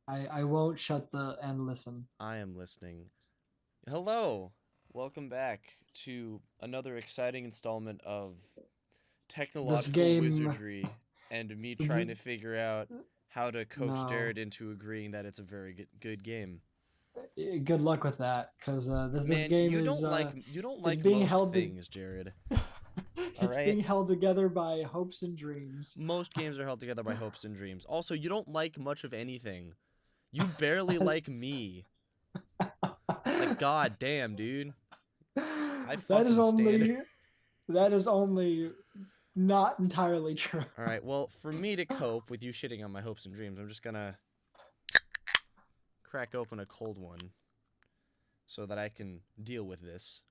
I won't shut the and listen. I am listening. Hello. Welcome back to another exciting installment of This technological game, wizardry and me trying th- to figure out how to coach no. Jared into agreeing that it's a very good game. Good luck with that, because this Man, game you is don't like you don't it's like being most held to things, Jared. All it's right? being held together by hopes and dreams. Most games are held together by hopes and dreams. Also, you don't like much of anything. You barely like me. Like god damn, dude. I That is fucking stand. only that is only not entirely true. All right. Well, for me to cope with you shitting on my hopes and dreams, I'm just gonna crack open a cold one so that I can deal with this.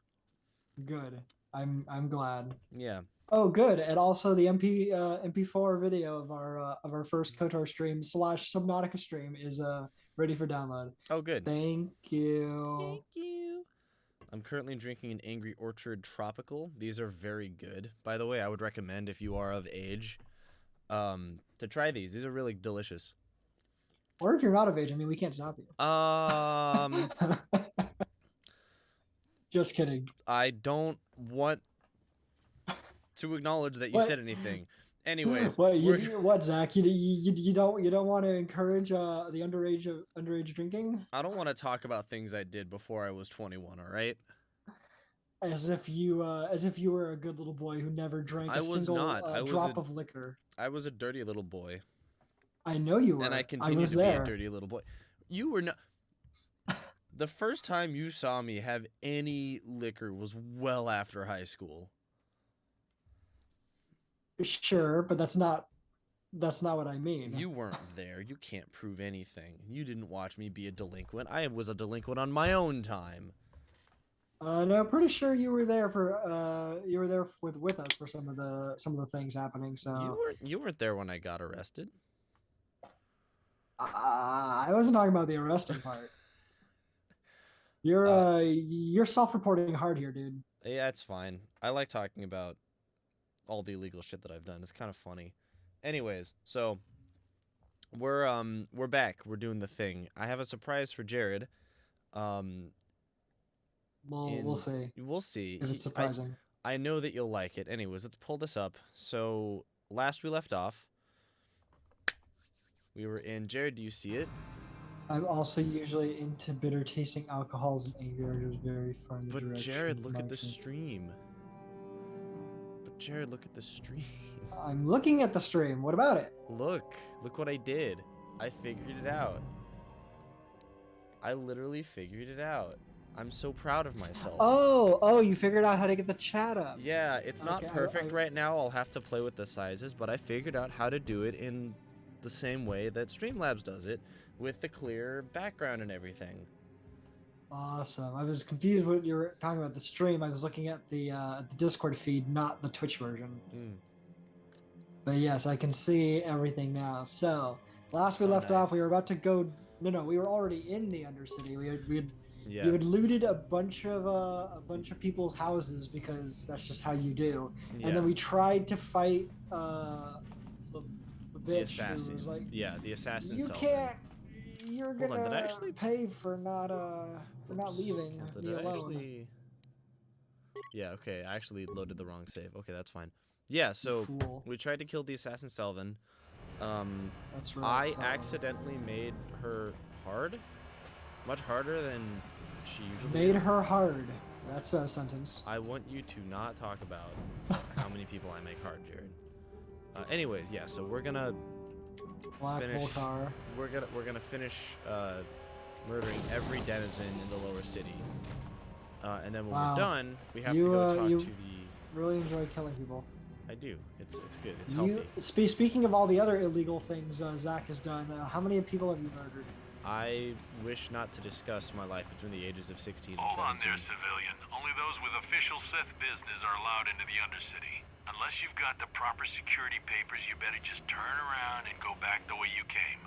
Good. I'm glad. Yeah. Oh, good. And also the MP4 video of our first KOTOR stream slash Subnautica stream is ready for download. Oh, good. Thank you. Thank you. I'm currently drinking an Angry Orchard Tropical. These are very good. By the way, I would recommend if you are of age, to try these. These are really delicious. Or if you're not of age, I mean, we can't stop you. Um, Just kidding. I don't want to acknowledge that you What? said anything. Anyways, What we're what Zach? You don't want to encourage the underage drinking I don't want to talk about things I did before I was 21, all right? as if you were a good little boy who never drank I a was single not. I was a drop of liquor. I was a dirty little boy, I know you and I were. I continue was to be a there. dirty little boy. You were not. The first time you saw me have any liquor was well after high school. Sure, but that's not what I mean. You weren't there. You can't prove anything. You didn't watch me be a delinquent. I was a delinquent on my own time. No, pretty sure you were there with us for some of the things happening. You So weren't. You weren't there when I got arrested. I wasn't talking about the arresting part. Uh, You're self-reporting hard here, dude. yeah, it's fine. I like talking about all the illegal shit that I've done. It's kind of funny. Anyways, so we're back. We're doing the thing. I have a surprise for Jared. Um, We'll in see we'll see. if it's surprising. I know that you'll like it. Anyways, let's pull this up. So last we left off, we were in Jared. Do you see it? I'm also usually into bitter tasting alcohols and anger is very far in the But direction Jared, of look my at the experience. stream. But Jared, look at the stream. I'm looking at the stream. What about it? Look what I did. I figured it out. I literally figured it out. I'm so proud of myself. Oh, you figured out how to get the chat up. Yeah, it's not Okay, perfect right now. I'll have to play with the sizes, but I figured out how to do it in the same way that Streamlabs does it, with the clear background and everything. Awesome. I was confused when you were talking about the stream. I was looking at the Discord feed, not the Twitch version. Mm, But yes, I can see everything now. So last we so left off, we nice. were about to go. No, we were already in the Undercity. You Yeah, had looted a bunch of people's houses because that's just how you do. And then yeah. we tried to fight the, the The bitch who was assassin. like, Yeah, the assassin "You Selvin. can't. You're Hold on, did I gonna actually? pay for not Oops. leaving Cancel. me Did I alone." actually? Yeah, okay. I actually loaded the wrong save. Okay, that's fine. Yeah, You so fool. we tried to kill the assassin Selvin. Um, That's right. I So accidentally made her hard, much harder than she usually made is. her hard. That's a sentence. I want you to not talk about how many people I make hard, Jared. Anyways, yeah. So we're gonna Black finish. Voltar. We're gonna finish murdering every denizen in the lower city, and then when we're Wow. done, we have to go talk to You the. really enjoy killing people. I do. It's good. It's You healthy. speaking of all the other illegal things Zach has done, how many people have you murdered? I wish not to discuss my life between the ages of 16 and Hold on there, 17. civilian. Only those with official Sith business are allowed into the Undercity. Unless you've got the proper security papers, you better just turn around and go back the way you came.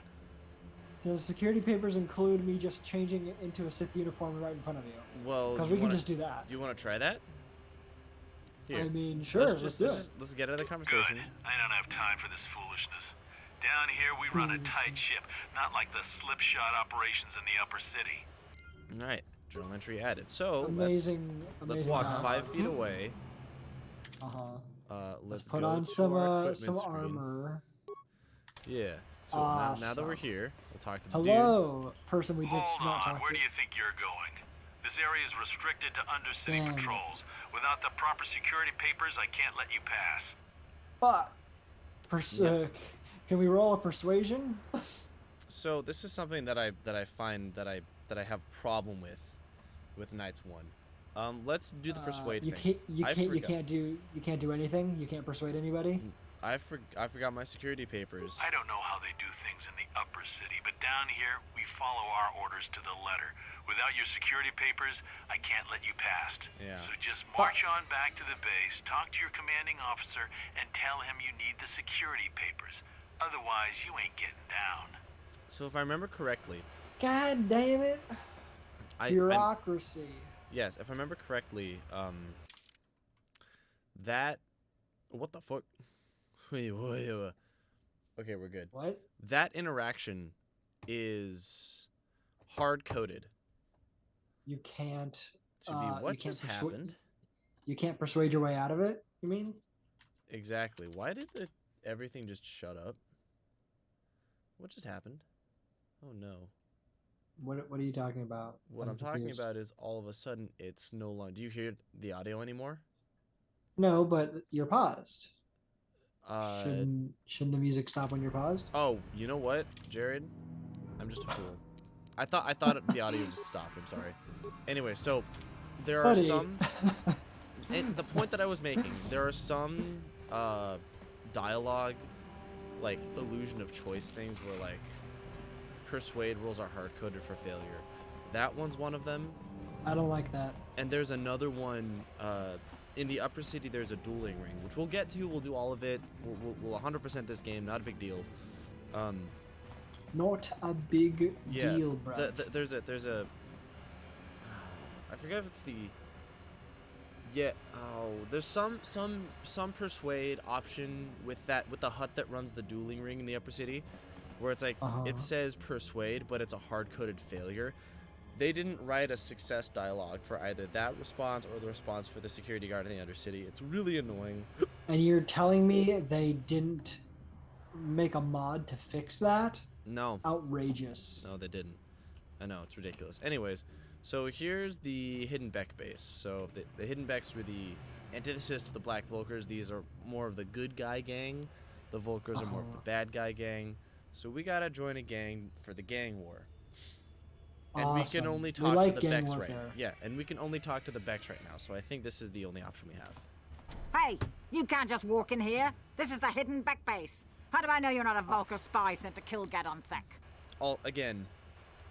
Does security papers include me just changing it into a Sith uniform right in front of you? Well, Because you we can want just to? do that. Do you want to try that? Here. I mean, sure, let's do it. Let's get out of the Good. conversation. I don't have time for this foolishness. Down here, we run a tight ship, not like the slipshod operations in the upper city. All right, journal entry added. So Amazing. let's amazing walk dialogue. 5 feet away. Uh-huh. Let's Put go on to some our equipment some screen. armor. Yeah. So now that we're Awesome. here, we'll talk to the dude. Hello, person we did Hold not on, talk where to. do you think you're going? This area is restricted to Undercity Damn. patrols. Without the proper security papers, I can't let you pass. But Yep. can we roll a persuasion? So this is something that I find that I have problem with Knights 1. Let's do the persuade You thing. you can't do anything. You can't persuade anybody. I forgot my security papers. I don't know how they do things in the upper city, but down here, we follow our orders to the letter. Without your security papers, I can't let you past. Yeah. So just march on back to the base, talk to your commanding officer, and tell him you need the security papers. Otherwise, you ain't getting down. So if I remember correctly, God damn it! Bureaucracy. yes, if I remember correctly, that what the fuck? Wait. Okay, we're good. What? That interaction is hard coded You can't. to be what you can't just happened. You can't persuade your way out of it. You mean? Exactly. Why did everything just shut up? What just happened? Oh no. What are you talking about? What I'm talking about is all of a sudden it's no longer. Do you hear the audio anymore? No, but you're paused. Uh, Shouldn't the music stop when you're paused? Oh, you know what, Jared? I'm just a fool. I thought the audio just stopped. I'm sorry. Anyway, so there are Buddy. some. And the point that I was making, there are some dialogue, like illusion of choice things where like persuade rules are hard coded for failure. That one's one of them. I don't like that. And there's another one. In the upper city, there's a dueling ring, which we'll get to. We'll do all of it. We'll 100% this game. Not a big deal. Not a big Yeah, deal, bro. there's a. I forget if it's the. Yeah. Oh, there's some persuade option with the hut that runs the dueling ring in the upper city, where it's like it says persuade, but it's a hard coded failure. They didn't write a success dialogue for either that response or the response for the security guard in the Undercity. It's really annoying. And you're telling me they didn't make a mod to fix that? No. Outrageous. No, they didn't. I know, it's ridiculous. Anyways, so here's the Hidden Beck base. So the Hidden Becks were the antithesis to the Black Volkers. These are more of the good guy gang. The Volkers are more of the bad guy gang. So we gotta join a gang for the gang war. And awesome. we can only talk like to the gang Becks warfare. right. Yeah, and we can only talk to the Becks right now. So I think this is the only option we have. Hey, you can't just walk in here. This is the Hidden Beck base. How do I know you're not a Volker spy sent to kill Gadon Thek? All again,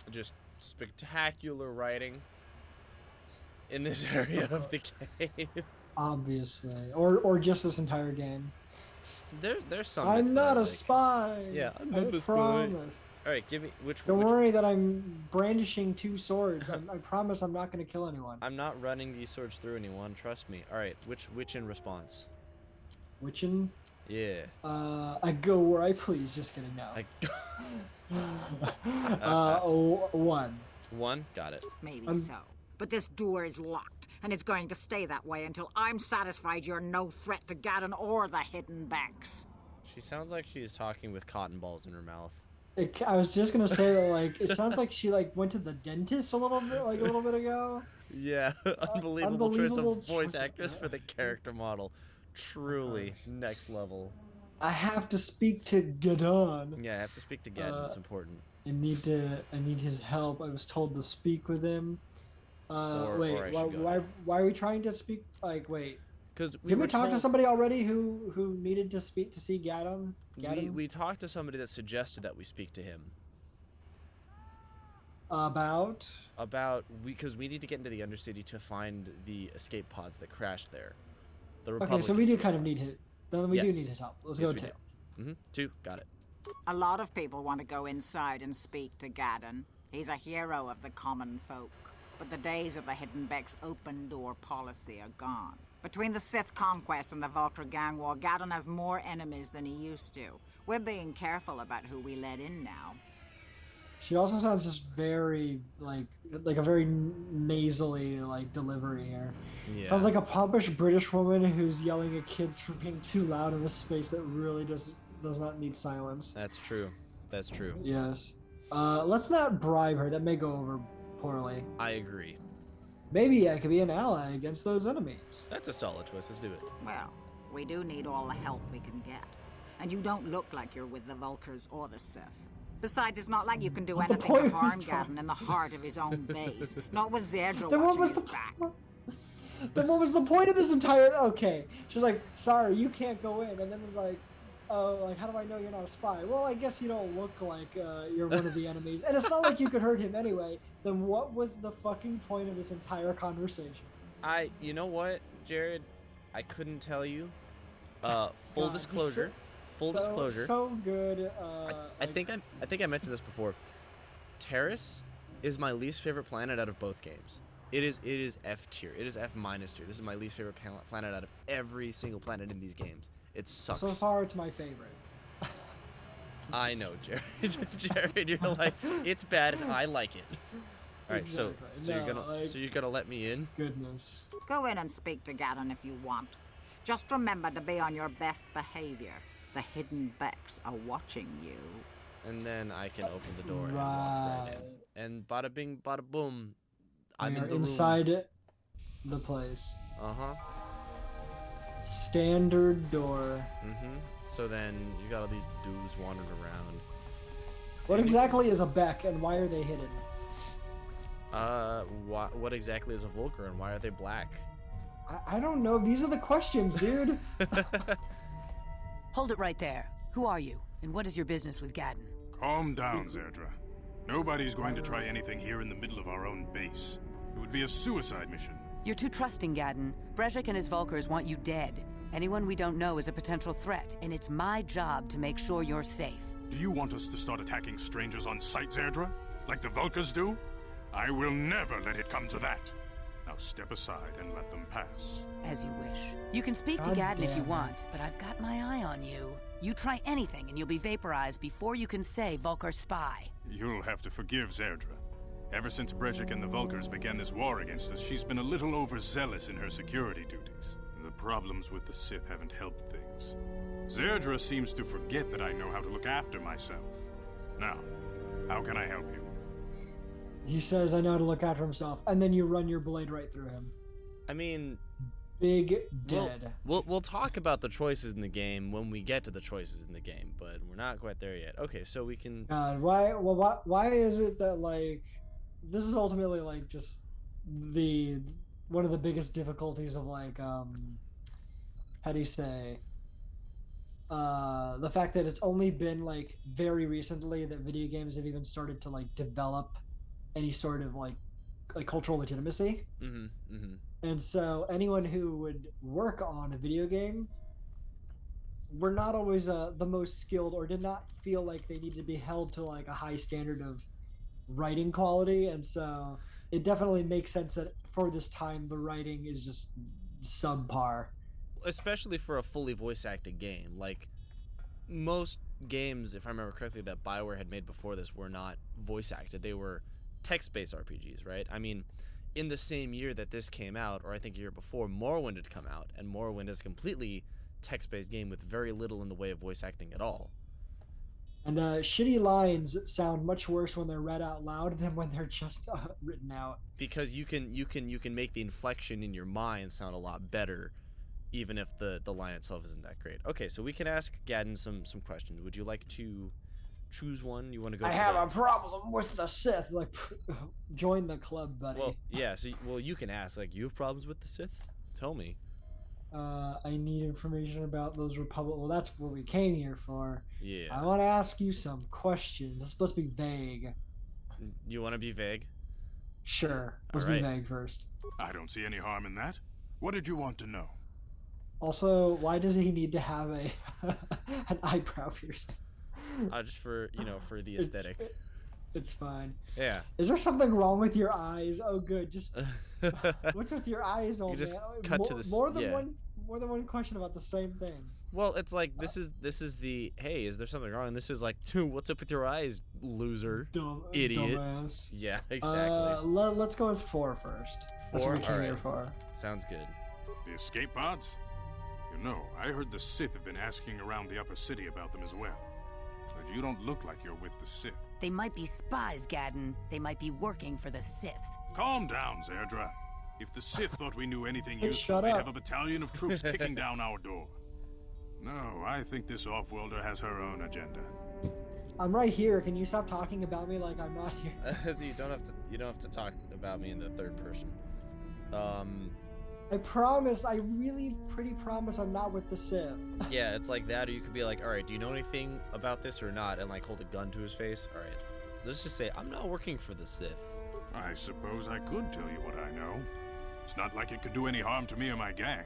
just spectacular writing in this area of the game. Obviously. Or just this entire game. There's some. I'm not a like. spy. Yeah, I'm I not a spy. promise. All right, give me Don't worry that I'm brandishing two swords. I promise I'm not going to kill anyone. I'm not running these swords through anyone. Trust me. All right, which in response? Which in? Yeah. I go where I please. Just kidding. No. One. One. Got it. Maybe so. But this door is locked, and it's going to stay that way until I'm satisfied you're no threat to Gadon or the Hidden Becks. She sounds like she's talking with cotton balls in her mouth. I was just gonna say that, like, it sounds like she went to the dentist a little bit ago. Yeah, unbelievable choice of voice choice of- actress for the character model. Truly next level. I have to speak to Gadon. Yeah, I have to speak to Gadon. It's important. I need his help. I was told to speak with him. Wait, or I should why are we trying to speak? Like, wait. Because Did we talk to somebody already who needed to see Gadon? We talked to somebody that suggested that we speak to him. About because we need to get into the Undercity to find the escape pods that crashed there. The okay, Republic so we do escape kind of pods. need his. Then we do Yes. need his help. Let's Yes, go we two. do. 2, got it. A lot of people want to go inside and speak to Gadon. He's a hero of the common folk. But the days of the Hidden Beck's open door policy are gone. Between the Sith conquest and the Vulcar gang war, Gadon has more enemies than he used to. We're being careful about who we let in now. She also sounds just very like a very nasally like delivery here. Yeah. Sounds like a pompous British woman who's yelling at kids for being too loud in a space that really does not need silence. That's true. That's true. Yes. Let's not bribe her. That may go over poorly. I agree. Maybe I could be an ally against those enemies. That's a solid choice. Let's do it. Well, we do need all the help we can get. And you don't look like you're with the Vulcars or the Sith. Besides, it's not like you can do But the anything to point harm was Gadon in the heart of his own base. Not with Zerdra Then what watching was his the back. Then what was the point of this entire? Okay, she's like, sorry, you can't go in, and then it's like, oh, like how do I know you're not a spy? Well, I guess you don't look like you're one of the enemies, and it's not like you could hurt him anyway. Then what was the fucking point of this entire conversation? You know what, Jared? I couldn't tell you. Full God, disclosure. Full disclosure. So good. I think I mentioned this before. Taris is my least favorite planet out of both games. It is F tier. It is F minus tier. This is my least favorite planet out of every single planet in these games. It sucks. So far, it's my favorite. I know, Jared. Jared, you're like, it's bad and I like it. All right, Exactly. so you're gonna let me in? Goodness. Go in and speak to Gadon if you want. Just remember to be on your best behavior. The Hidden Becks are watching you. And then I can open the door and walk right in. And bada bing, bada boom. I'm in the inside room. the place. Uh-huh. Standard door. Mm-hmm. So then you got all these dudes wandering around. What exactly is a Beck, and why are they hidden? What exactly is a Vulcar, and why are they black? I don't know. These are the questions, dude. Hold it right there. Who are you, and what is your business with Gadon? Calm down, Zerdra. Nobody's going to try anything here in the middle of our own base. It would be a suicide mission. You're too trusting, Gadon. Brejik and his Vulcars want you dead. Anyone we don't know is a potential threat, and it's my job to make sure you're safe. Do you want us to start attacking strangers on sight, Zerdra? Like the Vulcars do? I will never let it come to that. Now step aside and let them pass. As you wish. You can speak to God Gadon if you damn want, but I've got my eye on you. You try anything and you'll be vaporized before you can say Vulcar spy. You'll have to forgive Zerdra. Ever since Brejik and the Vulcars began this war against us, she's been a little overzealous in her security duties. The problems with the Sith haven't helped things. Zerdra seems to forget that I know how to look after myself. Now, how can I help you? He says, I know how to look after himself. And then you run your blade right through him. I mean, Big dead. We'll talk about the choices in the game when we get to the choices in the game, but we're not quite there yet. Okay, so we can. God, why is it that, like, this is ultimately, like, just one of the biggest difficulties of, like, how do you say, the fact that it's only been, like, very recently that video games have even started to, like, develop any sort of, like cultural legitimacy. Mm-hmm, mm-hmm. And so anyone who would work on a video game were not always the most skilled, or did not feel like they needed to be held to, like, a high standard of writing quality. And so it definitely makes sense that for this time the writing is just subpar, especially for a fully voice acted game. Like, most games, if I remember correctly, that BioWare had made before this were not voice acted. They were text-based RPGs, right? I mean, in the same year that this came out, or I think a year before, Morrowind had come out, and Morrowind is a completely text-based game with very little in the way of voice acting at all. and shitty lines sound much worse when they're read out loud than when they're just written out, because you can make the inflection in your mind sound a lot better, even if the line itself isn't that great. Okay, so we can ask Gadon some questions. Would you like to choose one? You want to go? I have a problem with the Sith. Like, join the club, buddy. Well, yeah. So, you can ask. Like, you have problems with the Sith? Tell me. I need information about those Republic. Well, that's what we came here for. Yeah. I want to ask you some questions. It's supposed to be vague. You want to be vague? Sure. Let's All right. be vague first. I don't see any harm in that. What did you want to know? Also, why does he need to have an eyebrow piercing? Just for for the aesthetic. It's fine. Yeah. Is there something wrong with your eyes? Oh, good. Just what's with your eyes, old just man? cut to the More than yeah. more than one question about the same thing. Well, it's like this is the hey, is there something wrong? And this is like, dude, what's up with your eyes, loser, idiot? Dumbass. Yeah, exactly. Let's go with 4 first. That's what we came here for. Sounds good. The escape pods? You know, I heard the Sith have been asking around the upper city about them as well. But you don't look like you're with the Sith. They might be spies, Gadden. They might be working for the Sith. Calm down, Zerdra. If the Sith thought we knew anything Hey, useful, shut they'd up. have a battalion of troops kicking down our door. No, I think this off-worlder has her own agenda. I'm right here. Can you stop talking about me like I'm not here? So you don't have to talk about me in the third person. I promise. I really pretty promise I'm not with the Sith. Yeah, it's like that, or you could be like, all right, do you know anything about this or not? And like hold a gun to his face. All right, let's just say I'm not working for the Sith. I suppose I could tell you what I know. It's not like it could do any harm to me or my gang.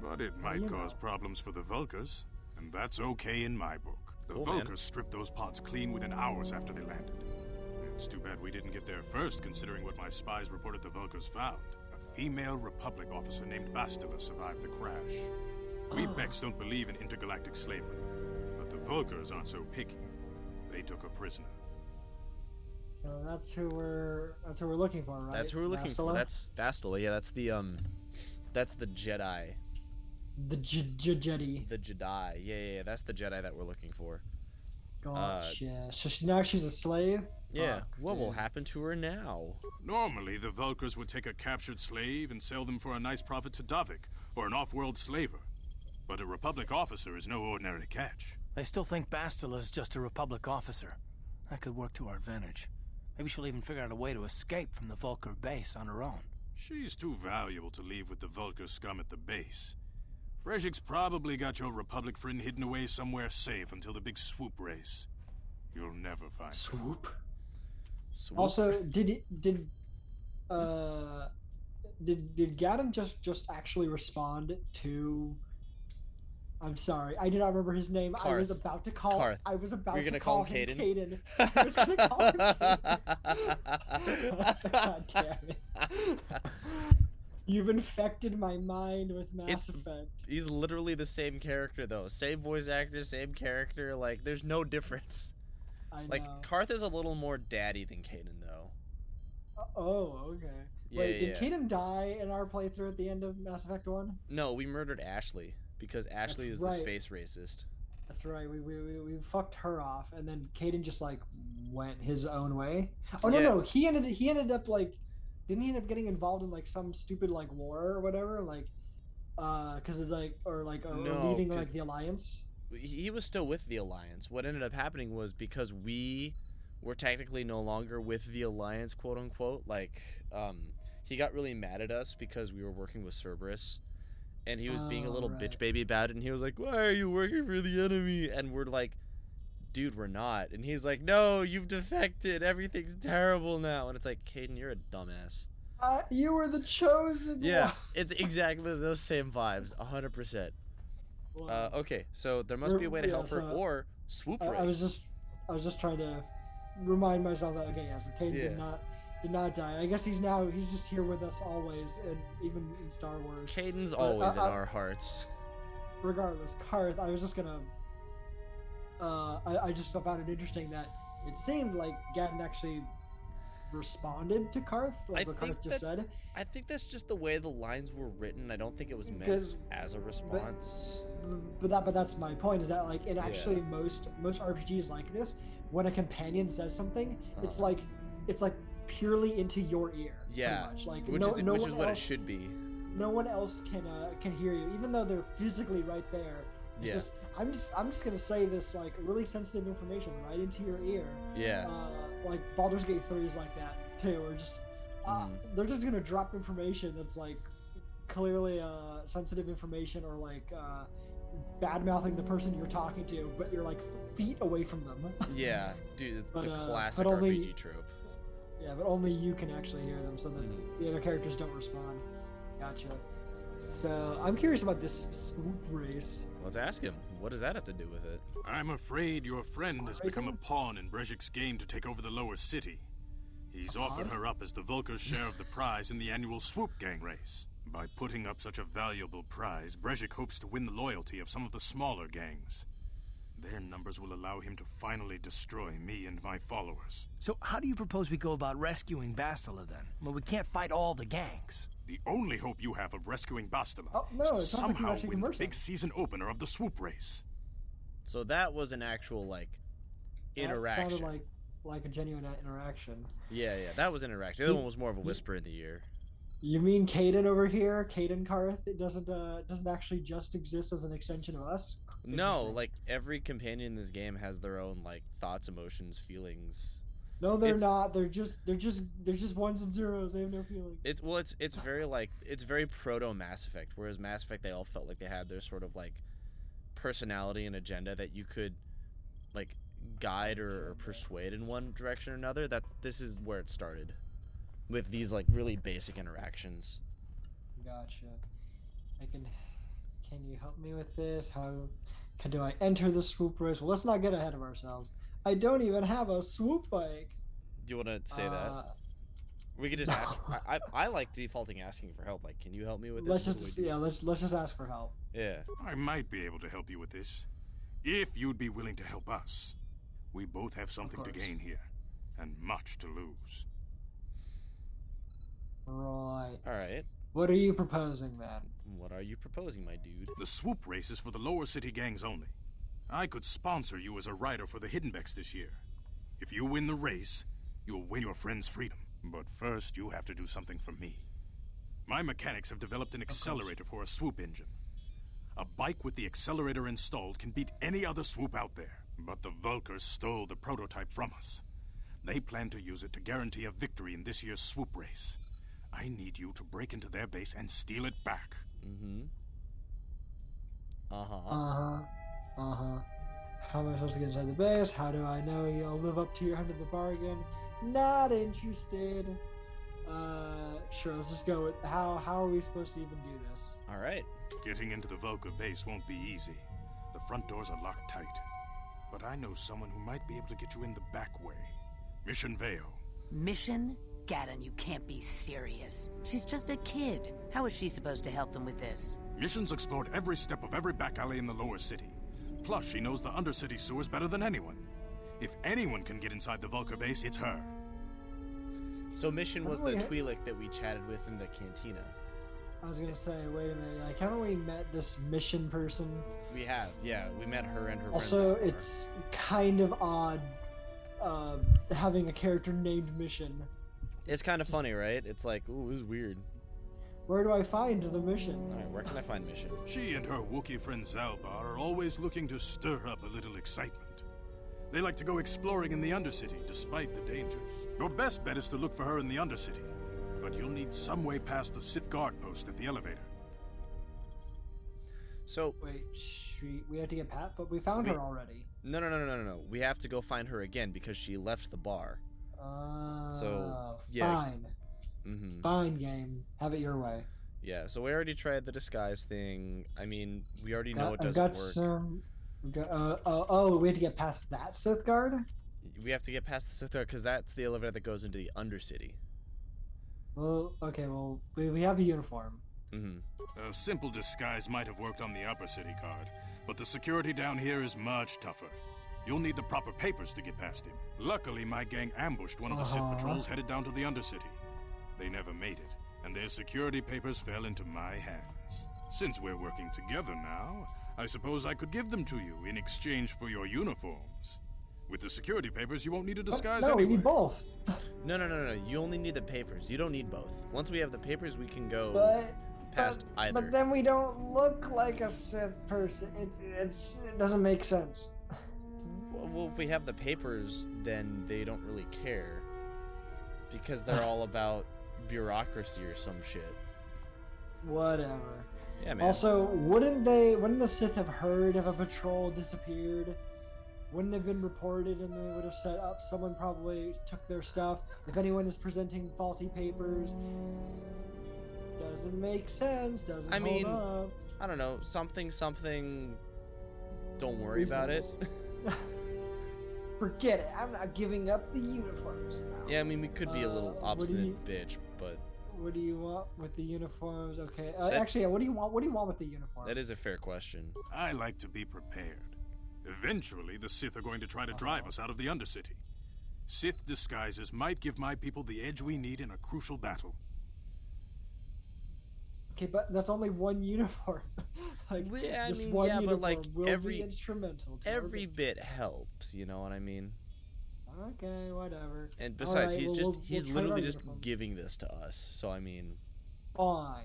But it might cause problems for the Vulkars, and that's okay in my book. The Cool, Vulkars man. stripped those pods clean within hours after they landed. It's too bad we didn't get there first, considering what my spies reported the Vulkars found. A female Republic officer named Bastila survived the crash. We Becks don't believe in intergalactic slavery, but the Vulkars aren't so picky. They took a prisoner. So that's who we're looking for, right? That's who we're looking for. That's Bastila. Yeah, that's the Jedi. The Jedi. The Jedi. Yeah. That's the Jedi that we're looking for. Gotcha. So now she's a slave? Yeah. Fuck, What will dude. happen to her now? Normally, the Vulkars would take a captured slave and sell them for a nice profit to Davik, or an off-world slaver. But a Republic officer is no ordinary catch. I still think Bastila's just a Republic officer. That could work to our advantage. Maybe she'll even figure out a way to escape from the Vulkar base on her own. She's too valuable to leave with the Vulkar scum at the base. Brejik's probably got your Republic friend hidden away somewhere safe until the big swoop race. You'll never find her. Swoop. Swoop. Also, did Gadden just actually respond to? I'm sorry, I do not remember his name. I was Karth. about to call. Karth. I was about You're to gonna call call him him Caden? Caden. I was gonna call him Caden. God damn it! You've infected my mind with Mass Effect. He's literally the same character though. Same voice actor, same character. Like, there's no difference. I know. Like, Karth is a little more daddy than Caden though. Oh, okay. Yeah, Wait, did yeah. Caden die in our playthrough at the end of Mass Effect 1? No, we murdered Ashley because Ashley is right. the space racist. That's right. We fucked her off, and then Caden just like went his own way. Oh Yeah. no, he ended up like, didn't he end up getting involved in like some stupid like war or whatever, like, because it's like or No, leaving 'cause- like the Alliance. He was still with the Alliance. What ended up happening was because we were technically no longer with the Alliance, quote unquote. Like, he got really mad at us because we were working with Cerberus, and he was being a little right. bitch baby about it. And he was like, "Why are you working for the enemy?" And we're like, "Dude, we're not." And he's like, "No, you've defected. Everything's terrible now." And it's like, Caden, you're a dumbass. You were the chosen. Yeah, it's exactly those same vibes, 100%. Wow. Okay, so there must be a way to Yeah, help her, so or swoop race. I was just trying to remind myself that so Caden did not die. I guess he's just here with us always, and even in Star Wars. Caden's But, always in our hearts. Regardless, Karth, I was just gonna I just found it interesting that it seemed like Gadden actually responded to Karth, like what Karth just said. I think that's just the way the lines were written. I don't think it was meant 'Cause- as a response. But that's my point, is that like in actually most RPGs like this, when a companion says something, it's like purely into your ear. pretty Yeah, much. Like which no is one what it else, should be. no one else can hear you, even though they're physically right there. It's Yeah. just I'm just gonna say this like really sensitive information right into your ear. Yeah. Like Baldur's Gate 3 is like that too, or just they're just gonna drop information that's like clearly sensitive information, or like bad mouthing the person you're talking to, but you're like feet away from them. Yeah, dude, But, the classic but only- RPG trope. Yeah, but only you can actually hear them, so that the other characters don't respond. Gotcha. So I'm curious about this swoop race. Let's ask him. What does that have to do with it? I'm afraid your friend has become a pawn in Brejik's game to take over the lower city. He's offered her up as the Vulkar's share of the prize in the annual swoop gang race. By putting up such a valuable prize, Brejik hopes to win the loyalty of some of the smaller gangs. Their numbers will allow him to finally destroy me and my followers. So how do you propose we go about rescuing Bastila then? Well, we can't fight all the gangs. The only hope you have of rescuing Bastila Oh, no, is it to sounds like you somehow actually win the conversing. big season opener of the swoop race. So that was an actual, like, interaction. That sounded like a genuine interaction. Yeah, that was interaction. The other one was more of a whisper in the ear. You mean Caden over here, Caden Karth? It doesn't actually just exist as an extension of us? No, like every companion in this game has their own like thoughts, emotions, feelings. No, they're not. They're just ones and zeros. They have no feelings. It's very proto Mass Effect. Whereas Mass Effect, they all felt like they had their sort of like personality and agenda that you could like guide or persuade in one direction or another. This is where it started, with these like really basic interactions. Gotcha. Can you help me with this? Do I enter the swoop race? Well, let's not get ahead of ourselves. I don't even have a swoop bike. Do you want to say that? We could just ask. I like defaulting asking for help. Like, can you help me with this? Let's just ask for help. Yeah. I might be able to help you with this, if you'd be willing to help us. We both have something to gain here, and much to lose. Right. All right. What are you proposing, then? What are you proposing, my dude? The swoop race is for the lower city gangs only. I could sponsor you as a rider for the Hiddenbecks this year. If you win the race, you'll win your friend's freedom. But first, you have to do something for me. My mechanics have developed an accelerator for a swoop engine. A bike with the accelerator installed can beat any other swoop out there. But the Vulkars stole the prototype from us. They plan to use it to guarantee a victory in this year's swoop race. I need you to break into their base and steal it back. Mm-hmm. How am I supposed to get inside the base? How do I know you'll live up to your end of the bargain? Not interested. Sure, let's just go with how are we supposed to even do this? All right. Getting into the Vulkar base won't be easy. The front doors are locked tight. But I know someone who might be able to get you in the back way. Mission Veo. Mission? Gaddon, you can't be serious. She's just a kid. How is she supposed to help them with this? Mission's explored every step of every back alley in the lower city. Plus, she knows the Undercity sewers better than anyone. If anyone can get inside the Vulkar base, it's her. So Mission was the Twi'lek that we chatted with in the cantina. I was gonna say, wait a minute, like, haven't we met this Mission person? We have, yeah. We met her and her also, friends. it's kind of odd having a character named Mission. It's kind of funny, right? It's like, ooh, this is weird. Where do I find the Mission? Alright, where can I find Mission? She and her Wookiee friend Zalbar are always looking to stir up a little excitement. They like to go exploring in the Undercity, despite the dangers. Your best bet is to look for her in the Undercity, but you'll need some way past the Sith guard post at the elevator. So... Wait, we have to get Pat, but we found her already. No. We have to go find her again because she left the bar. So, yeah. Fine. Mm-hmm. Fine, game. Have it your way. Yeah, so we already tried the disguise thing. I mean, we already know it doesn't work. We have to get past that Sith guard? We have to get past the Sith guard because that's the elevator that goes into the Undercity. Well, okay, we have a uniform. Mm-hmm. A simple disguise might have worked on the Upper City guard, but the security down here is much tougher. You'll need the proper papers to get past him. Luckily, my gang ambushed one of the Sith patrols headed down to the Undercity. They never made it, and their security papers fell into my hands. Since we're working together now, I suppose I could give them to you in exchange for your uniforms. With the security papers, you won't need a disguise anyway. No, we need both. No. You only need the papers. You don't need both. Once we have the papers, we can go past either. But then we don't look like a Sith person. It doesn't make sense. Well, if we have the papers, then they don't really care. Because they're all about bureaucracy or some shit. Whatever. Yeah, man. Also, wouldn't the Sith have heard if a patrol disappeared? Wouldn't have been reported and they would have set up, someone probably took their stuff. If anyone is presenting faulty papers, Doesn't make sense. Doesn't I mean, hold up. I don't know, something. Don't worry about it. Forget it. I'm not giving up the uniforms now. Yeah, I mean, we could be a little obstinate bitch, but what do you want with the uniforms? Okay. Actually, what do you want? What do you want with the uniforms? that is a fair question. I like to be prepared. Eventually, the Sith are going to try to drive us out of the Undercity. Sith disguises might give my people the edge we need in a crucial battle. Okay, but that's only one uniform. Like, Yeah, I this mean, one yeah, but uniform like will every be instrumental to our every bit helps. You know what I mean? Okay, whatever. And besides, Alright, he's we'll try literally our just uniforms. giving this to us. So I mean, Fine.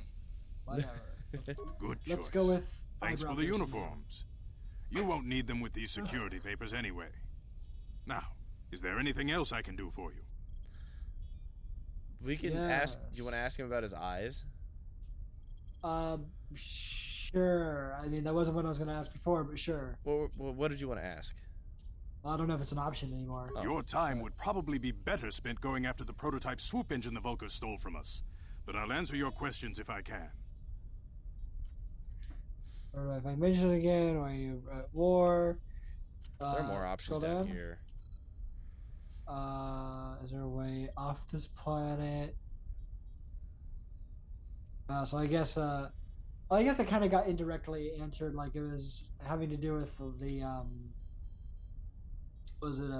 Whatever. Good choice. Let's go with. Thanks eyebrow for the piercing. uniforms. You won't need them with these security papers anyway. Now, is there anything else I can do for you? we can ask. Do you want to ask him about his eyes? Sure. I mean, that wasn't what I was going to ask before, but sure. What did you want to ask? I don't know if it's an option anymore. Oh. Your time would probably be better spent going after the prototype swoop engine the Vulkars stole from us. But I'll answer your questions if I can. Or if I mention it again, are you at war? There are more options down here. Is there a way off this planet? So I guess it kind of got indirectly answered, like it was having to do with the was it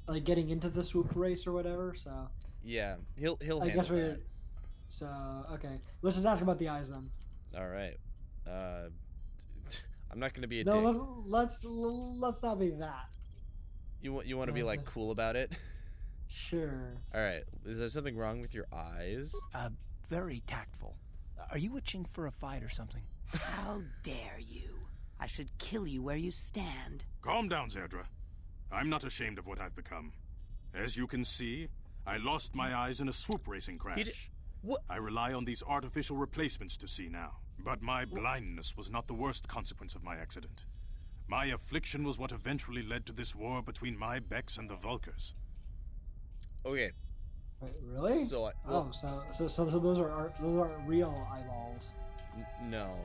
like getting into the swoop race or whatever? So Yeah, he'll I handle guess we're that. so okay. Let's just ask about the eyes then. All right. I'm not gonna be a No, dick. let's not be that. You want to be like cool about it? Sure. All right. Is there something wrong with your eyes? Very tactful. Are you itching for a fight or something? How dare you? I should kill you where you stand. Calm down, Zerdra. I'm not ashamed of what I've become. As you can see, I lost my eyes in a swoop racing crash. What? I rely on these artificial replacements to see now. But my blindness was not the worst consequence of my accident. My affliction was what eventually led to this war between my Becks and the Vulkars. Okay. Wait, really? So So those aren't real eyeballs. No.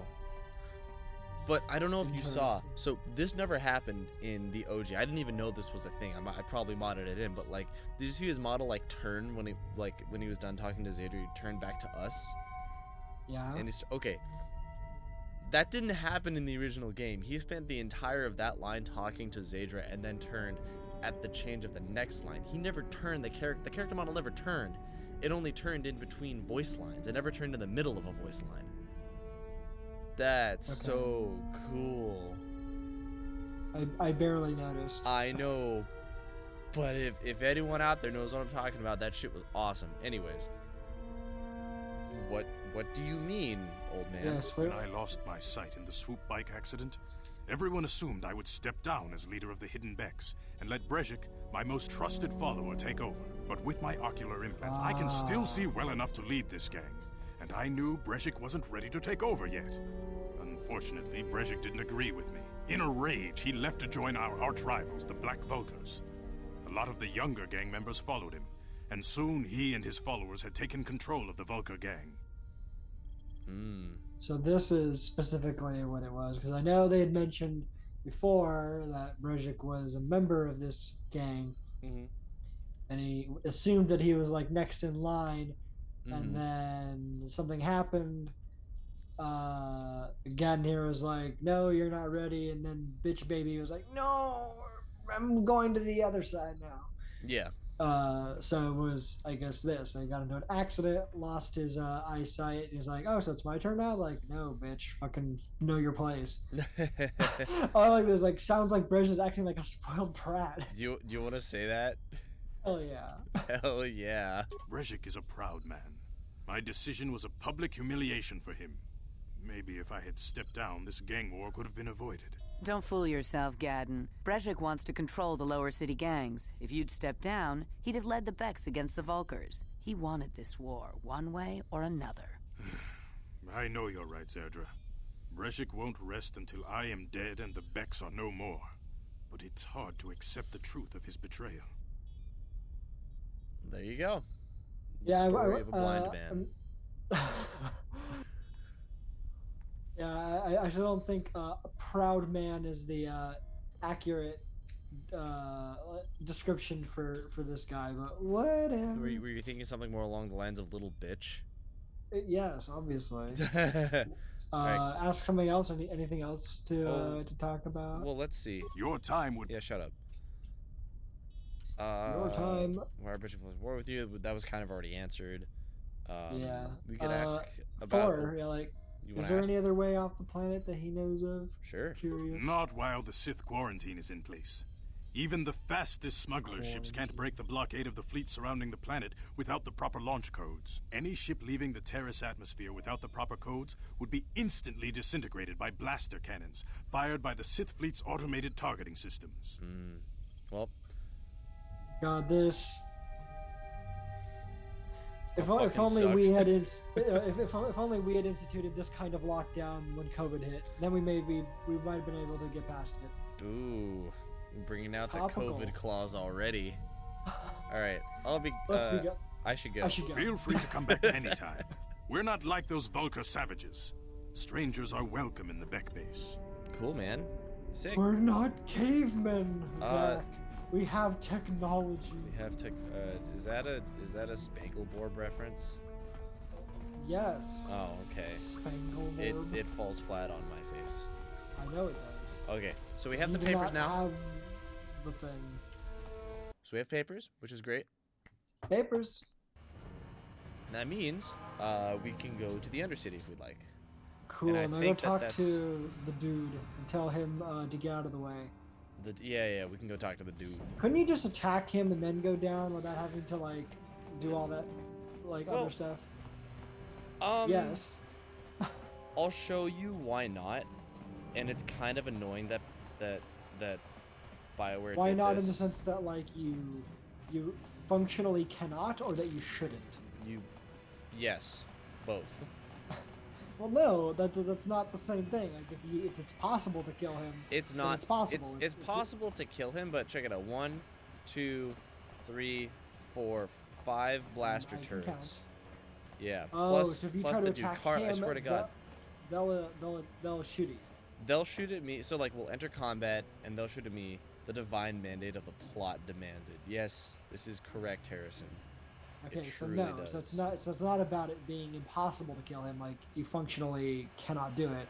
But I don't know if you saw. So this never happened in the OG. I didn't even know this was a thing. I probably modded it in. But like, did you see his model like turn when he was done talking to Zadra? He turned back to us. Yeah. And he's okay. That didn't happen in the original game. He spent the entire of that line talking to Zadra and then turned at the change of the next line. He never turned the character model never turned. It only turned in between voice lines. It never turned in the middle of a voice line. That's so cool. I barely noticed. I know. But if anyone out there knows what I'm talking about, that shit was awesome. Anyways. What do you mean, old man? Yes, When I lost my sight in the swoop bike accident, everyone assumed I would step down as leader of the Hidden Becks and let Brezhik, my most trusted follower, take over. But with my ocular implants, I can still see well enough to lead this gang. And I knew Brezhik wasn't ready to take over yet. Unfortunately, Brezhik didn't agree with me. In a rage, he left to join our arch-rivals, the Black Vulkars. A lot of the younger gang members followed him, and soon he and his followers had taken control of the Vulkar gang. So this is specifically what it was, because I know they had mentioned before that Brezhik was a member of this gang, and he assumed that he was like next in line, and then something happened. Gadnir was like, "No, you're not ready," and then Bitch Baby was like, "No, I'm going to the other side now." Yeah. So it was, I guess, this. I got into an accident, lost his eyesight. He's like, "Oh, so it's my turn now?" Like, no, bitch, fucking know your place. I like this. Like, sounds like Brezhik is acting like a spoiled brat. Do you want to say that? Oh yeah. Hell yeah. Brezhik is a proud man. My decision was a public humiliation for him. Maybe if I had stepped down, this gang war could have been avoided. Don't fool yourself, Gadden. Brezhik wants to control the lower city gangs. If you'd stepped down, he'd have led the Becks against the Vulkars. He wanted this war, one way or another. I know you're right, Zerdra. Brezhik won't rest until I am dead and the Becks are no more. But it's hard to accept the truth of his betrayal. There you go. Yeah, Story of a blind man. Yeah, I actually don't think a proud man is the accurate uh, description for this guy, but whatever. Were you thinking something more along the lines of little bitch? Yes, obviously. All right. Ask something else. Anything else Oh, to talk about? well, let's see. Your time would... Yeah, shut up. Your time. Why Bridget was war with you? That was kind of already answered. Yeah. We could ask about. Thor. Yeah, like, You is want there to ask? any other way off the planet that he knows of? Sure. Curious. Not while the Sith quarantine is in place. Even the fastest smuggler ships can't break the blockade of the fleet surrounding the planet without the proper launch codes. Any ship leaving the Taris atmosphere without the proper codes would be instantly disintegrated by blaster cannons, fired by the Sith fleet's automated targeting systems. Well, God, this. If fucking only sucks. we had if only we had instituted this kind of lockdown when COVID hit, then we might have been able to get past it. ooh, bringing out Topical. the COVID clause already. All right, I'll be. Go. I should go. I should go. Feel free to come back anytime. We're not like those Vulcar savages. Strangers are welcome in the Beck base. Cool, man. Sick. We're not cavemen, Uh, Zach. We have technology. We have to. Is that a Spankleborb reference? Yes. Oh, okay. Spangleborb. It falls flat on my face. I know it does. Okay, so we have You the do papers not now. Have the thing. So we have papers, which is great. Papers. And that means we can go to the Undercity if we'd like. Cool. I And I go think talk that's- to the dude and tell him to get out of the way. Yeah, we can go talk to the dude. Couldn't you just attack him and then go down without having to like do all that Well, other stuff? Yes. Yes. I'll show you why not. And it's kind of annoying that BioWare Why did not this. in the sense that like you functionally cannot, or that you shouldn't? Yes, both. Well, no, that's not the same thing. Like if it's possible to kill him, It's then not. It's possible. It's possible to kill him, but check it out. 1, 2, 3, 4, 5 blaster I can turrets. count. Yeah. Oh, plus so if you plus try to the dude. attack Carl, him, I swear to God. they'll shoot you. They'll shoot at me. So like we'll enter combat and they'll shoot at me. The divine mandate of the plot demands it. Yes, this is correct, Harrison. Okay, so truly no, does. so it's not about it being impossible to kill him. Like you functionally cannot do it.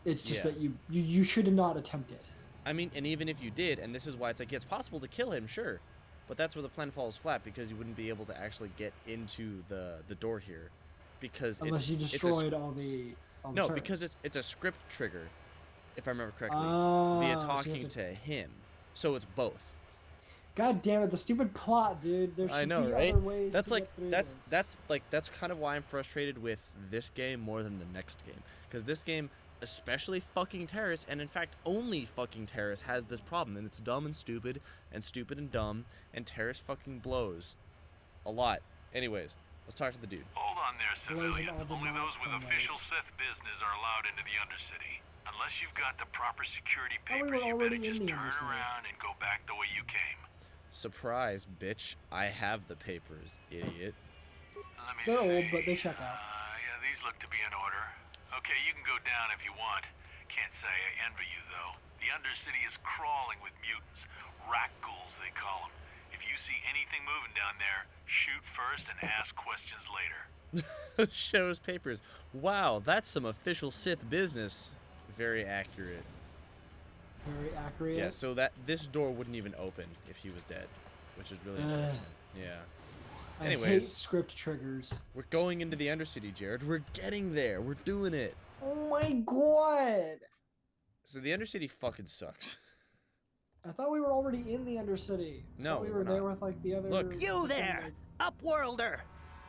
It's just Yeah. that you should not attempt it. I mean, and even if you did, and this is why it's like, yeah, it's possible to kill him, sure. But that's where the plan falls flat, because you wouldn't be able to actually get into the door here. Because Unless you destroyed all the No, turrets. because it's a script trigger, if I remember correctly, Oh, via so you have talking to- to him. So it's both. God damn it, the stupid plot, dude. There should I know, be right? other ways That's to like get through that's this. kind of why I'm frustrated with this game more than the next game, because this game, especially fucking Taris, and in fact only fucking Taris, has this problem, and it's dumb and stupid and dumb, and Taris fucking blows a lot. Anyways, let's talk to the dude. Hold on there, Blazing civilian. all the Only those with mouth official fingers. Sith business are allowed into the Undercity. Unless you've got the proper security Oh, we papers, were you already better in just the turn Undercity. around and go back the way you came. Surprise, bitch! I have the papers, idiot. Let me They're see. old, but they check out. Yeah, these look to be in order. Okay, you can go down if you want. Can't say I envy you, though. The Undercity is crawling with mutants. Rakghouls, they call them. If you see anything moving down there, shoot first and ask questions later. Shows papers. Wow, that's some official Sith business. Very accurate. Very accurate. Yeah, so that this door wouldn't even open if he was dead, which is really unfortunate. Yeah. I hate Anyways, script triggers. we're going into the Undercity, Jared. We're getting there. We're doing it. Oh my god! So the Undercity fucking sucks. I thought we were already in the Undercity. I No, thought we we're were there not. with like the other. Look. You there, like- Upworlder!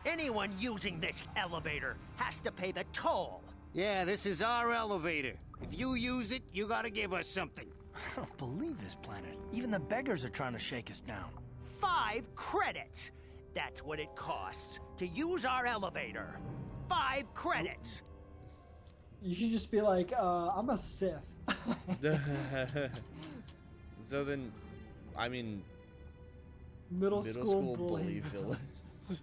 Anyone using this elevator has to pay the toll. Yeah, this is our elevator. If you use it, you gotta give us something. I don't believe this planet. Even the beggars are trying to shake us down. 5 credits. That's what it costs to use our elevator. 5 credits. You should just be like, I'm a Sith. So then, I mean, Middle school bully bully. villains.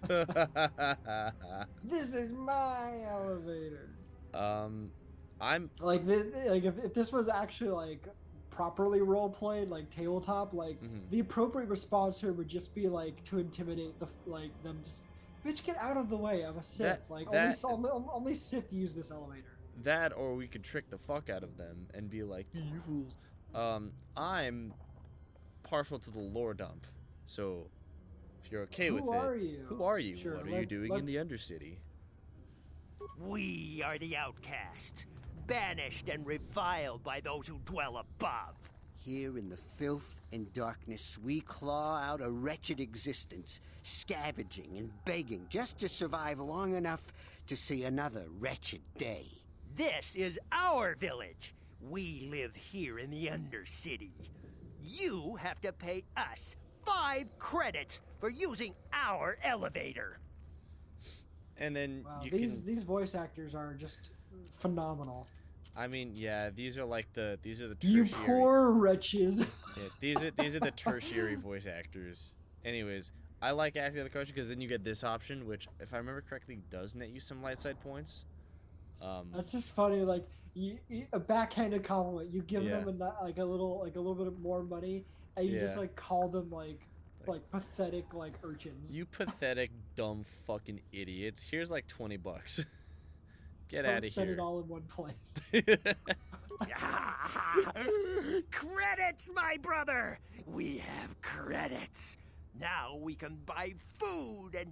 This is my elevator. I'm Like, if this was actually like properly role played, like tabletop, like the appropriate response here would just be like to intimidate them. Just bitch, get out of the way. I'm a Sith. Only Sith use this elevator. that, or we could trick the fuck out of them and be like, you fools. I'm partial to the lore dump, so if you're okay with it, who are you? Sure, What are you doing in the Undercity? We are the outcasts, banished and reviled by those who dwell above. Here in the filth and darkness, we claw out a wretched existence, scavenging and begging just to survive long enough to see another wretched day. This is our village. We live here in the Undercity. You have to pay us 5 credits for using our elevator. And then these voice actors are just phenomenal. I mean, yeah, these are the tertiary. You poor wretches. Yeah, these are the tertiary voice actors. Anyways, I like asking the question because then you get this option, which, if I remember correctly, does net you some light side points. That's just funny. Like a backhanded compliment. You give them a little bit more money, and you just like call them like pathetic urchins. You pathetic dumb fucking idiots. Here's like $20. Get out of here. Spend it all in one place. Credits, my brother! We have credits. Now we can buy food and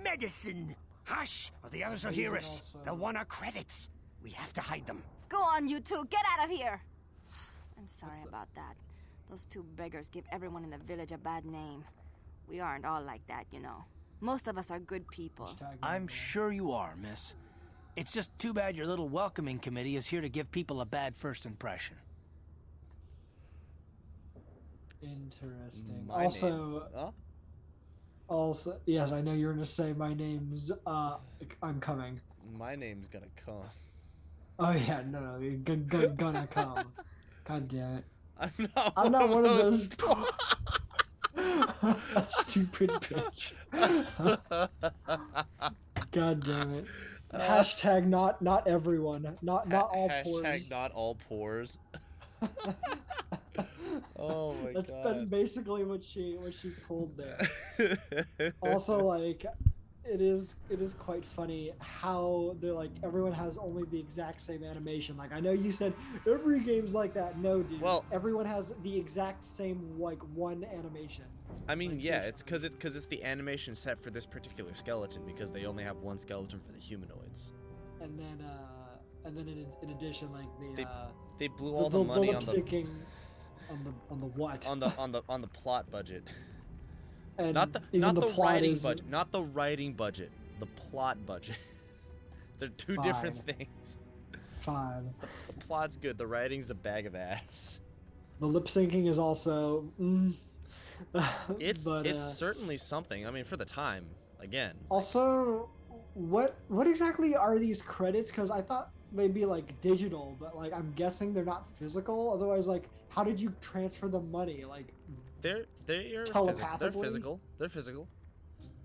medicine. Hush, or the others will hear us. They'll want our credits. We have to hide them. Go on, you two. Get out of here. I'm sorry about that. Those 2 beggars give everyone in the village a bad name. We aren't all like that, you know. Most of us are good people. I'm sure you are, miss. It's just too bad your little welcoming committee is here to give people a bad first impression. Interesting. Huh? Also, yes, I know you're going to say my name's, I'm coming. My name's gonna come. Oh yeah, no, gonna come. God damn it. I'm not one of those. That stupid bitch. God damn it. Hashtag not everyone. Not all pores. Hashtag not all pores. Oh my god. That's basically what she pulled there. Also, like, it is quite funny how they're like everyone has only the exact same animation. Like, I know you said every game's like that. No, dude. Well, everyone has the exact same one animation. I mean, like, yeah, it's because it's the animation set for this particular skeleton because they only have one skeleton for the humanoids. And then in addition, like they blew all the money on the what? on the plot budget. And not the writing budget, not the writing budget, the plot budget. They're two different things. Fine. The plot's good. The writing's a bag of ass. The lip syncing is also. It's certainly something. I mean, for the time, again. Also, what exactly are these credits? Because I thought they'd be like digital, but like I'm guessing they're not physical. Otherwise, like, how did you transfer the money? Like. They're physical. They're physical.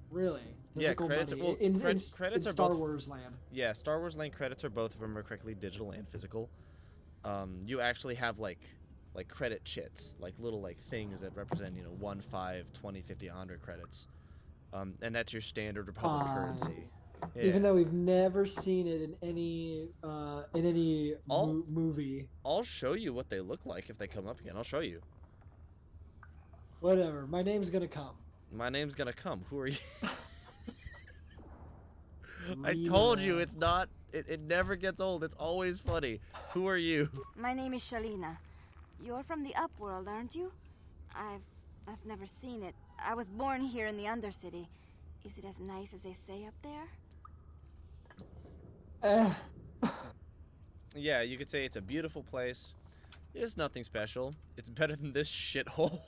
Really? Physical credits. money. Well, credits in are Star both, Wars land. Yeah, Star Wars land credits are both of them are correctly digital and physical. You actually have like credit chits, like little like things that represent 1, 5, 20, 50, 100 credits, and that's your standard Republic currency. Yeah. Even though we've never seen it in any movie. I'll show you what they look like if they come up again. I'll show you. Whatever. My name's gonna come. My name's gonna come. Who are you? I told you it's not. It never gets old. It's always funny. Who are you? My name is Shalina. You're from the Upworld, aren't you? I've never seen it. I was born here in the Undercity. Is it as nice as they say up there? Yeah, you could say it's a beautiful place. It's nothing special. It's better than this shithole.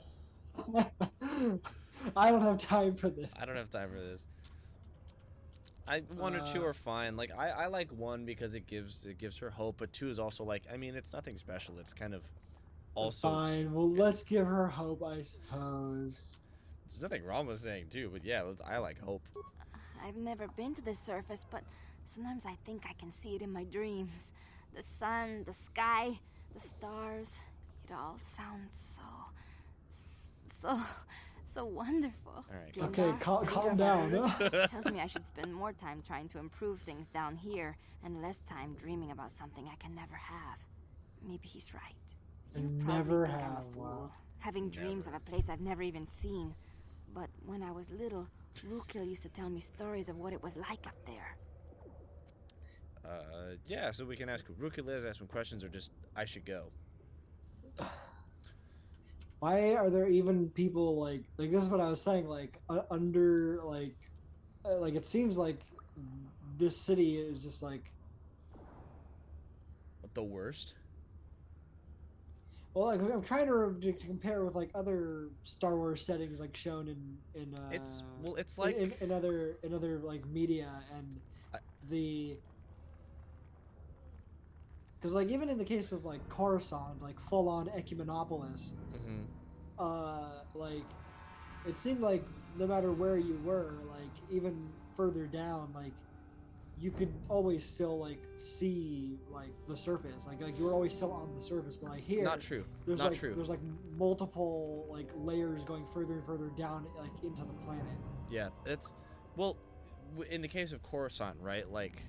I don't have time for this. I don't have time for this. One or two are fine. Like I like 1 because it gives her hope, but 2 is also like, I mean, it's nothing special. It's kind of also fine. Well, let's give her hope, I suppose. There's nothing wrong with saying 2, but yeah, I like hope. I've never been to the surface, but Sometimes I think I can see it in my dreams. The sun, the sky, the stars. It all sounds so wonderful. All right. Okay, calm down. Tells me I should spend more time trying to improve things down here and less time dreaming about something I can never have. Maybe he's right. You Never probably think I'm have, a fool, wow. having dreams of a place I've never even seen. But when I was little, Rukil used to tell me stories of what it was like up there. Yeah, so we can ask Rukil, ask some questions, or just I should go. Why are there even people like this is what I was saying, like under like it seems like this city is just like The worst? well, like I'm trying to compare with like other Star Wars settings like shown in It's like in other like media and because like even in the case of like Coruscant, like full on Ecumenopolis, like it seemed like no matter where you were, like even further down, like you could always still like see like the surface, like you were always still on the surface. But like here, not true. There's not like true. there's like multiple like layers going further and further down like into the planet. Yeah, it's in the case of Coruscant, right? Like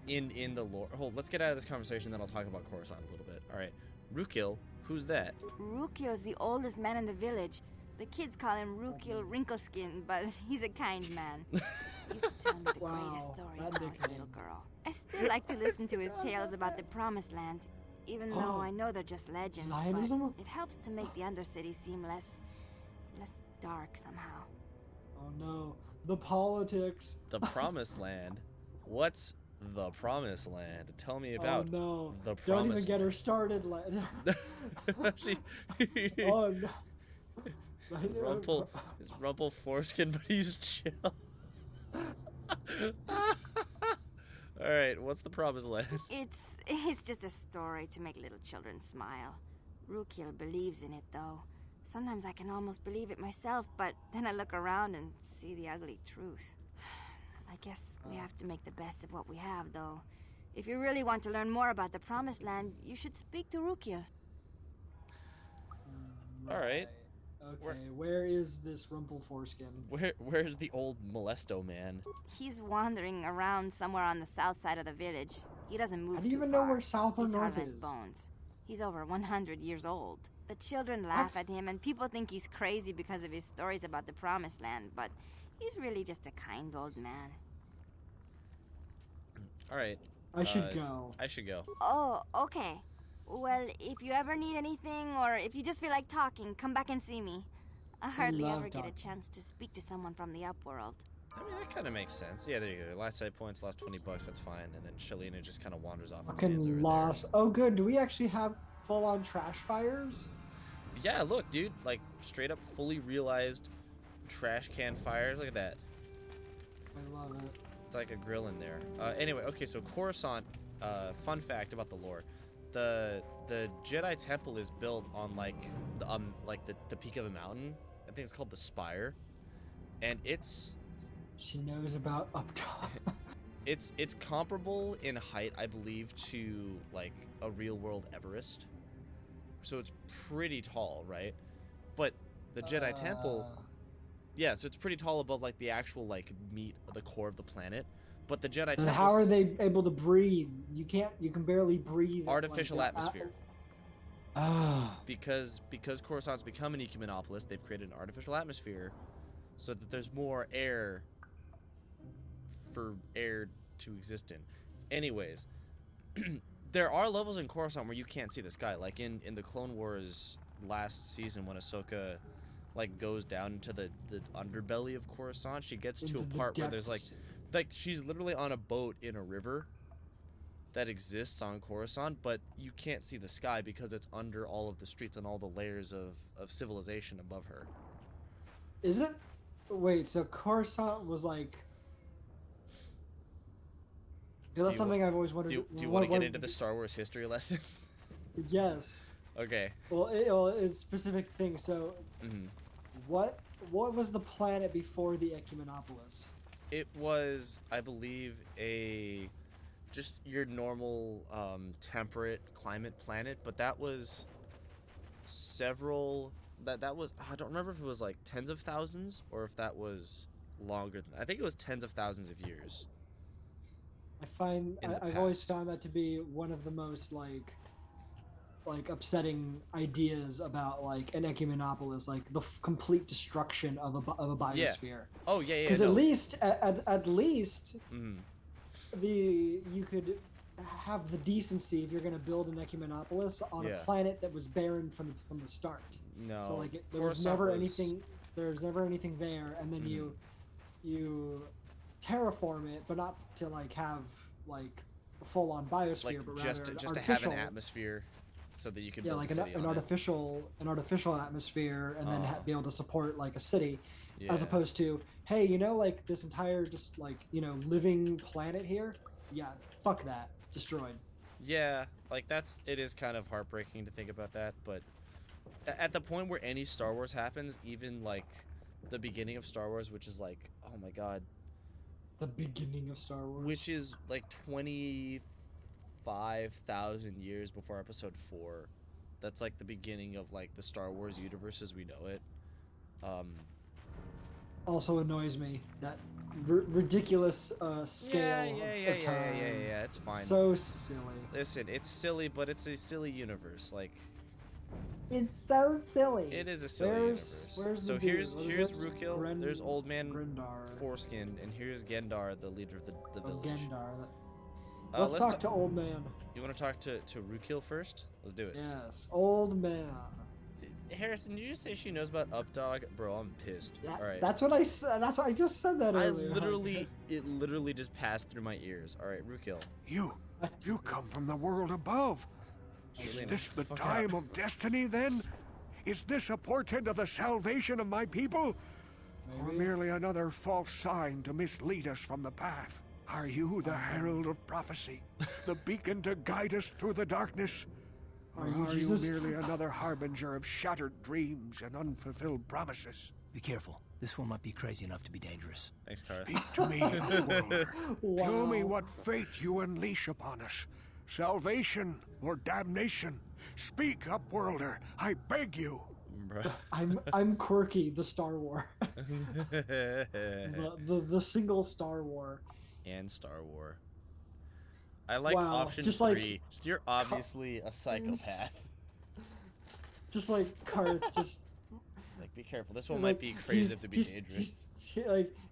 in the lore. Hold, let's get out of this conversation, then I'll talk about Coruscant a little bit. All right, Rukil, who's that? Rukil's the oldest man in the village. The kids call him Rukil Wrinkleskin, but he's a kind man. He used to tell me the greatest stories when I was a little girl. I still like to listen to his tales about the Promised Land, even though I know they're just legends. But it helps to make the Undercity seem less dark somehow. Oh no, the politics. The Promised Land? What's the Promised Land? Tell me about the Promised Don't even get her started. Oh no. Rumple foreskin, but he's chill. Alright, what's the Promised Land? It's just a story to make little children smile. Rukil believes in it, though. Sometimes I can almost believe it myself, but then I look around and see the ugly truth. I guess we have to make the best of what we have, though. If you really want to learn more about the Promised Land, you should speak to Rukil. Alright. Okay, where is this Rumple foreskin? Where's the old Molesto man? He's wandering around somewhere on the south side of the village. He doesn't move too far. How do you even know where south or He's north hard on is? his bones. He's over 100 years old. The children laugh at him, and people think he's crazy because of his stories about the Promised Land, but he's really just a kind old man. Alright. I should go. I should go. Oh, okay. Well, if you ever need anything, or if you just feel like talking, come back and see me. I hardly ever get a chance to speak to someone from the Upworld. I mean, that kind of makes sense. Yeah, there you go. Last site points, last $20, that's fine. And then Shalina just kind of wanders off and stands over lost. Oh, good. Do we actually have full-on trash fires? Yeah, look, dude. Like, straight up, fully realized trash can fires. Look at that. I love it. It's like a grill in there. Anyway, okay, so Coruscant, fun fact about the lore. The Jedi Temple is built on, like the peak of a mountain. I think it's called the Spire. And it's... She knows about up top. It's comparable in height, I believe, to, like, a real-world Everest. So it's pretty tall, right? But the Jedi Temple... Yeah, so it's pretty tall above, like, the actual, like, meat of the core of the planet. But the Jedi Temple... How are they able to breathe? You can barely breathe. Artificial like atmosphere. Because Coruscant's become an ecumenopolis, they've created an artificial atmosphere so that there's more air for air to exist in. Anyways, there are levels in Coruscant where you can't see the sky. Like in the Clone Wars last season when Ahsoka like goes down into the underbelly of Coruscant, she gets to a part where there's like she's literally on a boat in a river that exists on Coruscant, but you can't see the sky because it's under all of the streets and all the layers of civilization above her. Is it? Wait, so Coruscant was like... That's something I've always wondered. Do you want to get into the Star Wars history lesson? Yes. Okay. Well, it's specific things. So, what was the planet before the Ecumenopolis? It was, I believe, just your normal temperate climate planet, but that was several. That was, I don't remember if it was like tens of thousands or if that was longer than. I think it was tens of thousands of years. I've always found that to be one of the most like upsetting ideas about like an ecumenopolis, like the complete destruction of a biosphere. Yeah. Oh yeah, yeah. Because at least Mm. you could have the decency if you're going to build an ecumenopolis on a planet that was barren from the start. No. So like there was never anything. There was never anything there, and then you terraform it, but not to like have like a full-on biosphere, like but just rather to have an atmosphere, so that you can build like a city an artificial atmosphere, and then be able to support like a city, as opposed to, hey, you know, like this entire just like, you know, living planet here, fuck that, destroyed. Yeah, like it is kind of heartbreaking to think about that, but at the point where any Star Wars happens, even like the beginning of Star Wars, which is like, oh my god, the beginning of Star Wars, which is like 25,000 years before Episode 4. That's like the beginning of like the Star Wars universe as we know it. Also annoys me that ridiculous scale of time. Yeah, it's fine. So silly. Listen, it's silly, but it's a silly universe. Like, it's so silly. It is a silly universe. So here's Rukil, there's Old Man Foreskin, and here's Gendar, the leader of the village. Gendar. Let's talk to Old Man. You want to talk to Rukil first? Let's do it. Yes, Old Man. Harrison, did you just say she knows about Updog? Bro, I'm pissed. Yeah, all right. That's what I said. That's what I just said that earlier. It literally just passed through my ears. All right, Rukil. You come from the world above. Is this the time of destiny, then? Is this a portent of the salvation of my people? Maybe. Or merely another false sign to mislead us from the path? Are you the herald of prophecy, the beacon to guide us through the darkness? Or are you merely another harbinger of shattered dreams and unfulfilled promises? Be careful. This one might be crazy enough to be dangerous. Thanks, Karth. Speak to me, Upworlder. Wow. Tell me what fate you unleash upon us. Salvation or damnation? Speak, Upworlder. I beg you. I'm Quirky, the Star War. the single Star War. And Star War. I like option 3. You're obviously a psychopath. Just like Karth, just like, be careful. This one might be crazy to be dangerous.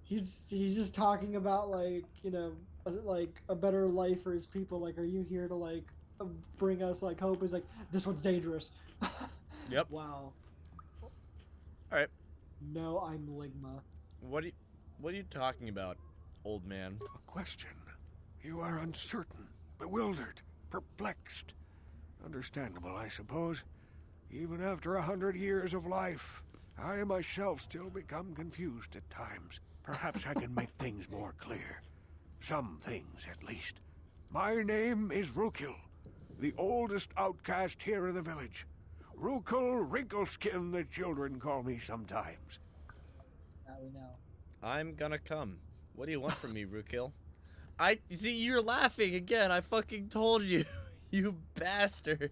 He's just talking about, like, you know, like a better life for his people. Like, are you here to like bring us like hope? Is like, this one's dangerous. Yep. Wow. All right. No, I'm Ligma. What are you talking about, old man? A question. You are uncertain, bewildered, perplexed. Understandable, I suppose. Even after 100 years of life, I myself still become confused at times. Perhaps I can make things more clear. Some things, at least. My name is Rukil, the oldest outcast here in the village. Rukil Wrinkleskin, the children call me sometimes. Now we know. I'm gonna come. What do you want from me, Rukil? I see you're laughing again. I fucking told you, you bastard.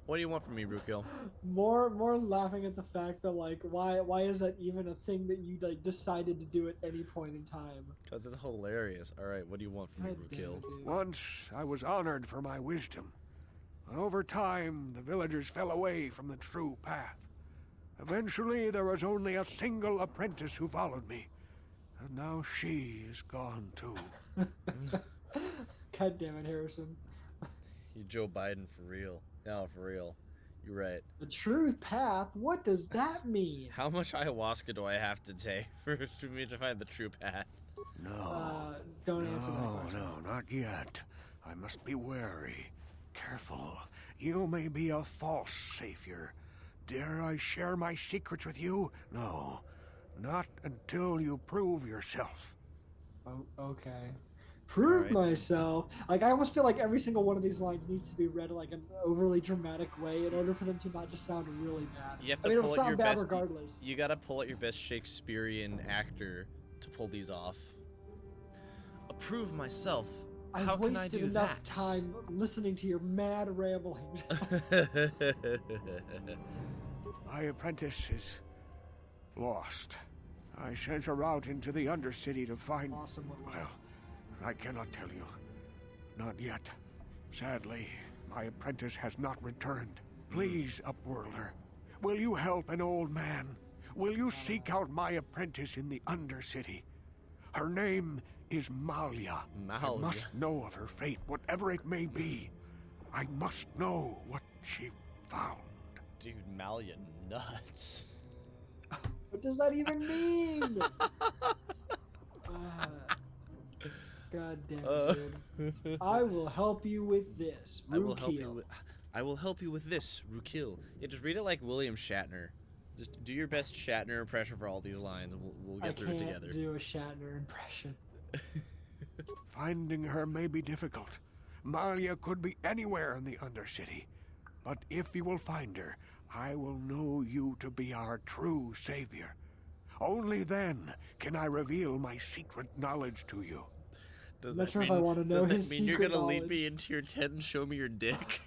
What do you want from me, Rukil? More laughing at the fact that, like, why is that even a thing that you like decided to do at any point in time? Because it's hilarious. All right, what do you want from me, Rukil? Once I was honored for my wisdom, but over time the villagers fell away from the true path. Eventually, there was only a single apprentice who followed me. And now she is gone too. God damn it, Harrison. You Joe Biden for real. No, for real. You're right. The true path? What does that mean? How much ayahuasca do I have to take for me to find the true path? No. Don't answer that question. No, not yet. I must be wary. Careful. You may be a false savior. Dare I share my secrets with you? No. Not until you prove yourself. Oh, okay. Prove myself. Like, I almost feel like every single one of these lines needs to be read like an overly dramatic way in order for them to not just sound really bad. You have to pull out your best. Regardless. You gotta pull out your best Shakespearean actor to pull these off. Approve myself. I've How can I wasted do enough that? time listening to your mad ramblings. My apprentice is lost. I sent her out into the Undercity to find... Awesome. Well, I cannot tell you. Not yet. Sadly, my apprentice has not returned. Please, Upworlder, will you help an old man? Will you seek out my apprentice in the Undercity? Her name is Malia. I must know of her fate, whatever it may be. I must know what she found. Dude, Malia nuts. What does that even mean? God damn it, dude. I will help you with this. I will help you with this, Rukil. Yeah, just read it like William Shatner. Just do your best Shatner impression for all these lines, and we'll get through it together. I can't do a Shatner impression. Finding her may be difficult. Malia could be anywhere in the Undercity. But if you will find her, I will know you to be our true savior. Only then can I reveal my secret knowledge to you. Does I'm not sure if I want to know his mean you're secret gonna knowledge. lead me into your tent and show me your dick?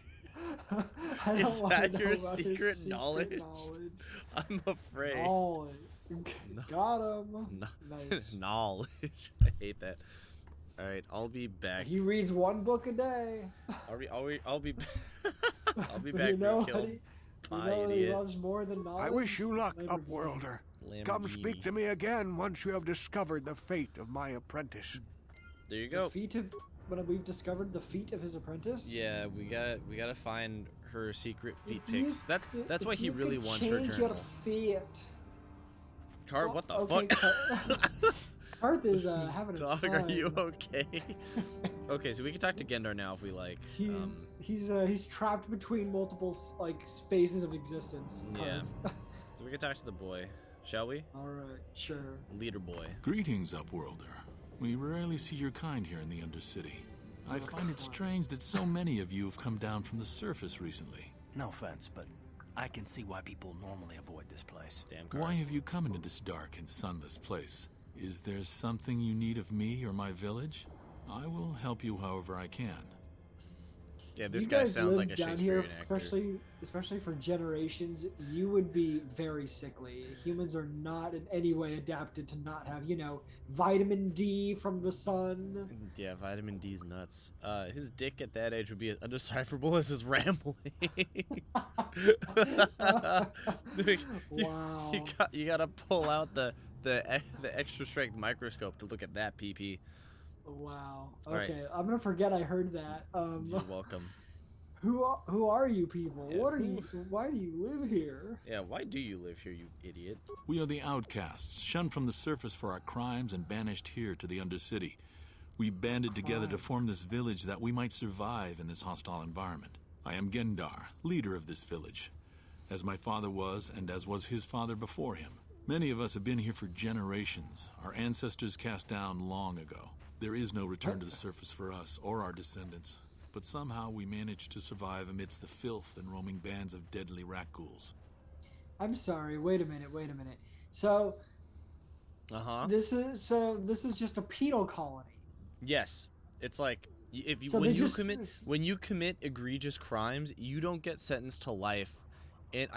I Is don't that wanna your know about his secret knowledge? I'm afraid. Knowledge. Got him. Nice. Knowledge. I hate that. All right, I'll be back. He reads one book a day. I'll be I'll be You back. know Rukil. what he loves more than knowledge? I wish you luck, Upworlder. Come speak to me again once you have discovered the fate of my apprentice. There you go. The feat of when we've discovered the feat of his apprentice. Yeah, we gotta find her secret feet pics. That's why he really wants her change journal. your feet. Car, what the okay, fuck? Karth is having a Dog, time. are you okay? Okay, so we can talk to Gendar now if we like. He's trapped between multiple phases of existence. Yeah. So we can talk to the boy, shall we? All right, sure. Leader boy. Greetings, Upworlder. We rarely see your kind here in the Undercity. I find it strange that so many of you have come down from the surface recently. No offense, but I can see why people normally avoid this place. Damn, Carl. Why have you come into this dark and sunless place? Is there something you need of me or my village? I will help you however I can. Yeah, this guy sounds like a Shakespearean actor. Especially for generations, you would be very sickly. Humans are not in any way adapted to not have, vitamin D from the sun. Yeah, vitamin D's nuts. His dick at that age would be as undecipherable as his rambling. Wow. You gotta pull out the extra strength microscope to look at that PP. Wow. All Okay, right. I'm gonna forget I heard that. You're welcome. Who are you people? Yeah, What are you? Why do you live here? Yeah, why do you live here, you idiot? We are the outcasts, shunned from the surface for our crimes and banished here to the Undercity. We banded together to form this village that we might survive in this hostile environment. I am Gendar, leader of this village, as my father was and as was his father before him. Many of us have been here for generations, our ancestors cast down long ago. There is no return to the surface for us or our descendants, but somehow we managed to survive amidst the filth and roaming bands of deadly rakghouls. I'm sorry. Wait a minute. So, this is just a penal colony. Yes, it's like when you commit egregious crimes, you don't get sentenced to life. And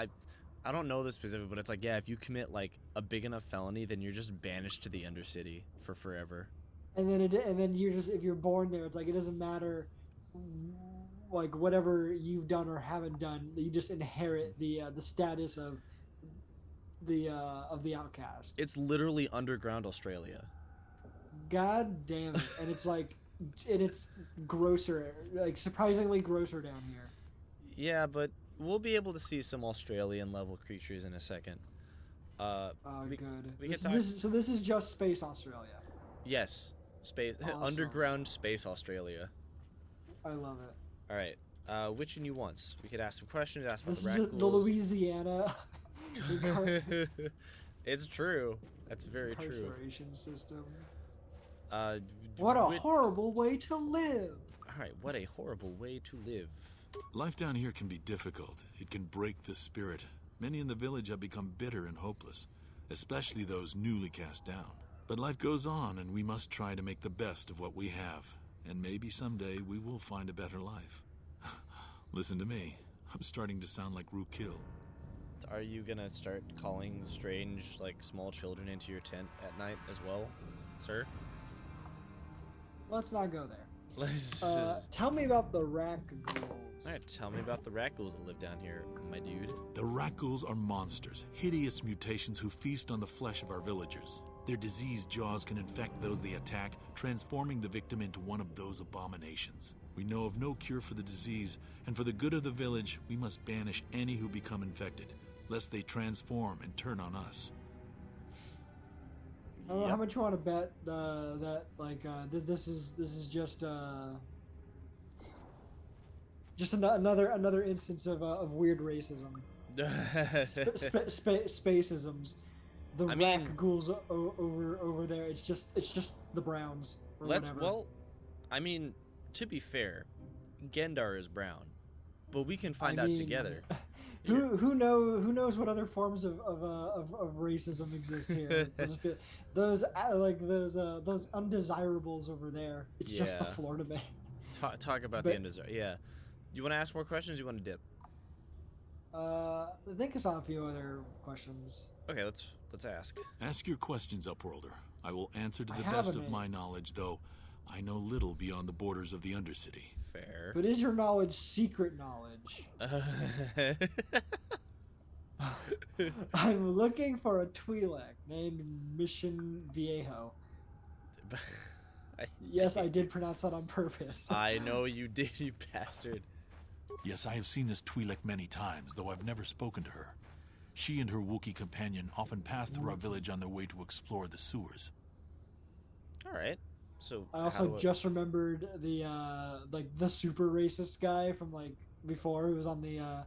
I don't know this specific, but it's like, yeah, if you commit like a big enough felony, then you're just banished to the Undercity for forever. And then you're just, if you're born there, it's like it doesn't matter, like whatever you've done or haven't done, you just inherit the status of the outcast. It's literally underground Australia. God damn it! And it's like, and it's grosser, like surprisingly grosser down here. Yeah, but we'll be able to see some Australian level creatures in a second. Good. So this is just space Australia. Yes, space Awesome. underground space Australia. I love it. All right, which one you want? We could ask some questions. Ask about This the is rakghouls. the Louisiana. It's true. That's very true. Incarceration system. What a horrible way to live. All right, what a horrible way to live. Life down here can be difficult. It can break the spirit. Many in the village have become bitter and hopeless, especially those newly cast down. But life goes on, and we must try to make the best of what we have. And maybe someday we will find a better life. Listen to me. I'm starting to sound like Rukil. Are you gonna start calling strange, like, small children into your tent at night as well, sir? Let's not go there. Let's Tell me about the rakghouls. Alright, tell me about the rakghouls that live down here, my dude. The rakghouls are monsters, hideous mutations who feast on the flesh of our villagers. Their diseased jaws can infect those they attack, transforming the victim into one of those abominations. We know of no cure for the disease, and for the good of the village, we must banish any who become infected, lest they transform and turn on us. How much you want to bet that this is just another instance of weird racism, spacisms. The rakghouls over there. It's just the Browns. Or whatever. Well, I mean, to be fair, Gendar is brown, but we can find out together. Who knows what other forms of racism exist here? those undesirables over there. It's just the Florida man. Talk about the undesirable. Yeah, you want to ask more questions? You want to dip? I think I saw a few other questions. Okay, let's ask. Ask your questions, Upworlder. I will answer to the best of my knowledge, though I know little beyond the borders of the Undercity. Fair. But is your knowledge secret knowledge? I'm looking for a Twi'lek named Mission Viejo. Yes, I did pronounce that on purpose. I know you did, you bastard. Yes, I have seen this Twi'lek many times, though I've never spoken to her. She and her Wookiee companion often pass through our village on their way to explore the sewers. All right. So I also just remembered the the super racist guy from before, who was on the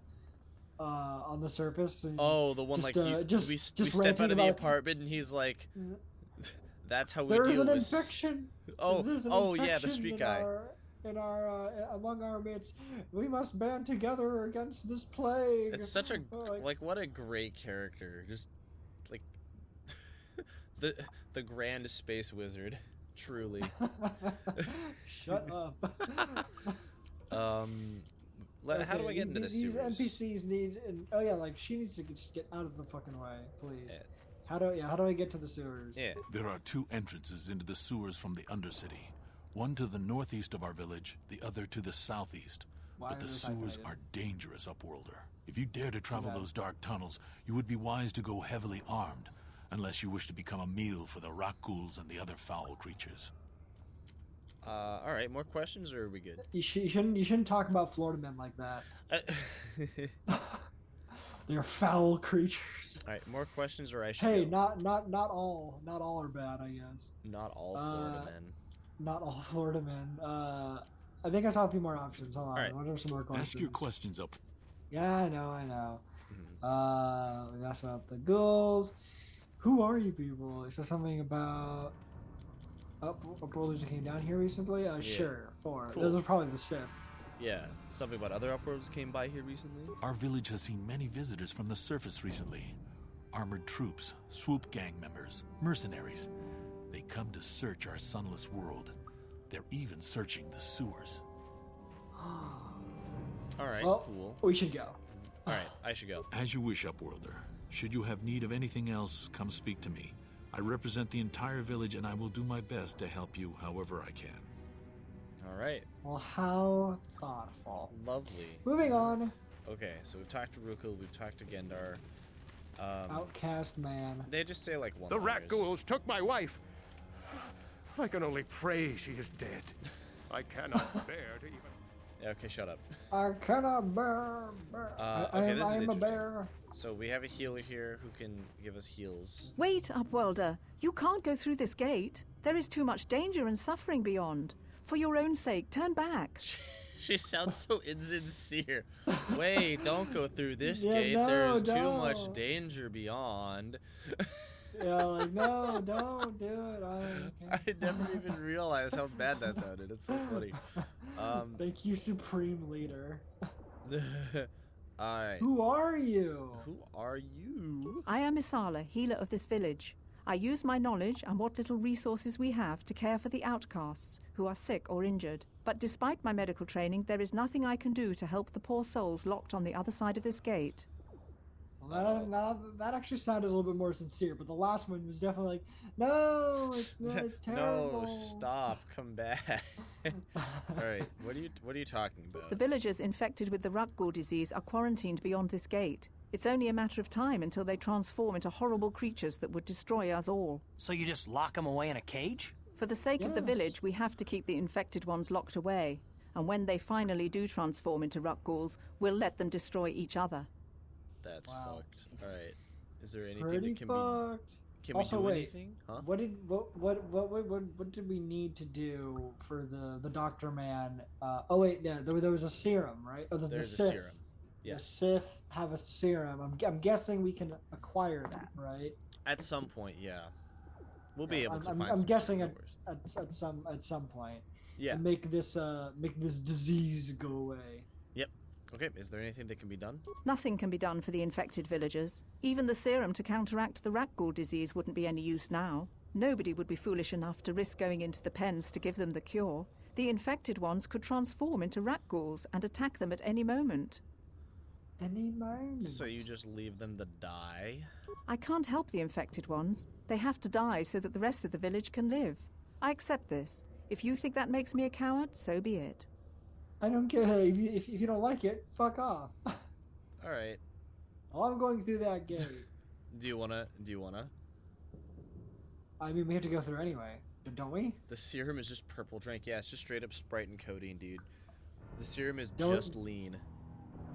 surface. And the one we step out of the apartment and he's like, that's how we deal with. There's an infection. Yeah, the street guy. Among our midst, we must band together against this plague. It's such a what a great character. Just like the grand space wizard, truly. Shut up. How do I get into the sewers? These NPCs need. She needs to just get out of the fucking way, please. Yeah. How do I get to the sewers? Yeah. There are two entrances into the sewers from the Undercity. One to the northeast of our village, the other to the southeast. But the sewers are dangerous, Upworlder. If you dare to travel those dark tunnels, you would be wise to go heavily armed, unless you wish to become a meal for the rakghouls and the other foul creatures. All right, more questions, or are we good? You shouldn't talk about Florida men like that. They're foul creatures. All right, more questions, or I should. Hey, not all are bad, I guess. Not all Florida men. Not all Florida men. I think I saw a few more options. Hold on. Right. What are some more questions? Ask your questions up. Yeah, I know. We asked about the ghouls. Who are you people? Is there something about Upworlders who came down here recently? Sure, 4. Cool. Those are probably the Sith. Yeah, something about other Upworlders came by here recently? Our village has seen many visitors from the surface recently. Armored troops, swoop gang members, mercenaries. They come to search our sunless world. They're even searching the sewers. Alright, cool. We should go. Alright, I should go. As you wish, Upworlder. Should you have need of anything else, come speak to me. I represent the entire village, and I will do my best to help you however I can. Alright. Well, how thoughtful. Lovely. Moving on. Okay, so we've talked to Rukil, we've talked to Gendar. Outcast man. They just say one. The rakghouls took my wife. I can only pray she is dead. I cannot bear to even... Yeah, okay, shut up. I cannot bear. I am a bear. So we have a healer here who can give us heals. Wait, Upworlder. You can't go through this gate. There is too much danger and suffering beyond. For your own sake, turn back. She sounds so insincere. Wait, don't go through this gate. There's too much danger beyond. Yeah, no, don't do it. I never even realized how bad that sounded. It's so funny. Thank you, Supreme Leader. Alright. Who are you? Who are you? I am Isala, healer of this village. I use my knowledge and what little resources we have to care for the outcasts who are sick or injured. But despite my medical training, there is nothing I can do to help the poor souls locked on the other side of this gate. Well, that actually sounded a little bit more sincere, but the last one was definitely like, no, it's terrible. No, stop, come back. All right, what are you talking about? The villagers infected with the rakghoul disease are quarantined beyond this gate. It's only a matter of time until they transform into horrible creatures that would destroy us all. So you just lock them away in a cage? For the sake of the village, we have to keep the infected ones locked away. And when they finally do transform into rakghouls, we'll let them destroy each other. That's fucked. All right. Is there anything Pretty that can fucked. be? Can Also, we do wait, anything? Huh? What did we need to do for the Doctor Man? Oh wait, yeah, there was a serum, right? Oh, There's the Sith. a serum. Yes. The Sith have a serum. I'm guessing we can acquire that, right? At some point, yeah. We'll be able to find. I'm some guessing starwars. at some point. Yeah. And make this disease go away. Yep. Okay. Is there anything that can be done? Nothing can be done for the infected villagers. Even the serum to counteract the rakghoul disease wouldn't be any use now. Nobody would be foolish enough to risk going into the pens to give them the cure. The infected ones could transform into rakghouls and attack them at any moment. Any moment. So you just leave them to die? I can't help the infected ones. They have to die so that the rest of the village can live. I accept this. If you think that makes me a coward, so be it. I don't care. If you don't like it, fuck off. All right. Well, I'm going through that gate. Do you wanna? I mean, we have to go through anyway, don't we? The serum is just purple drink. Yeah, it's just straight up Sprite and codeine, dude. The serum is just lean.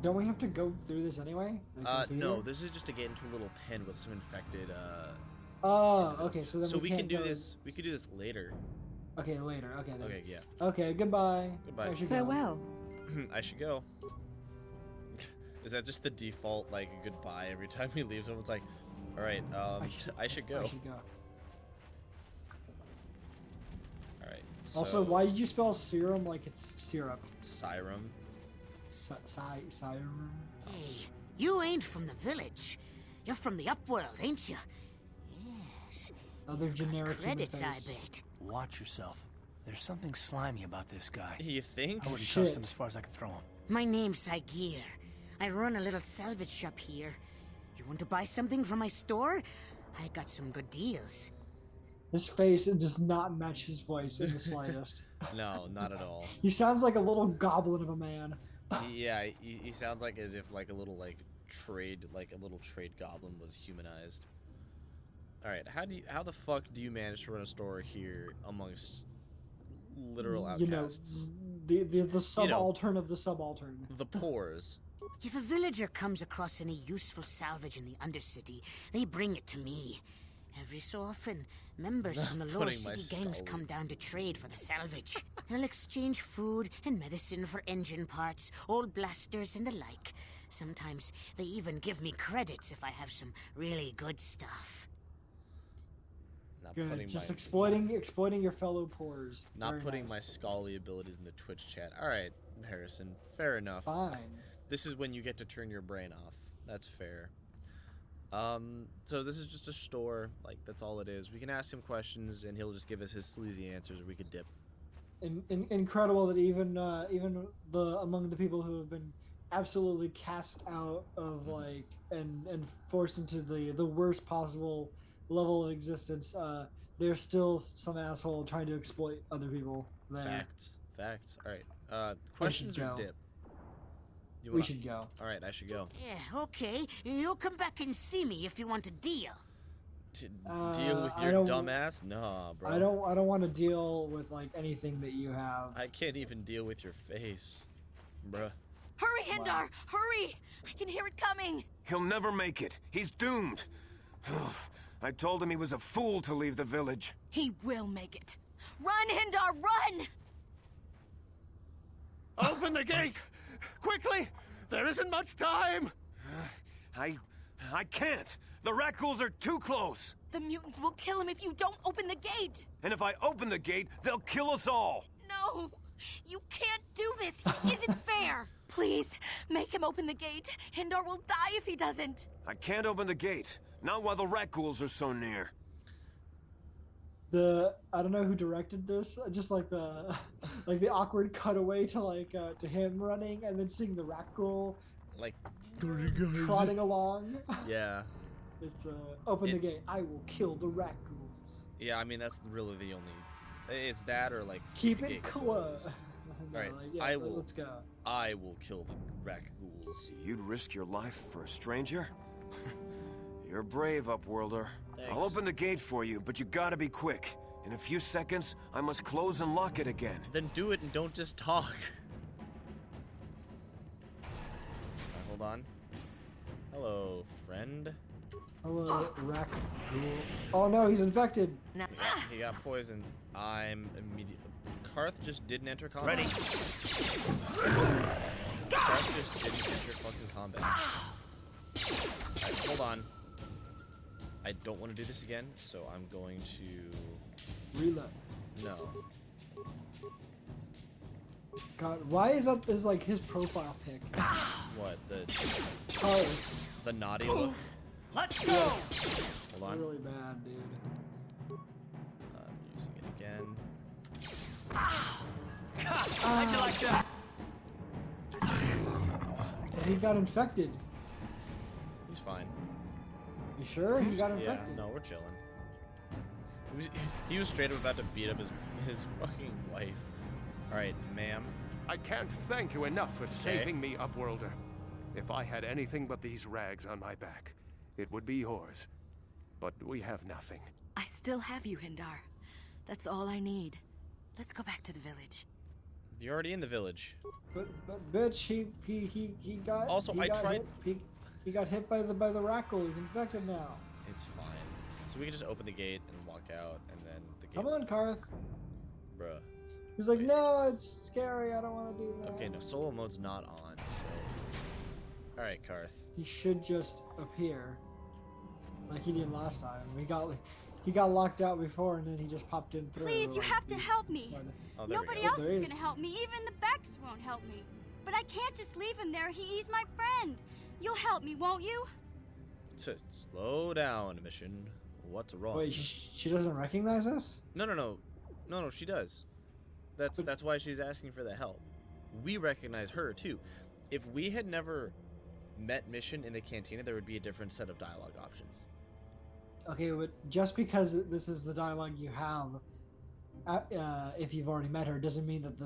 Don't we have to go through this anyway? No, this is just to get into a little pen with some infected. Oh, okay. So then so we can do go... this. We could do this later. Okay, later. Okay. Then. Okay, yeah. Okay, goodbye. Goodbye. Farewell. I should go. Is that just the default like goodbye every time he leaves? Someone's like, all right, I should go. I should go. All right. So, Also, why did you spell serum like it's syrup? Serum. Serum. Hey, you ain't from the village. You're from the upworld, ain't you? Yes. Other generic credits, I face. bet. Watch yourself. There's something slimy about this guy. You think? I wouldn't trust him as far as I could throw him. My name's Saigir. I run a little salvage shop here. You want to buy something from my store? I got some good deals. His face does not match his voice in the slightest. No, not at all. He sounds like a little goblin of a man. Yeah, he sounds like as if like a little trade goblin was humanized. All right, how the fuck do you manage to run a store here amongst literal outcasts? The subaltern of the subaltern. The poors. If a villager comes across any useful salvage in the Undercity, they bring it to me. Every so often, members from the lower city gangs come down to trade for the salvage. They'll exchange food and medicine for engine parts, old blasters, and the like. Sometimes they even give me credits if I have some really good stuff. Good. Just exploiting your fellow poors. Not Very putting nice. my Scully abilities in the Twitch chat. All right, Harrison. Fair enough. Fine. This is when you get to turn your brain off. That's fair. So this is just a store. Like, that's all it is. We can ask him questions, and he'll just give us his sleazy answers, or we could dip. Incredible that even among the people who have been absolutely cast out of and forced into the worst possible level of existence, there's still some asshole trying to exploit other people there. Facts. All right. Questions or dip? We should go. All right, I should go. Yeah, okay. You'll come back and see me if you want to deal. To deal with your dumb ass? Nah, bro. I don't want to deal with anything that you have. I can't even deal with your face, bruh. Hurry, Hindar! Hurry! I can hear it coming! He'll never make it. He's doomed. I told him he was a fool to leave the village. He will make it. Run, Hindar, run! Open the gate! Quickly! There isn't much time! I can't! The rakghouls are too close! The mutants will kill him if you don't open the gate! And if I open the gate, they'll kill us all! No! You can't do this! It isn't fair! Please, make him open the gate. Hindar will die if he doesn't. I can't open the gate. Not while the rakghouls are so near. I don't know who directed this. Just like the like the awkward cutaway to like to him running and then seeing the rakghoul like trotting along. Yeah. It's open the gate. I will kill the rakghouls. Yeah, I mean that's really the only. It's that or like keep it close. No, all right, like, yeah, I will. Let's go. I will kill the rakghouls. You'd risk your life for a stranger? You're brave, Upworlder. Thanks. I'll open the gate for you, but you gotta be quick. In a few seconds, I must close and lock it again. Then do it and don't just talk. Hold on. Hello, friend. Hello, rakghoul. Oh no, he's infected. He got poisoned. I'm immediately. Karth just didn't enter combat. Ready. Karth just didn't enter fucking combat. Alright, hold on. I don't want to do this again, so I'm going to reload. No. God, why is that like his profile pic? What Oh, the naughty look? Let's go. Hold on. Really bad, dude. I'm using it again. How'd you like that? He got infected. He's fine. You sure? He got infected. Yeah, no, we're chilling. He was straight up about to beat up his fucking wife. Alright, ma'am. I can't thank you enough for saving me, Upworlder. If I had anything but these rags on my back, it would be yours. But we have nothing. I still have you, Hindar. That's all I need. Let's go back to the village. You're already in the village. But bitch, he got. Also, I tried. He got hit by the rakghoul. He's infected now. It's fine. So we can just open the gate and walk out, and then the gate. Come on, Karth. Bruh. He's like, no, it's scary. I don't want to do that. Okay, no, solo mode's not on. So. All right, Karth. He should just appear, like he did last time. He got locked out before, and then he just popped in through. Please, you have to help me. Oh, Nobody else is gonna help me. Even the Becks won't help me. But I can't just leave him there. He's my friend. You'll help me, won't you? Slow down, Mission. What's wrong? Wait, she doesn't recognize us? No, she does. That's why she's asking for the help. We recognize her too. If we had never met Mission in the cantina, there would be a different set of dialogue options. Okay, but just because this is the dialogue you have, if you've already met her, doesn't mean that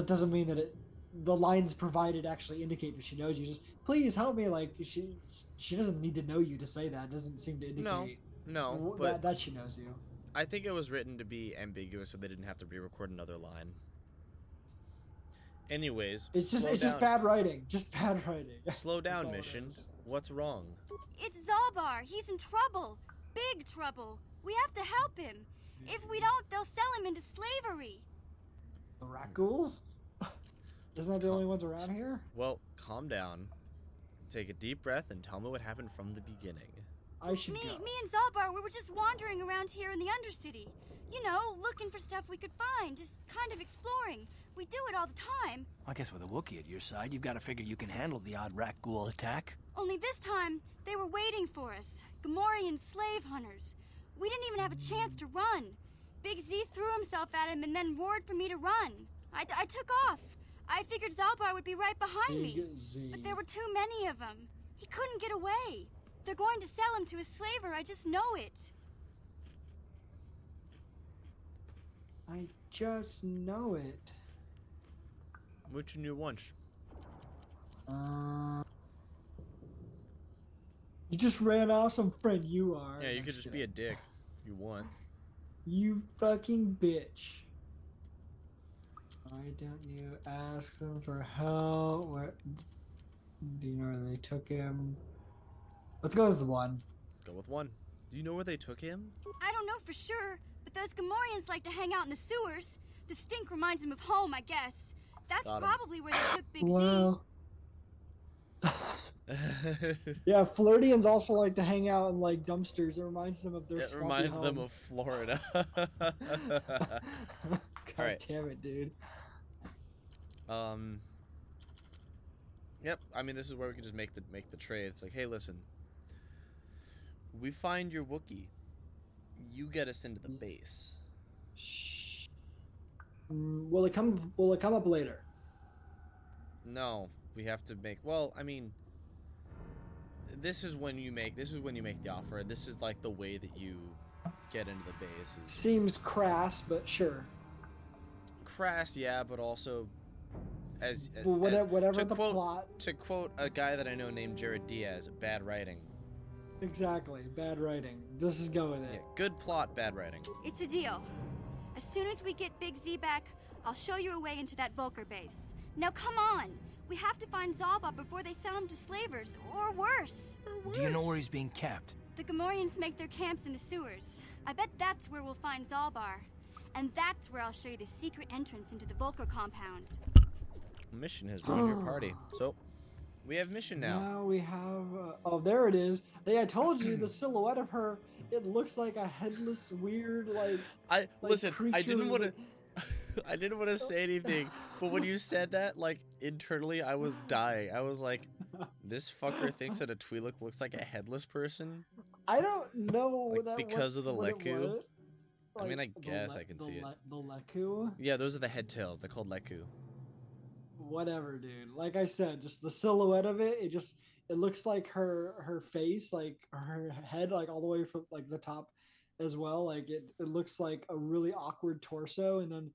doesn't mean that the lines provided actually indicate that she knows you. Just please help me. Like she doesn't need to know you to say that. It doesn't seem to indicate no, but that she knows you. I think it was written to be ambiguous, so they didn't have to re-record another line. Anyways, it's just bad writing. Just bad writing. Slow down, Mission. What's wrong? It's Zalbar. He's in trouble. Big trouble. We have to help him. If we don't, they'll sell him into slavery. The rakghouls? Isn't that the only ones around here? Well, calm down. Take a deep breath and tell me what happened from the beginning. I should Me go. and Zalbar, we were just wandering around here in the Undercity. You know, looking for stuff we could find, just kind of exploring. We do it all the time. I guess with a Wookiee at your side, you've got to figure you can handle the odd rakghoul attack. Only this time, they were waiting for us. Gamorrean slave hunters. We didn't even have a chance to run. Big Z threw himself at him and then roared for me to run. I took off. I figured Zalbar would be right behind me. But there were too many of them. He couldn't get away. They're going to sell him to a slaver, I just know it. I just know it. Which you want? You just ran off some friend you are. Yeah, you could just be a dick if you want. You fucking bitch. Why don't you ask them for help? Where do you know where they took him? Let's go with the one. Go with one. Do you know where they took him? I don't know for sure, but those Gamorreans like to hang out in the sewers. The stink reminds them of home, I guess. That's probably where they took Big well. Yeah, Flirtians also like to hang out in like dumpsters. It reminds them of their It reminds home. them of Florida. God right. damn it, dude. Yep. I mean, this is where we can just make the trade. It's like, hey, listen. We find your Wookiee. you get us into the base. Will it come up later? No, we have to make. Well, I mean, this is when you make the offer. This is like the way that you get into the base. Seems crass, but sure. Crass, yeah, but also whatever the plot. To quote a guy that I know named Jared Diaz, bad writing. Exactly, bad writing. Let's just go with it. Yeah, good plot, bad writing. It's a deal. As soon as we get Big Z back, I'll show you a way into that Volker base. Now come on! We have to find Zalba before they sell him to slavers, or worse. Do you know where he's being kept? The Gamorreans make their camps in the sewers. I bet that's where we'll find Zalbar. And that's where I'll show you the secret entrance into the Volker compound. Mission has joined your party. So, we have mission now. Now we have... oh, there it is. I told you, the silhouette of her, it looks like a headless, weird, listen, I didn't want to... I didn't want to say anything, but when you said that, like, internally, I was dying. I was like, this fucker thinks that a Twi'lek looks like a headless person? I don't know like, because of the Leku? I mean, I guess I can see it. The Leku? Yeah, those are the head tails. They're called Leku. Whatever, dude. Like I said, just the silhouette of it, it looks like her face, like her head, like all the way from like the top as well. Like it looks like a really awkward torso, and then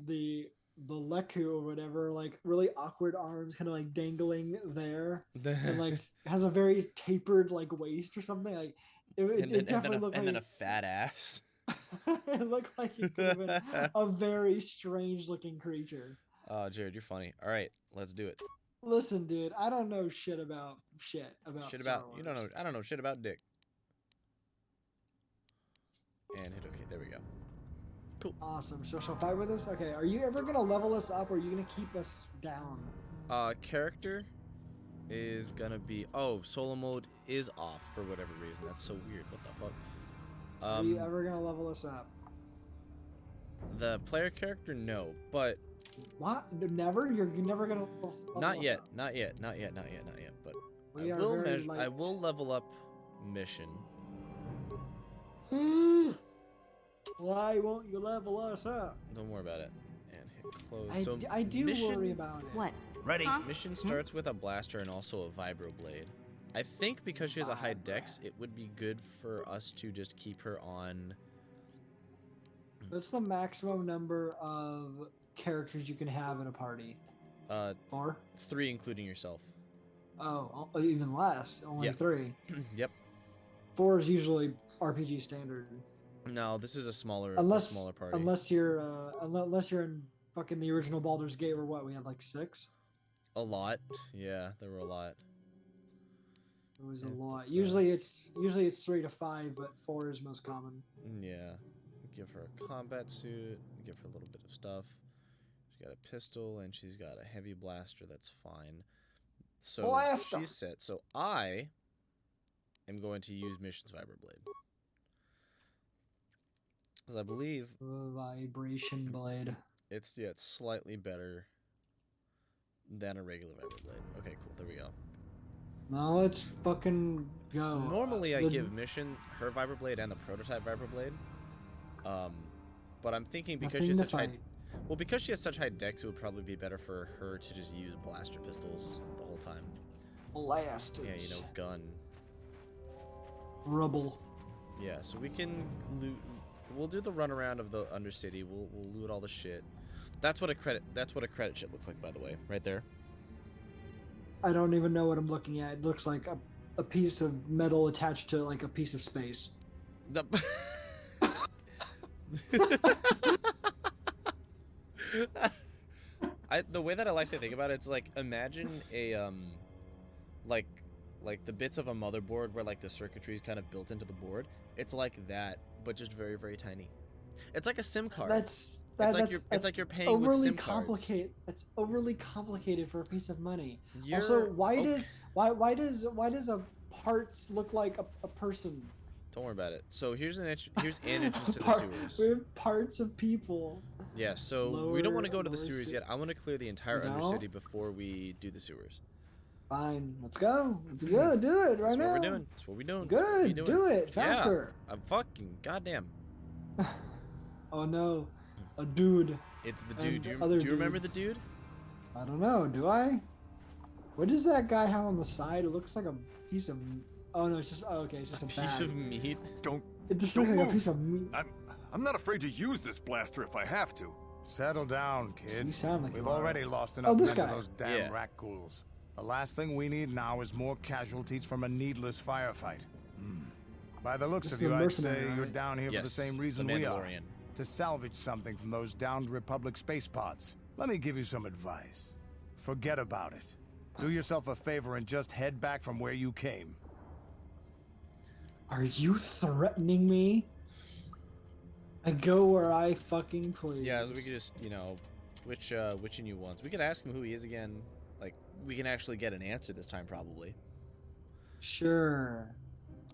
the Leku or whatever, like really awkward arms kind of like dangling there, and like has a very tapered like waist or something. Like it definitely looked like, and then a fat ass. It looked like it could have been a very strange looking creature. Oh, Jared, you're funny. All right, let's do it. Listen, dude, I don't know shit about Star Wars. You don't know. I don't know shit about dick. And hit OK. There we go. Cool. Awesome. So she'll fight with us? Okay, are you ever going to level us up, or are you going to keep us down? Character is going to be... Oh, solo mode is off for whatever reason. That's so weird. What the fuck? Are you ever going to level us up? The player character, no. But... What? Never? You're never going to level Not us yet. up? Not yet. But I will level up mission. Why won't you level us up? Don't worry about it. And hit close. I do worry about it. What? Ready? Huh? Mission starts with a blaster and also a vibroblade. I think because she has a high dex, it would be good for us to just keep her on... What's the maximum number of characters you can have in a party? 4? 3, including yourself. Oh, even less. Only 3. Yep. 4 is usually RPG standard. No, this is a smaller party. Unless you're in fucking the original Baldur's Gate, or what? We had like 6. A lot. Yeah, there were a lot. It was a lot. Usually it's 3 to 5, but 4 is most common. Yeah. Give her a combat suit. Give her a little bit of stuff. She's got a pistol and she's got a heavy blaster. That's fine. So she's set. So I am going to use Mission's Vibroblade. Because I believe... Vibration Blade. It's slightly better than a regular Vibroblade. Okay, cool. There we go. Now let's fucking go. Normally I give Mission her Vibroblade and the prototype Vibroblade. But I'm thinking because she has such high... Well, because she has such high dex, it would probably be better for her to just use blaster pistols the whole time. Blasters. Yeah, gun. Rubble. Yeah, so we can loot... We'll do the runaround of the Undercity. We'll loot all the shit. That's what a credit shit looks like, by the way, right there. I don't even know what I'm looking at. It looks like a piece of metal attached to like a piece of space. The way that I like to think about it, it's like imagine a like the bits of a motherboard where like the circuitry is kind of built into the board. It's like that, but just very, very tiny. It's like a SIM card. It's like you're paying with SIM cards. It's overly complicated for a piece of money. Also, why does a parts look like a person? Don't worry about it. So here's an entrance to the sewers. We have parts of people. Yeah, so we don't want to go to the sewers yet. I want to clear the entire Undercity before we do the sewers. Fine, let's go. Let's go. Do it right now. That's what we're doing. That's what we're doing. Good. Do it faster. Yeah. I'm fucking goddamn. Oh no, a dude. It's the dude. Do you remember the dude? I don't know. Do I? What does that guy have on the side? It looks like a piece of. Oh no, it's just. Oh, okay, it's just a piece of meat. It just looks like a piece of meat. I'm not afraid to use this blaster if I have to. Settle down, kid. You sound like We've already lost enough this men guy. to those damn rakghouls. The last thing we need now is more casualties from a needless firefight. By the looks of you, I'd say you're down here for the same reason we are. To salvage something from those downed Republic space pods. Let me give you some advice. Forget about it. Do yourself a favor and just head back from where you came. Are you threatening me? I go where I fucking please. Yeah, so we could just, you know, which in you wants. We could ask him who he is again. Like, we can actually get an answer this time, probably. Sure.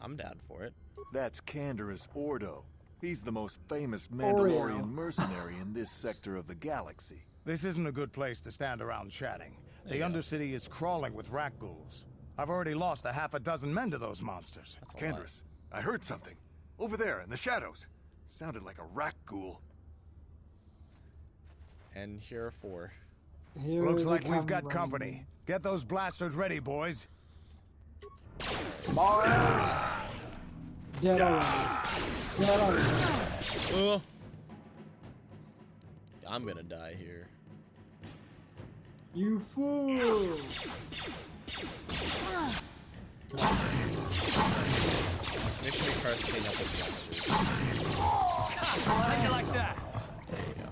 I'm down for it. That's Canderous Ordo. He's the most famous Mandalorian mercenary in this sector of the galaxy. This isn't a good place to stand around chatting. The Undercity is crawling with rakghouls. I've already lost a half a dozen men to those monsters. Canderous, I heard something. Over there in the shadows. Sounded like a rakghoul. And here are 4. Looks like we've got company. Get those blasters ready, boys. Boys! Get already. Get already. Oh. I'm gonna die here. You fool! Mission requires clean up with blasters. How you like that? There you go.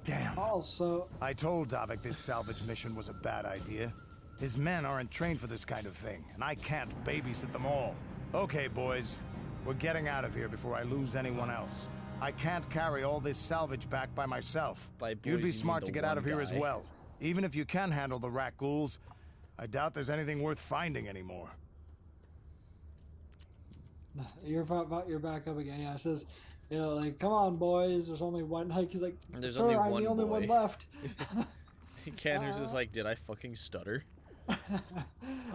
Damn. Also, I told Davik this salvage mission was a bad idea. His men aren't trained for this kind of thing, and I can't babysit them all. Okay, boys. We're getting out of here before I lose anyone else. I can't carry all this salvage back by myself. You'd be smart to get out of here as well. Even if you can handle the rakghouls, I doubt there's anything worth finding anymore. You're back up again. Yeah, it says, you know, like, come on, boys. There's only one. Like, he's like, there's sir, I'm the only one left. Canderous is like, did I fucking stutter?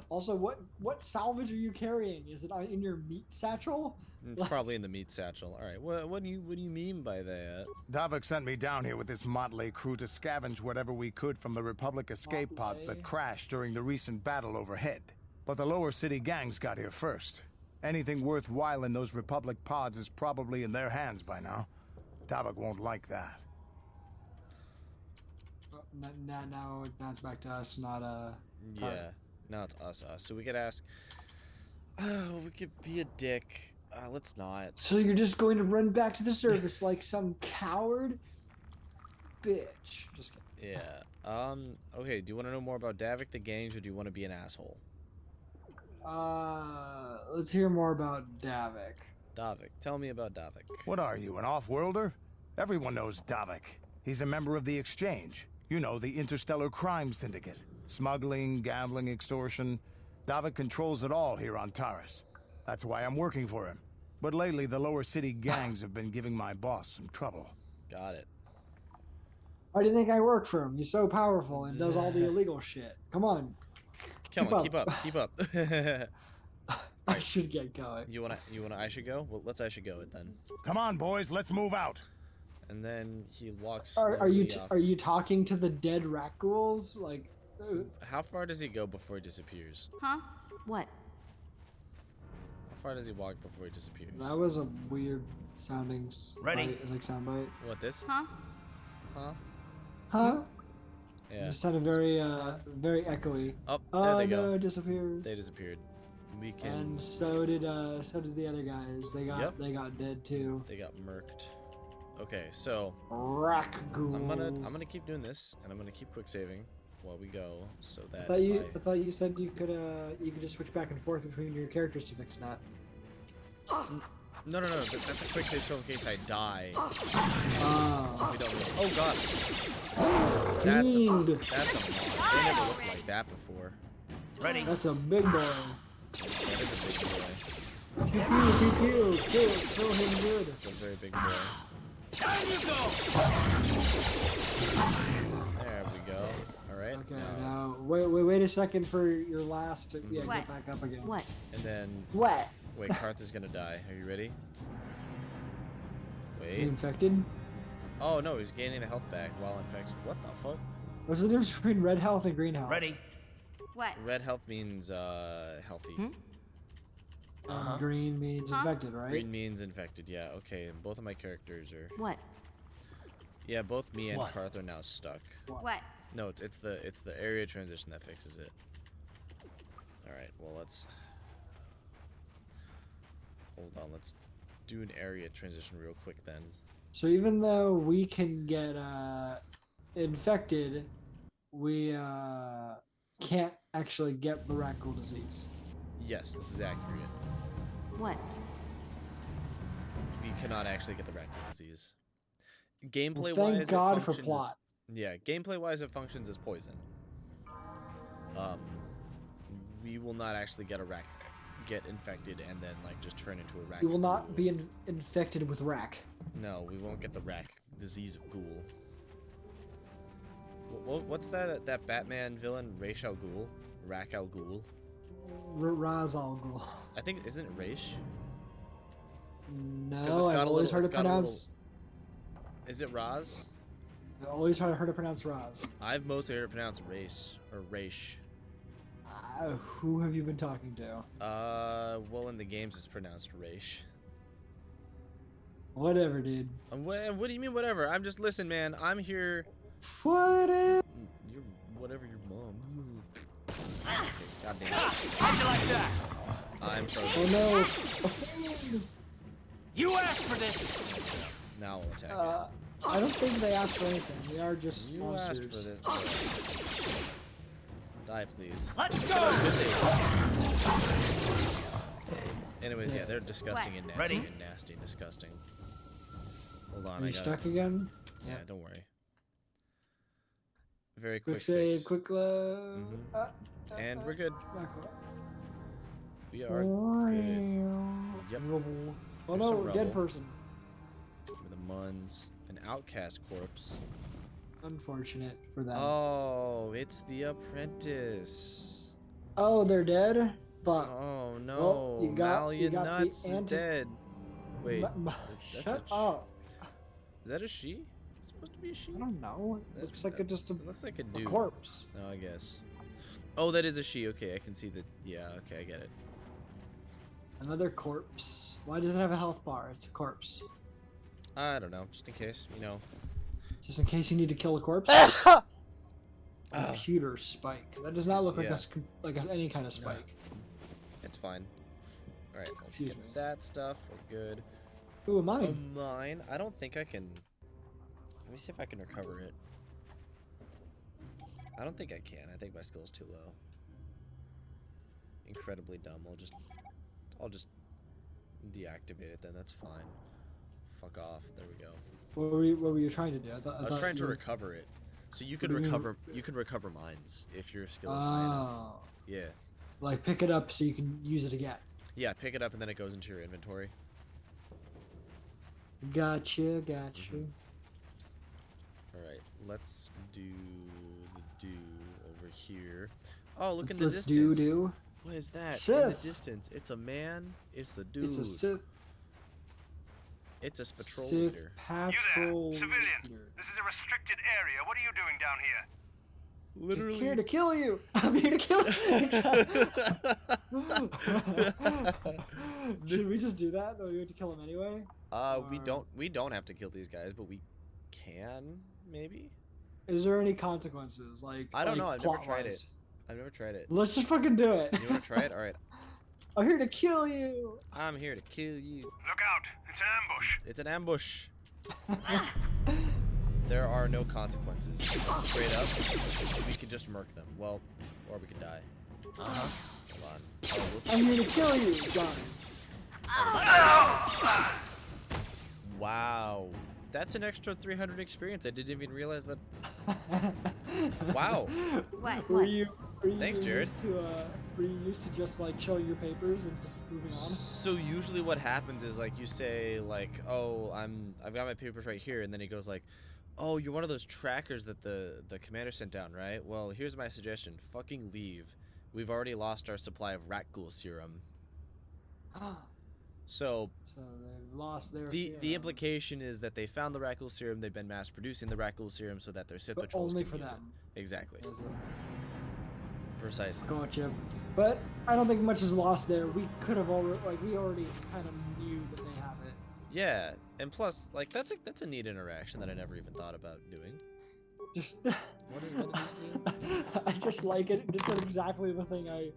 Also, what salvage are you carrying? Is it in your meat satchel? It's probably in the meat satchel. All right. What do you mean by that? Davik sent me down here with this motley crew to scavenge whatever we could from the Republic escape pods that crashed during the recent battle overhead. But the lower city gangs got here first. Anything worthwhile in those Republic pods is probably in their hands by now. Davik won't like that. Now it's back to us, not Yeah, now it's us. So we could ask. Oh, we could be a dick. Let's not. So you're just going to run back to the service like some coward? Bitch. Just kidding. Yeah. Okay, do you want to know more about Davik the gangs, or do you want to be an asshole? Let's hear more about Davik. Davik. Tell me about Davik. What are you, an off-worlder? Everyone knows Davik. He's a member of the Exchange. You know, the interstellar crime syndicate. Smuggling, gambling, extortion. Davik controls it all here on Taris. That's why I'm working for him. But lately, the lower city gangs have been giving my boss some trouble. Got it. Why do you think I work for him? He's so powerful and does all the illegal shit. Come on. Keep up. I should get going. You wanna I should go? Well, I should go it then. Come on, boys, let's move out. And then he walks. Are you talking to the dead rakghouls? Like, how far does he go before he disappears? Huh? What? How far does he walk before he disappears? That was a weird sounding soundbite. What, this? Huh? Huh? Yeah. It sounded very very echoey. Oh, there they go. No, it disappeared. They disappeared. We can. And so did the other guys. They got dead too. They got murked. Okay, so rakghouls. I'm gonna keep doing this, and I'm gonna keep quick saving while we go, so that. I thought you said you could just switch back and forth between your characters to fix that. No. That's a quick save, so in case I die. Oh. Oh God. Fiend. That's a mod. They never looked like that before. Ready? That's a big boy. That is a big boy. Pew. Kill him good. It's a very big boy. Down you go! There we go. Alright. right? Okay, now wait a second for your last. Yeah, What? get back up again. What? And then. What? Wait, Karth is gonna die. Are you ready? Is he Wait. infected? Oh no, he's gaining the health back while infected. What the fuck? What's the difference between red health and green health? Ready? What? Red health means healthy. And green means infected, right? Green means infected. Yeah. Okay. And both of my characters are. What? Yeah, both me and What? Karth are now stuck. What? No, it's the area transition that fixes it. All right. Well, let's hold on. Let's do an area transition real quick then. So even though we can get infected, we can't actually get the rakghoul disease. Yes, this is accurate. What? We cannot actually get the rakghoul disease. Gameplay Well, thank wise, God it for functions plot. Yeah, gameplay wise, it functions as poison. We will not actually get infected and then like just turn into a rak. We will not be infected with rak. No, we won't get the rak disease of ghoul. What's that Batman villain? Ra's al Ghul? Rak al Ghul? Ra's al Ghul. I think isn't it Ra's? No, I've always heard it pronounced. Is it Raz? I always heard it pronounced Raz. I've mostly heard it pronounced Race or Raish. Who have you been talking to? Well, in the games it's pronounced Raish. Whatever, dude. What do you mean, whatever? I'm just listen, man. I'm here. Whatever. Whatever your mom. Ah! God damn it. How'd you like that? I'm frozen. Oh no! A food! You asked for this. Now I'll attack it. I don't think they asked for anything. They are just You monsters. asked for this. Die, please. Let's go. Anyways, yeah, they're disgusting What? and nasty Ready? and nasty and disgusting. Hold on, Are you I got stuck again? Yeah, don't worry. Very Quick quick save, fix. quick load. And we're good. We are Oh, good. Yep. Oh There's no, some dead rubble. person. With the Muns. An outcast corpse. Unfortunate for them. Oh, it's the apprentice. Oh, they're dead? Fuck. Oh no, Well, you got Malia the Nuts is anti- dead. Wait, that's Shut a up. Is that a she? It's supposed to be a she? I don't know. It looks like just a It looks like a dude. corpse. Oh, I guess. Oh, that is a she. Okay, I can see that. Yeah, okay, I get it. Another corpse. Why does it have a health bar? It's a corpse. I don't know, just in case, you know. Just in case you need to kill a corpse. Computer spike. That does not look like any kind of spike. It's fine. All right, let's Excuse get me. that stuff. We're good. Who am I? Mine. I don't think I can. Let me see if I can recover it. I don't think I can. I think my skill's too low. Incredibly dumb. I'll just deactivate it then. That's fine. Fuck off. There we go. What were you trying to do? I was trying to recover it. So you could What do you mean? recover. You could recover mines if your skill is high enough. Oh. Yeah. Like pick it up so you can use it again. Yeah. Pick it up and then it goes into your inventory. Gotcha. Mm-hmm. All right. Let's do the do over here. Oh, look in the Let's distance. do. What is that? In Sith. the distance. It's a man. It's the dude. It's a Sith. It's a patrol Sith leader. patrol. Civilian, leader. this is a restricted area. What are you doing down here? Literally. I'm here to kill you. I'm here to kill you. Should we just do that? Or we have to kill him anyway? We don't have to kill these guys, but we can maybe. Is there any consequences? Like I don't know. I've never plot-wise? tried it. I've never tried it. Let's just fucking do it. You want to try it? All right. I'm here to kill you. I'm here to kill you. Look out! It's an ambush. It's an ambush. There are no consequences. Straight up, we could just murk them. Well, or we could die. Hold on. Oh, whoops. I'm here to kill you, Johnny's. Wow. That's an extra 300 experience. I didn't even realize that. Wow. Were you Thanks, Jared. Were you used to just like showing your papers and just moving on? So usually what happens is like you say like, oh, I've got my papers right here, and then he goes like, Oh, you're one of those trackers that the commander sent down, right? Well, here's my suggestion. Fucking leave. We've already lost our supply of rakghoul serum. So they've lost their the serum. implication is that they found the rakghoul serum. They've been mass producing the rakghoul serum so that their Sith But patrols only can for use them. it. Exactly. Precisely. Gotcha. But I don't think much is lost there. We could have already, we already kind of knew that they have it. Yeah, and plus, like that's a neat interaction that I never even thought about doing. Just what do these do? I just like it. It's exactly the thing I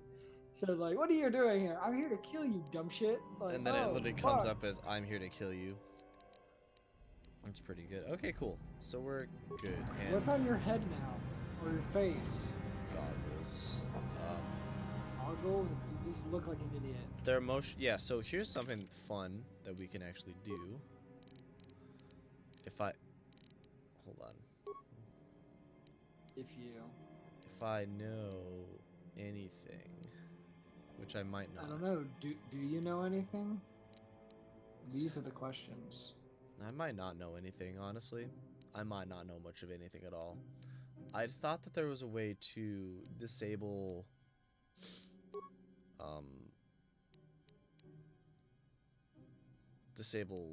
said. Like, what are you doing here? I'm here to kill you, dumb shit. Like, And then it literally comes fuck. up as I'm here to kill you. That's pretty good. Okay, cool. So we're good. And What's on your head now, or your face? goggles. Goggles? You just look like an idiot. Their emotion. Yeah. So here's something fun that we can actually do. If I hold on. If I know anything, which I might not. I don't know. Do you know anything? These are the questions. I might not know anything, honestly. I might not know much of anything at all. I thought that there was a way to disable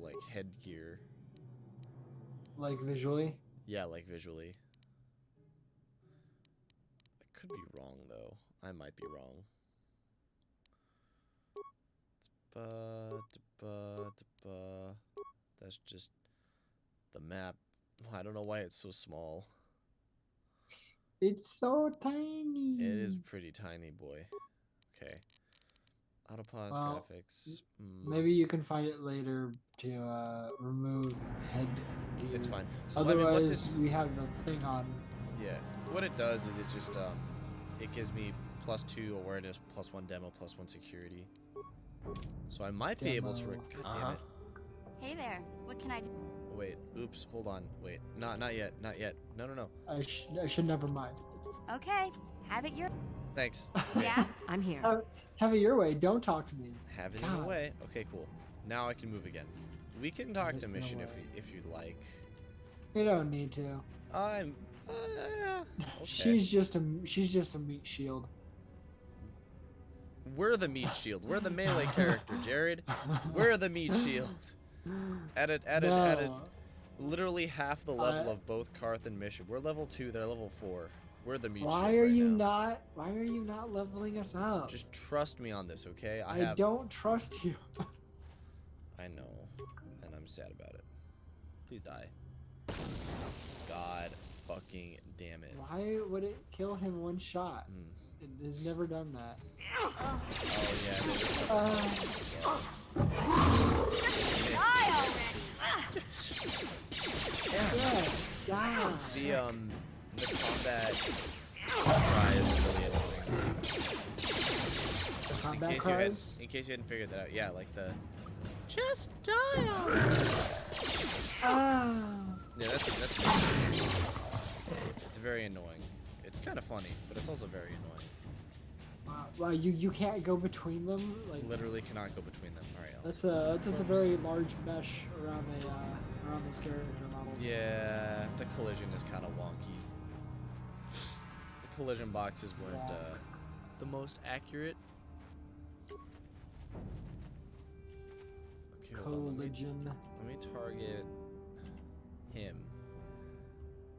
like headgear. Like visually? Yeah, like visually. I could be wrong though. I might be wrong. That's just the map. I don't know why it's so small. It's so tiny. It is pretty tiny, boy. Okay. Autopause graphics. Maybe you can find it later to remove headgear. It's fine. So, otherwise, we have the thing on. Yeah. What it does is it just it gives me +2 awareness, +1 demo, +1 security. So I might be able to. God damn it. Hey there. What can I do? Wait. Oops. Hold on. Wait. Not yet. Not yet. No. I should never mind. Okay. Have it your. Thanks. Yeah, I'm here. Have it your way. Don't talk to me. Have it in a way. Okay, cool. Now I can move again. We can talk to Mission if you'd like. You don't need to. I'm. Okay. She's just a meat shield. We're the meat shield. We're the melee character, Jared. We're the meat shield. Added literally half the level of both Karth and Mission. We're level 2, they're level 4. We're the meat shield. Why are you not leveling us up? Just trust me on this, okay? I don't trust you. I know, and I'm sad about it. Please die. God fucking damn it. Why would it kill him one shot? It has never done that. Oh yeah. Die already! Yes, die. The combat cry is really annoying. The combat cries? In case you hadn't figured that out, yeah, like the just die already. Yeah, that's it's very annoying. It's kind of funny, but it's also very annoying. Wow, you can't go between them? Like literally cannot go between them. All right. That's a very large mesh around those character models. Yeah, the collision is kind of wonky. The collision boxes weren't the most accurate. Okay, collision. Let me target him.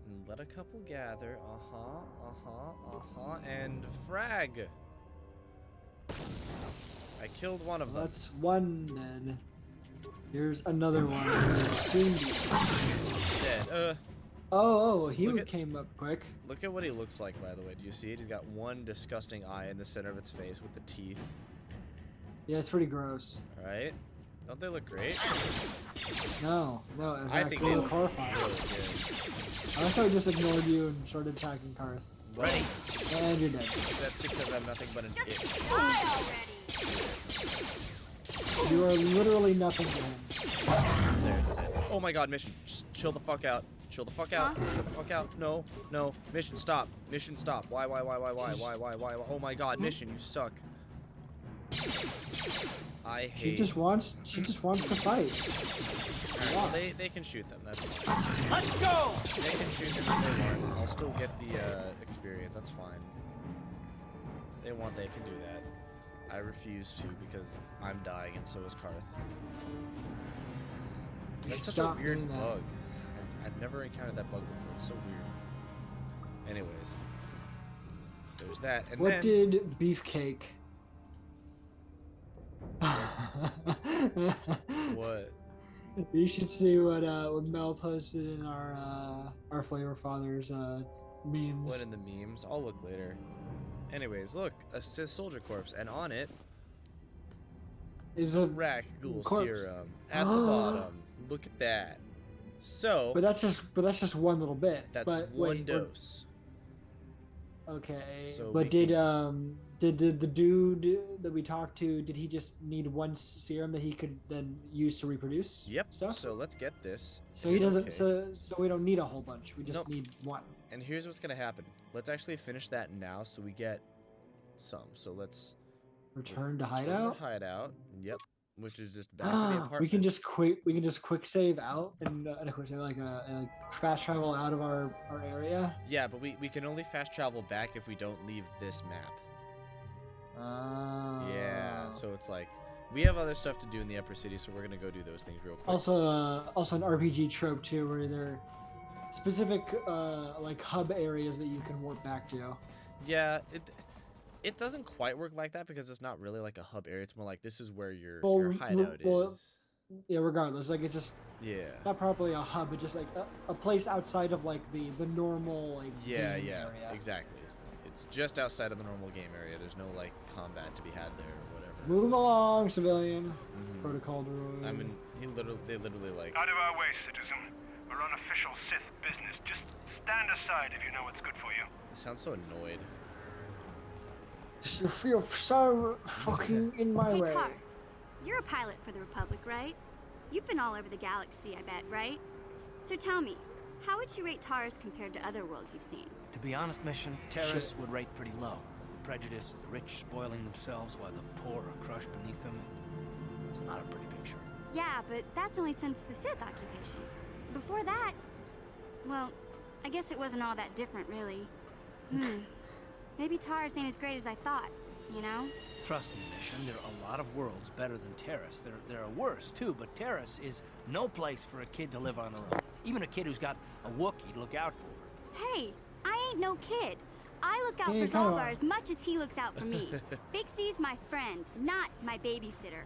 And let a couple gather. And frag. I killed one of them. That's one then. Here's another one. Soon be dead. He came up quick. Look at what he looks like, by the way. Do you see it? He's got one disgusting eye in the center of its face with the teeth. Yeah, it's pretty gross. Right? Don't they look great? No. In I fact, think they they look look horrifying. really good. I thought I just ignored you and started attacking Karth. Ready? And you're dead. That's because I'm nothing but an it. Die already! You are literally nothing to him. There, it's dead. Oh my god, Mission. Just chill the fuck out. Chill the fuck out. Chill the fuck out. No. Mission, stop. Mission, stop. Why? Oh my god, Mission, you suck. I hate. She just wants to fight. Alright, well, they can shoot them. That's fine. Let's go! They can shoot them if they want. I'll still get the experience. That's fine. They want. They can do that. I refuse to because I'm dying and so is Karth. That's such a weird bug. I've never encountered that bug before. It's so weird. Anyways, there's that. And what then, did Beefcake? What? You should see what Mel posted in our FlavorFathers memes. What in the memes? I'll look later. Anyways, look, a Sith soldier corpse, and on it is a rakghoul serum at the bottom. Look at that. So, but that's just one little bit. That's one dose. Okay. So but did the dude that we talked to, did he just need one serum that he could then use to reproduce? Yep. Stuff? So let's get this. So he doesn't. So we don't need a whole bunch. We just need one. And here's what's gonna happen. Let's actually finish that now, so we get some. So let's return to hideout. Hideout. Yep. Which is just back to the apartment. We can just quick save out and like fast travel out of our area. Yeah, but we can only fast travel back if we don't leave this map. Yeah, so it's like we have other stuff to do in the upper city, so we're gonna go do those things real quick. Also an RPG trope too, where there are specific like hub areas that you can warp back to. Yeah, it doesn't quite work like that because it's not really like a hub area. It's more like this is where your hideout is. Yeah, regardless, like it's just not properly a hub, but just like a place outside of like the normal like game area. Exactly. It's just outside of the normal game area. There's no like combat to be had there or whatever. Move along, civilian. Protocol droid. I mean, they literally like. Out of our way, citizen. We're on official Sith business. Just stand aside if you know what's good for you. He sounds so annoyed. You feel so fucking in my way. Hey, Karth, you're a pilot for the Republic, right? You've been all over the galaxy, I bet, right? So tell me, how would you rate Taris compared to other worlds you've seen? To be honest, Mission, Taris would rate pretty low. The prejudice, the rich spoiling themselves while the poor are crushed beneath them. It's not a pretty picture. Yeah, but that's only since the Sith occupation. Before that, well, I guess it wasn't all that different, really. Maybe Taris ain't as great as I thought, you know? Trust me, Mission, there are a lot of worlds better than Taris. There are worse, too, but Taris is no place for a kid to live on her own. Even a kid who's got a Wookiee to look out for. Hey, I ain't no kid. I look out for Zalbar as much as he looks out for me. Bixie's my friend, not my babysitter.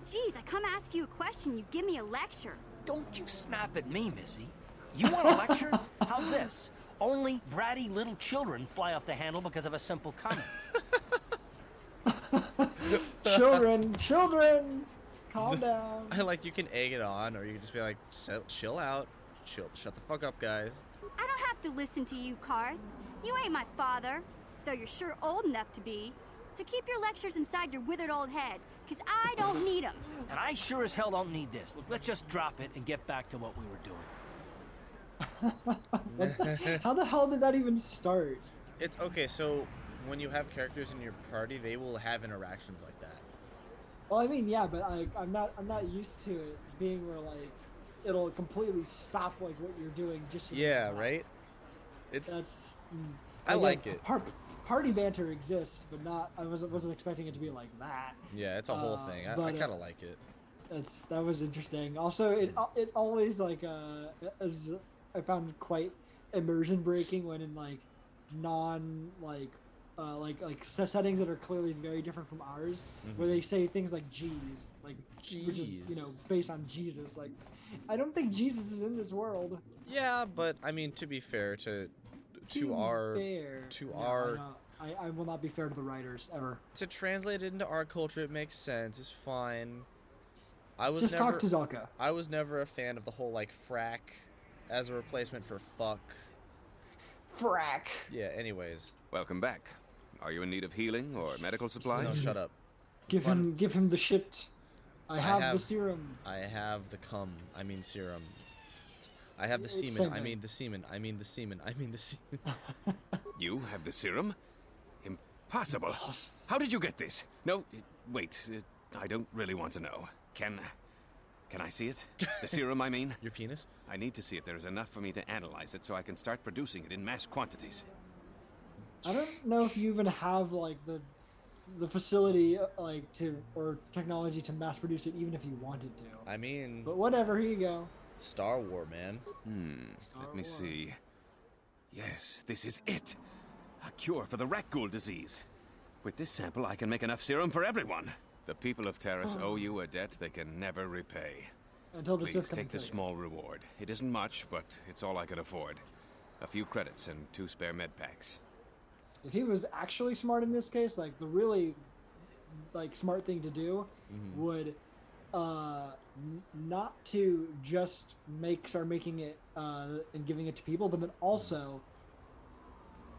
Jeez, I come ask you a question, you give me a lecture. Don't you snap at me, Missy. You want a lecture? How's this? Only bratty little children fly off the handle because of a simple comment. Children, calm down. I like you can egg it on, or you can just be like, chill out, shut the fuck up, guys. I don't have to listen to you, Karth. You ain't my father, though you're sure old enough to be. So keep your lectures inside your withered old head, because I don't need them. And I sure as hell don't need this. Look, let's just drop it and get back to what we were doing. How the hell did that even start? It's okay, so when you have characters in your party, they will have interactions like that. Well, I mean, yeah, but I'm not used to it being where like it'll completely stop like what you're doing just. Right. It's. I again, like it. Party banter exists, but not. I wasn't expecting it to be like that. Yeah, it's a whole thing. I kind of like it. That was interesting. Also, it always like as I found quite immersion breaking when in like non like settings that are clearly very different from ours, where they say things like "Jeez," which is based on Jesus. Like, I don't think Jesus is in this world. Yeah, but I mean, to be fair I will not be fair to the writers ever. To translate it into our culture, it makes sense. It's fine. Talk to Zalka. I was never a fan of the whole like frack as a replacement for fuck. Frack. Yeah. Anyways. Welcome back. Are you in need of healing or medical supplies? No, shut up. Give him the shit. I have the serum. I have the cum. I mean serum. I have the semen. I mean the semen. I mean the semen. I mean the semen. You have the serum? Impossible. How did you get this? No, wait. I don't really want to know. Can I see it? The serum, I mean? Your penis? I need to see if there is enough for me to analyze it so I can start producing it in mass quantities. I don't know if you even have like the facility like to or technology to mass produce it, even if you wanted to. I mean, but whatever. Here you go. Star War, man. Let me see. Yes, this is it. A cure for the rakghoul disease. With this sample, I can make enough serum for everyone. The people of Taris owe you a debt they can never repay. Until the Please Sith come take the to you. small reward. It isn't much, but it's all I can afford. A few credits and 2 spare med packs. If he was actually smart in this case, like the really like smart thing to do would not to just start making it and giving it to people, but then also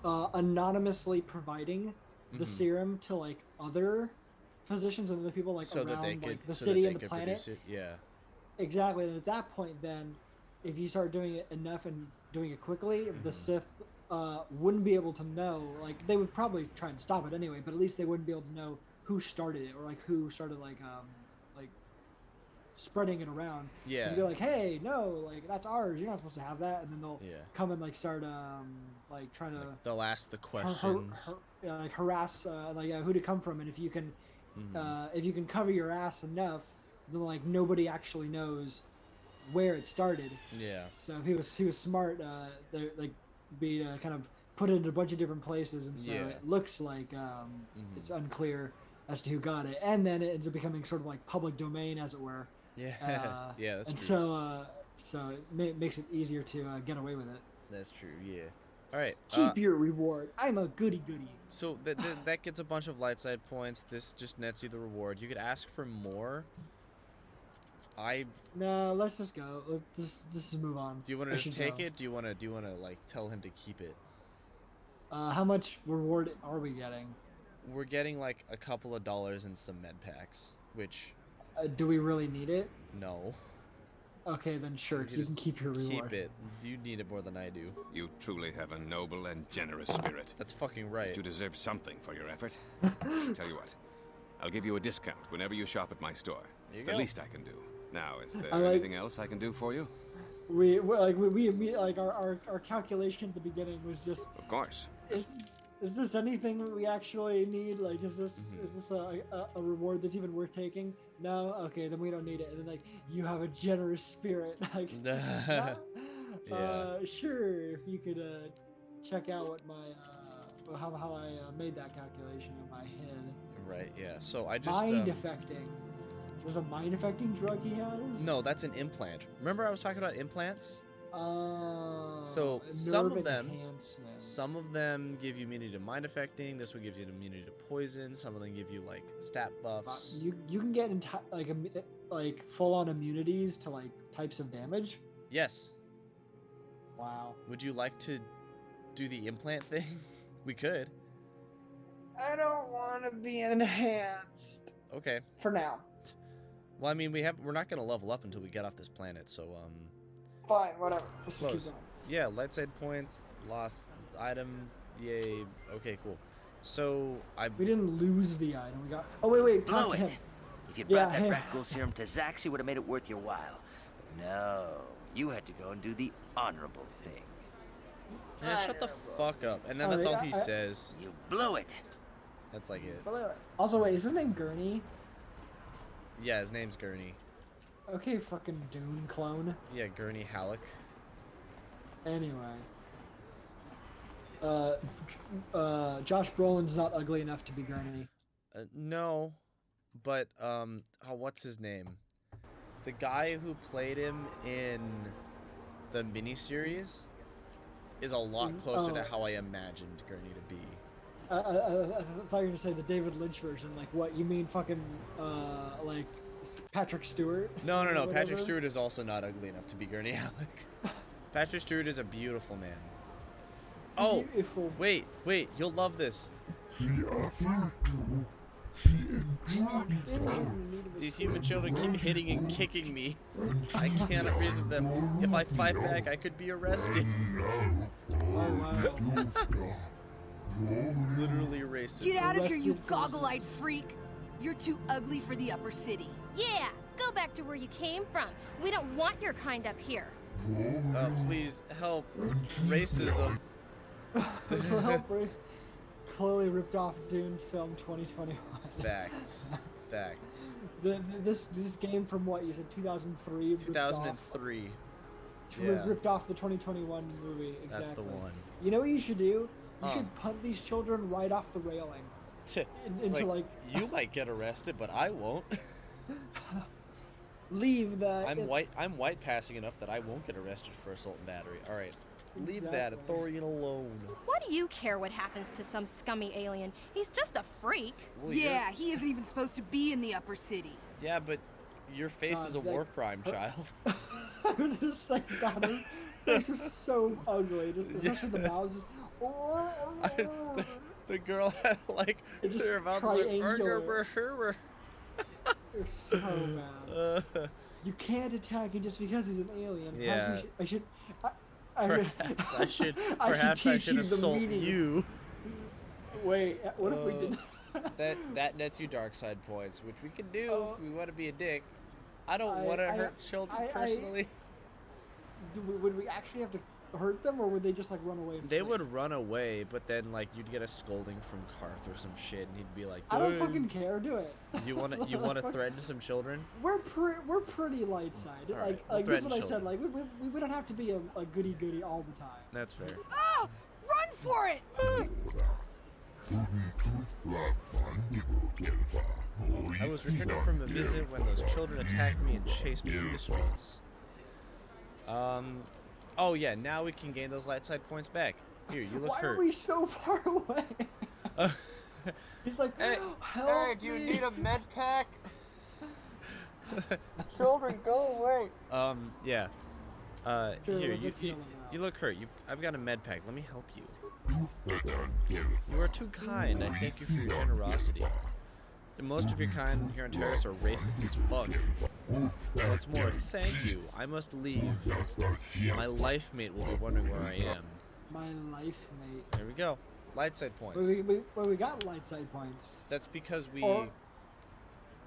anonymously providing the serum to like other physicians and other people like so around that they could, like the so city that they and the could planet. produce it. Yeah. Exactly, and at that point, then, if you start doing it enough and doing it quickly, the Sith wouldn't be able to know. Like, they would probably try and stop it anyway, but at least they wouldn't be able to know who started it or like who started like spreading it around. Yeah. Because be like, hey, no, like that's ours. You're not supposed to have that, and then they'll come and like start like trying to. Like, they'll ask the questions. Like harass who to come from, and if you can cover your ass enough, then like nobody actually knows where it started. Yeah. So if he was smart, like be kind of put it in a bunch of different places, and so it looks like it's unclear as to who got it, and then it ends up becoming sort of like public domain, as it were. Yeah. Yeah, that's and true. So it makes it easier to get away with it. That's true. Yeah. All right. Keep your reward. I'm a goody goody. So that gets a bunch of light side points. This just nets you the reward. You could ask for more. No, let's just go. Let's just move on. Do you want to just take it? Do you want to like tell him to keep it? How much reward are we getting? We're getting like a couple of dollars and some med packs, which. Do we really need it? No. Okay, then sure. You can keep your reward. Keep it. You need it more than I do. You truly have a noble and generous spirit. That's fucking right. You deserve something for your effort. Tell you what, I'll give you a discount whenever you shop at my store. It's the least I can do. Now, is there anything else I can do for you? We like our calculation at the beginning was just. Of course. Is this anything that we actually need? Like, is this a reward that's even worth taking? No? Okay, then we don't need it. And then, like, you have a generous spirit. Like, sure, if you could check out what my how I made that calculation in my head. Right. Yeah. So I just mind affecting. There's a mind affecting drug he has. No, that's an implant. Remember I was talking about implants? So some of them give you immunity to mind affecting. This one gives you immunity to poison. Some of them give you like stat buffs. You can get like full on immunities to like types of damage. Yes. Wow. Would you like to do the implant thing? We could. I don't want to be enhanced. Okay. For now. Well, I mean, we're not gonna level up until we get off this planet, so Fine, whatever. Let's close. keep going. Yeah, light side points, lost item, yay. Okay, cool. So we didn't lose the item. We got. Oh wait, talk Blow to him. it. If you brought that rakghoul serum to Zax, he would have made it worth your while. No, you had to go and do the honorable thing. Man, shut the fuck up. And then that's all he says. You blew it. That's like it. Also, wait, is his name Gurney? Yeah, his name's Gurney. Okay, fucking Dune clone. Yeah, Gurney Halleck. Anyway. Josh Brolin's not ugly enough to be Gurney. No, but what's his name? The guy who played him in the miniseries is a lot closer to how I imagined Gurney to be. I thought you were gonna say the David Lynch version. Like, what you mean, fucking like Patrick Stewart? No. Patrick Stewart is also not ugly enough to be Gurney Halleck. Patrick Stewart is a beautiful man. Oh, beautiful. Wait, you'll love this. These human children keep hitting and kicking me. I cannot reason them. If I fight back, I could be arrested. Oh, wow. Literally racist. Get out of here, you goggle-eyed freak! You're too ugly for the upper city. Yeah, go back to where you came from. We don't want your kind up here. Please help. Racism. Help, clearly ripped off Dune film 2021. Facts. Facts. This game from what you said 2003. 2003. Ripped off the 2021 movie. Exactly. That's the one. You know what you should do? You should punt these children right off the railing. Into like you might get arrested, but I won't. Leave that. I'm white passing enough that I won't get arrested for assault and battery. All right, leave that Athorian alone. Why do you care what happens to some scummy alien? He's just a freak. Well, yeah, he isn't even supposed to be in the upper city. Yeah, but your face is a war crime, child. I was just saying, God, her face is so ugly. Especially the mouths. The girl had like her mouth was like, They're so bad. You can't attack him just because he's an alien. Yeah. Perhaps I should assault you. Wait, what if we did? that nets you dark side points, which we can do if we want to be a dick. I don't want to hurt children personally. Would we actually have to hurt them, or would they just like run away? They would run away, but then like you'd get a scolding from Karth or some shit, and he'd be like, "I don't fucking care. Do it." You want to threaten some children? We're pretty light side. Right, like this is what I said. Like we don't have to be a goody goody all the time. That's fair. Oh, run for it! I was returning from a visit when those children attacked me and chased me through the streets. Oh yeah, now we can gain those light side points back. Here, you look hurt. Why are we so far away? He's like, help me. Do you need a med pack? Children, go away. Yeah. Sure, here, you look hurt. I've got a med pack. Let me help you. You are too kind. I thank you for your generosity. Most of your kind here on Taris are racist as fuck. Once more, thank you. I must leave. My life mate will be wondering where I am. My life mate. There we go. Light side points. We got light side points. That's because we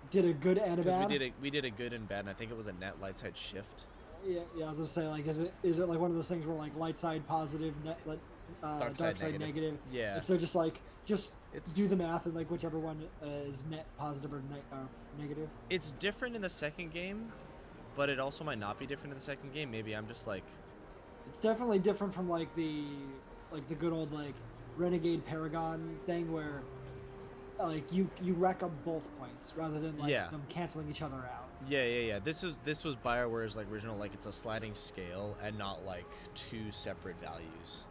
did a good and a bad. We did a good and bad, and I think it was a net light side shift. Yeah. I was gonna say, like, is it like one of those things where like light side positive, dark side negative? Yeah. And so just do the math and like whichever one is net positive or negative. It's different in the second game, but it also might not be different in the second game. Maybe I'm just like. It's definitely different from like the good old like Renegade Paragon thing where like you wreck them both points rather than like them canceling each other out. Yeah. This was BioWare's like original, like it's a sliding scale and not like two separate values.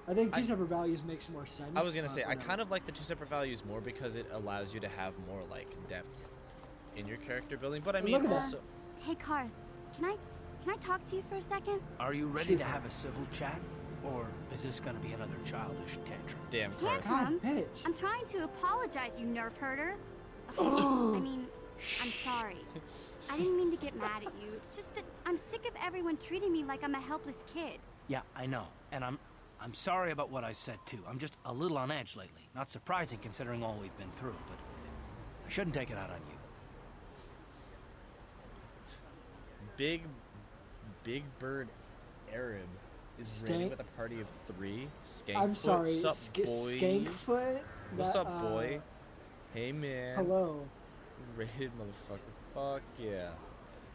I think two separate values makes more sense. I was gonna say I kind of like the two separate values more because it allows you to have more like depth in your character building. But I mean also. Hey Karth, can I talk to you for a second? Are you ready to have a civil chat, or is this gonna be another childish tantrum? Damn, Karth. Tantrum? I'm trying to apologize, you nerf herder. I mean, I'm sorry. I didn't mean to get mad at you. It's just that I'm sick of everyone treating me like I'm a helpless kid. Yeah, I know, and I'm sorry about what I said too. I'm just a little on edge lately. Not surprising considering all we've been through, but I shouldn't take it out on you. Big Bird Arab is raiding with a party of 3. Skankfoot. I'm sorry, What's up, boy? Skankfoot? What's up, boy? Hey, man. Hello. Raided motherfucker. Fuck yeah.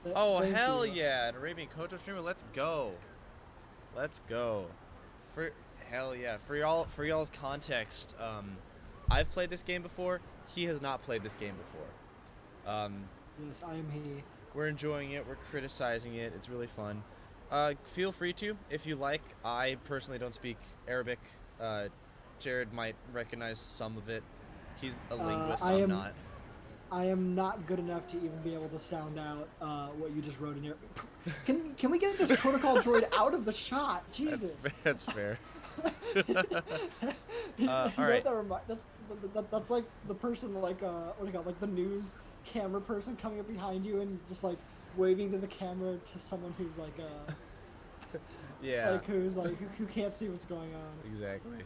Hell yeah. An Arabian Kotor streamer. Let's go. Hell yeah. For y'all's context, I've played this game before. He has not played this game before. Yes, I am he. We're enjoying it. We're criticizing it. It's really fun. Feel free to, if you like. I personally don't speak Arabic. Jared might recognize some of it. He's a linguist. I'm not. I am not good enough to even be able to sound out what you just wrote in here. Can we get this protocol droid out of the shot? Jesus. That's fair. All right. That's like the person like what do you call it? Like the news camera person coming up behind you and just like waving to the camera to someone who's like yeah, like who's like who can't see what's going on. Exactly.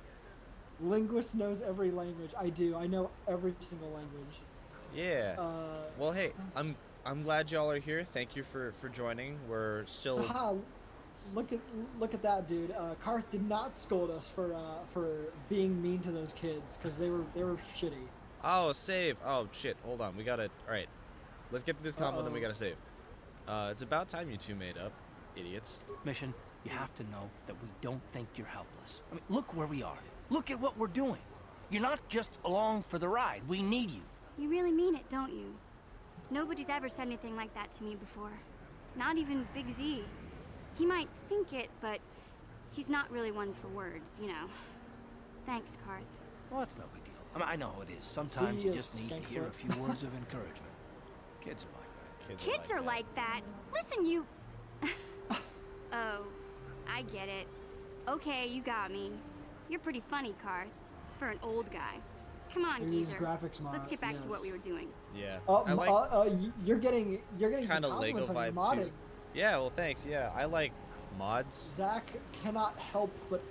Linguist knows every language. I do. I know every single language. Yeah. Well, hey, I'm glad y'all are here. Thank you for joining. We're still. Look at that, dude. Karth did not scold us for being mean to those kids because they were shitty. Oh, save. Oh shit. Hold on. We gotta. All right. Let's get through this combo, then we gotta save. It's about time you two made up, idiots. Mission, you have to know that we don't think you're helpless. I mean, look where we are. Look at what we're doing. You're not just along for the ride. We need you. You really mean it, don't you? Nobody's ever said anything like that to me before. Not even Big Z. He might think it, but he's not really one for words, you know. Thanks, Karth. Well, it's no big deal. I mean, I know how it is. Sometimes you just need to hear a few words of encouragement. Kids are like that. Kids are like that. Listen, you... Oh, I get it. Okay, you got me. You're pretty funny, Karth, for an old guy. Come on, geezer. Graphics mod. Let's get back to what we were doing. Yeah. I like. You're getting kind of Lego vibe too. Yeah. Well, thanks. Yeah, I like mods. Zach cannot help but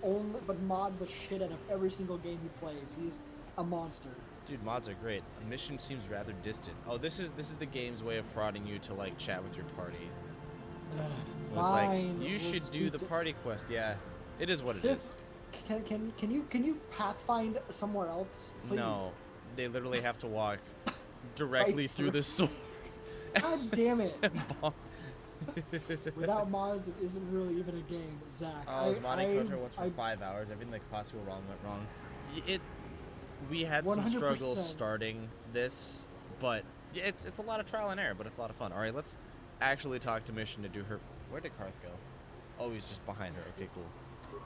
mod the shit out of every single game he plays. He's a monster. Dude, mods are great. A mission seems rather distant. Oh, this is the game's way of prodding you to like chat with your party. Well, it's like you should do the party quest. Yeah, it is what it is. Can you pathfind somewhere else, please? No, they literally have to walk directly through the sword. God damn it! Without mods, it isn't really even a game, Zach. I was modding KOTOR once for 5 hours. Everything that could possibly go wrong went wrong. We had 100%. Some struggles starting this, but it's a lot of trial and error, but it's a lot of fun. All right, let's actually talk to Mission to do her. Where did Karth go? Oh, he's just behind her. Okay, cool.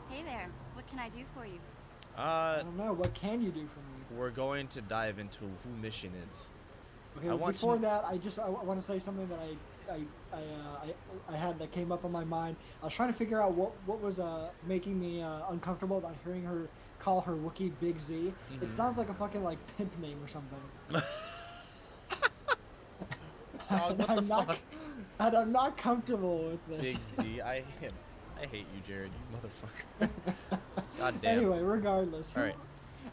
Hey there. What can I do for you? I don't know. What can you do for me? We're going to dive into who Mission is. Okay. Before that, I want to say something that I had that came up on my mind. I was trying to figure out what was making me uncomfortable about hearing her call her Wookiee Big Z. Mm-hmm. It sounds like a fucking like pimp name or something. Dog, what the fuck? And I'm not comfortable with this. Big Z, I hate you, Jared, you motherfucker. God damn. Anyway, regardless. All right.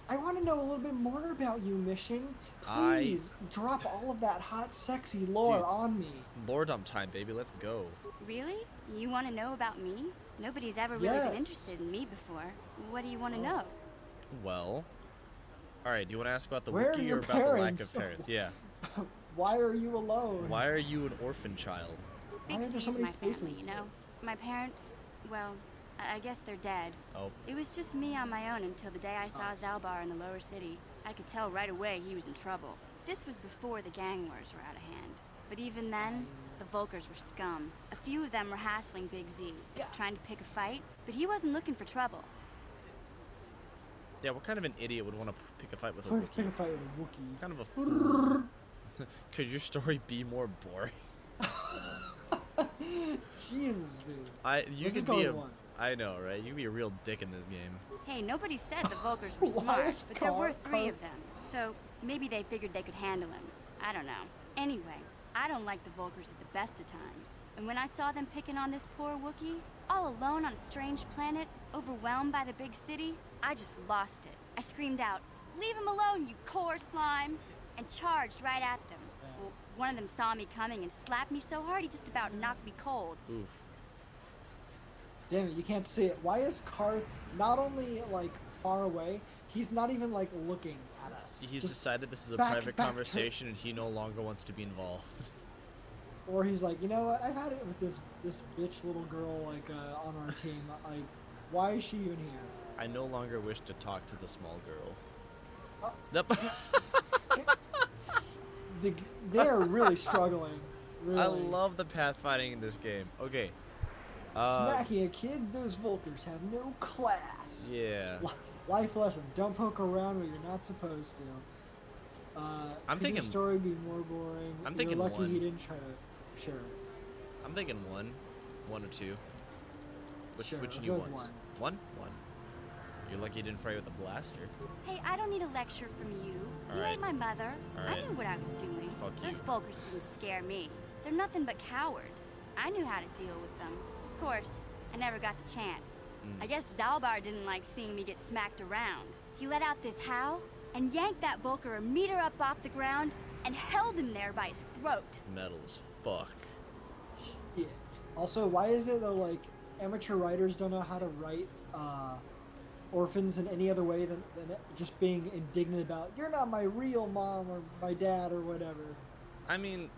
I want to know a little bit more about you, Mission. Please drop all of that hot, sexy lore on me. Lore dump time, baby. Let's go. Really? You want to know about me? Nobody's ever really been interested in me before. What do you want to know? Well, all right. Do you want to ask about the Wookiee or about the lack of parents? Yeah. Why are you alone? Why are you an orphan child? Big C's my family, you know? My parents, well, I guess they're dead. Oh. It was just me on my own until the day I saw Zalbar in the lower city. I could tell right away he was in trouble. This was before the gang wars were out of hand. But even then, the Volkers were scum. A few of them were hassling Big Z, trying to pick a fight, but he wasn't looking for trouble. Yeah, what kind of an idiot would want to pick a fight with a Wookiee? Pick a fight with a Wookiee. Kind of a fool. Could your story be more boring? Jesus, dude. You could be a... I know, right? You could be a real dick in this game. Hey, nobody said the Volkers were smart, but there were 3 of them. So maybe they figured they could handle him. I don't know. Anyway, I don't like the Volkers at the best of times. And when I saw them picking on this poor Wookiee, all alone on a strange planet, overwhelmed by the big city, I just lost it. I screamed out, "Leave him alone, you core slimes!" and charged right at them. Well, one of them saw me coming and slapped me so hard he just about knocked me cold. Oof. Damn it, you can't see it. Why is Karth not only, like, far away, he's not even, like, looking at us. He's decided this is a private conversation and he no longer wants to be involved. Or he's like, you know what, I've had it with this bitch little girl, like, on our team. Like, why is she even here? I no longer wish to talk to the small girl. They're really struggling. Really. I love the pathfinding in this game. Okay. Smacking a kid, those Volkers have no class. Yeah. Life lesson: don't poke around where you're not supposed to. I'm thinking your story be more boring. I'm thinking you're lucky one. he didn't try to. Sure. I'm thinking one or two. Which sure, do you want? One. You're lucky you didn't fray with a blaster. Hey, I don't need a lecture from you. You ain't my mother. I knew what I was doing. Fuck Those Volkers didn't scare me. They're nothing but cowards. I knew how to deal with them. Of course, I never got the chance. I guess Zalbar didn't like seeing me get smacked around. he let out this howl and yanked that Volker a meter up off the ground and held him there by his throat. Metal as fuck. Yeah. Also, why is it that like amateur writers don't know how to write orphans in any other way than just being indignant about you're not my real mom or my dad or whatever? I mean,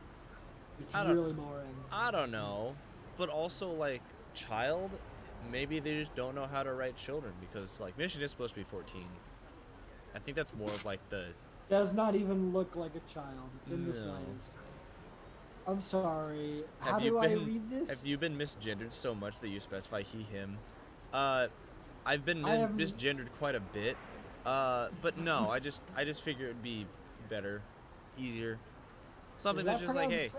it's really boring. I don't know, but also like child, maybe they just don't know how to write children because like Mission is supposed to be 14. I think that's more of like the does not even look like a child in the slightest. I'm sorry. How do I read this? Have you been misgendered so much that you specify he, him? I've been misgendered quite a bit. But no, I just figure it'd be better, easier. Something that's just like, hey.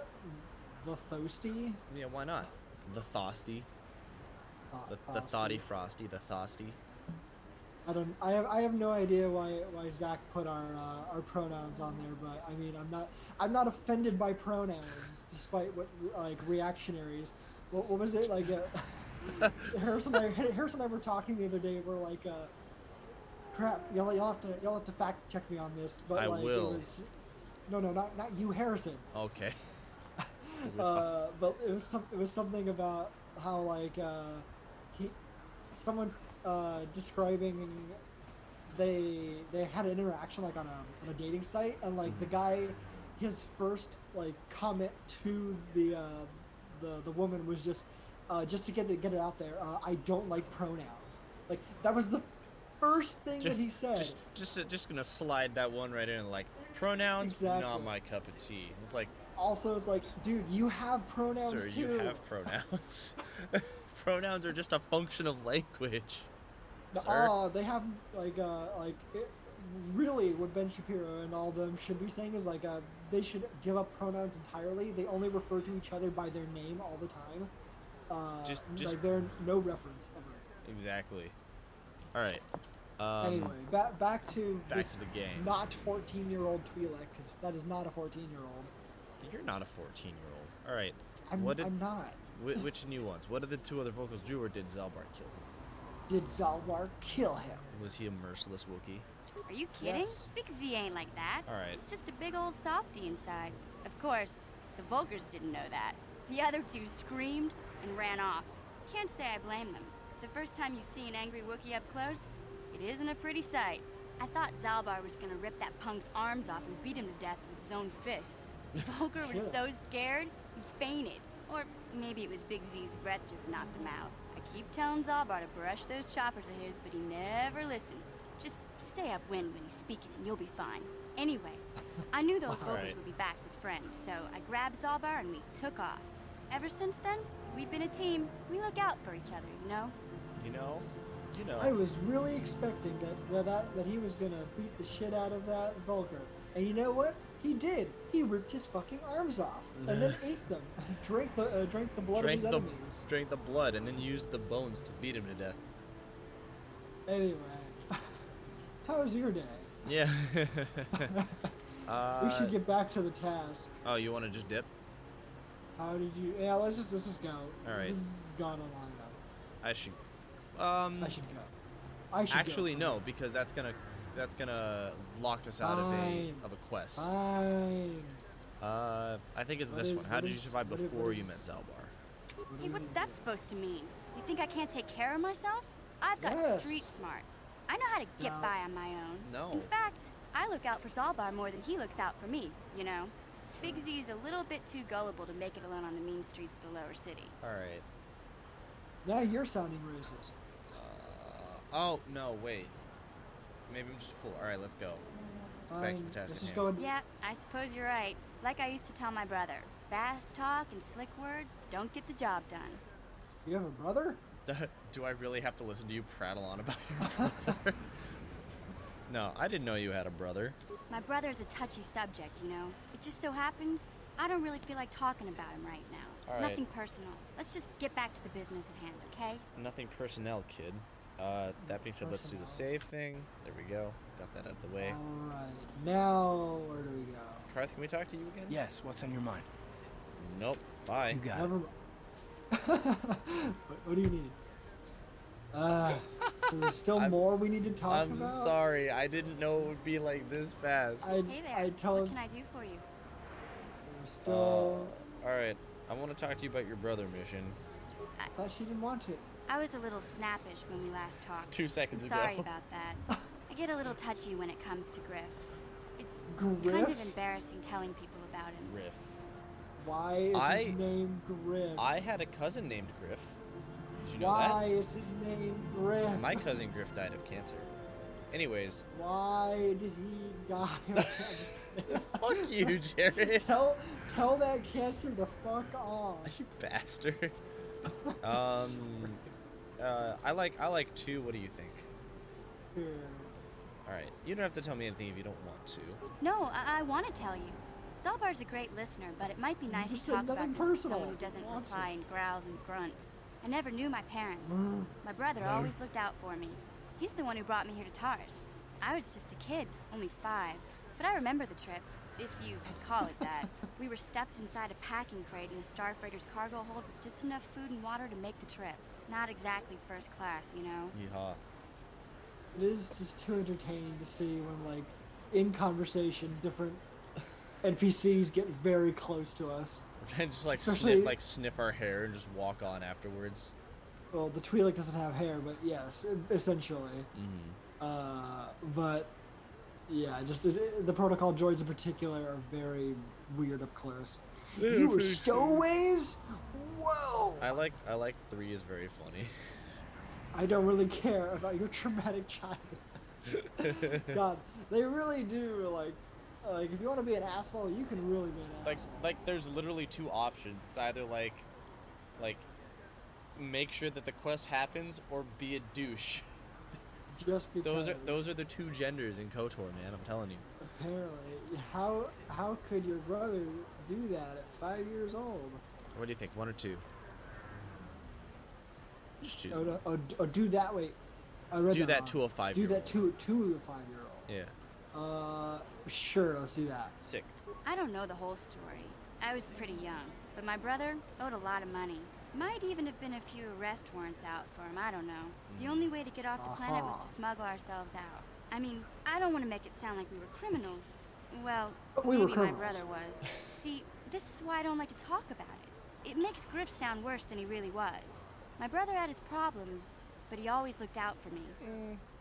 The Thosty? Yeah, why not? The Thosty. The Thoughty Frosty, the Thosty. I have no idea why Zach put our pronouns on there, but I mean I'm not offended by pronouns despite what like reactionaries. What was it like? Harrison and I were talking the other day. We're like, crap. Y'all have to fact check me on this, but I like will. It was no not you, Harrison. Okay. But it was something about how like someone describing they had an interaction like on a dating site, and like the guy, his first like comment to the woman was just to get it out there, I don't like pronouns. Like that was the first thing that he said. Just gonna slide that one right in, like pronouns, not my cup of tea. It's like also it's like, dude, you have pronouns sir, too. you have pronouns. Pronouns are just a function of language. They have really what Ben Shapiro and all of them should be saying is like they should give up pronouns entirely. They only refer to each other by their name all the time. Just like they're no reference ever. Exactly. All right. Anyway, back to the game. Not 14-year-old Twi'lek, because that is not a 14-year-old. You're not a 14-year-old. All right. I'm not. Which new ones? What did the two other vocals do, or did Zalbar kill him? Did Zalbar kill him? Was he a merciless Wookiee? Are you kidding? Yes. Big Z ain't like that. All right. He's just a big old softy inside. Of course, the Vulgars didn't know that. The other two screamed and ran off. Can't say I blame them. The first time you see an angry Wookiee up close, it isn't a pretty sight. I thought Zalbar was gonna rip that punk's arms off and beat him to death with his own fists. Volker was so scared, he fainted. Or maybe it was Big Z's breath just knocked him out. I keep telling Zalbar to brush those choppers of his, but he never listens. Just stay upwind when he's speaking and you'll be fine. Anyway, I knew those Vulgars would be back with friends, so I grabbed Zalbar and we took off. Ever since then, we've been a team. We look out for each other, you know? You know? I was really expecting that he was gonna beat the shit out of that Vulgar. And you know what? He did. He ripped his fucking arms off and then ate them. Drank the blood of his enemies. Drank the blood and then used the bones to beat him to death. Anyway, how was your day? Yeah. We should get back to the task. Oh, you want to just dip? How did you? Yeah, let's just go. All right. This has gone on long enough. I should go. I should actually go. No, because that's gonna lock us out of a quest. Fine. I think it's this one. How did you survive before you met Zalbar? Hey, what's that supposed to mean? You think I can't take care of myself? I've got street smarts. I know how to get by on my own. No. In fact, I look out for Zalbar more than he looks out for me, you know? Big Z's a little bit too gullible to make it alone on the mean streets of the lower city. Alright. Now you're sounding racist. Oh, no, wait. Maybe I'm just a fool. Alright, let's go. Let's go back to the task at hand. Yeah, I suppose you're right. Like I used to tell my brother, fast talk and slick words don't get the job done. You have a brother? Do I really have to listen to you prattle on about your brother? No, I didn't know you had a brother. My brother's a touchy subject, you know. It just so happens I don't really feel like talking about him right now. All right. Nothing personal. Let's just get back to the business at hand, okay? Nothing personnel, kid. That being said, let's do the save thing. There we go. Got that out of the way. Alright. Now, where do we go? Karth, can we talk to you again? Yes, what's on your mind? Nope. Bye. You got Never it. mind. What do you need? So there's still more we need to talk about? I'm sorry, I didn't know it would be like this fast. Hey there, what can I do for you? Still... Alright, I want to talk to you about your brother mission. I thought she didn't want to. I was a little snappish when we last talked. 2 seconds I'm ago. sorry about that. I get a little touchy when it comes to Griff. It's Griff? kind of embarrassing telling people about him. Griff. Why is his name Griff? I had a cousin named Griff. Did you know Why is his name Griff? My cousin Griff died of cancer. Anyways. Why did he die of cancer? Fuck you, Jared. Tell that cancer to fuck off. You bastard. I like 2. What do you think? Alright, you don't have to tell me anything if you don't want to. No, I want to tell you. Zalbar's a great listener, but it might be nice to talk about this with someone who doesn't reply in growls and grunts. I never knew my parents. My brother always looked out for me. He's the one who brought me here to Taris. I was just a kid, only 5. But I remember the trip, if you could call it that. We were stuffed inside a packing crate in a starfreighter's cargo hold with just enough food and water to make the trip. Not exactly first class, you know? Yeehaw. It is just too entertaining to see when, like, in conversation, different NPCs get very close to us. And just like sniff our hair and just walk on afterwards. Well, the Twi'lek doesn't have hair, but yes, essentially. But yeah, just the protocol droids in particular are very weird up close. You were stowaways? Whoa! I like 3 is very funny. I don't really care about your traumatic childhood. God, they really do like if you want to be an asshole, you can really be an asshole. Like there's literally 2 options. It's either like make sure that the quest happens or be a douche. Just because. Those are the 2 genders in KOTOR, man. I'm telling you. Apparently, how could your brother do that at 5 years old? What do you think? 1 or 2? Just 2. Oh, do that. Wait, I read do that wrong. to a 5-year-old. Do that to a 5-year-old. Yeah. Sure, let's do that. Sick. I don't know the whole story. I was pretty young, but my brother owed a lot of money. Might even have been a few arrest warrants out for him, I don't know. The only way to get off the planet was to smuggle ourselves out. I mean, I don't want to make it sound like we were criminals. Well, maybe my brother was. See, this is why I don't like to talk about it. It makes Griff sound worse than he really was. My brother had his problems, but he always looked out for me.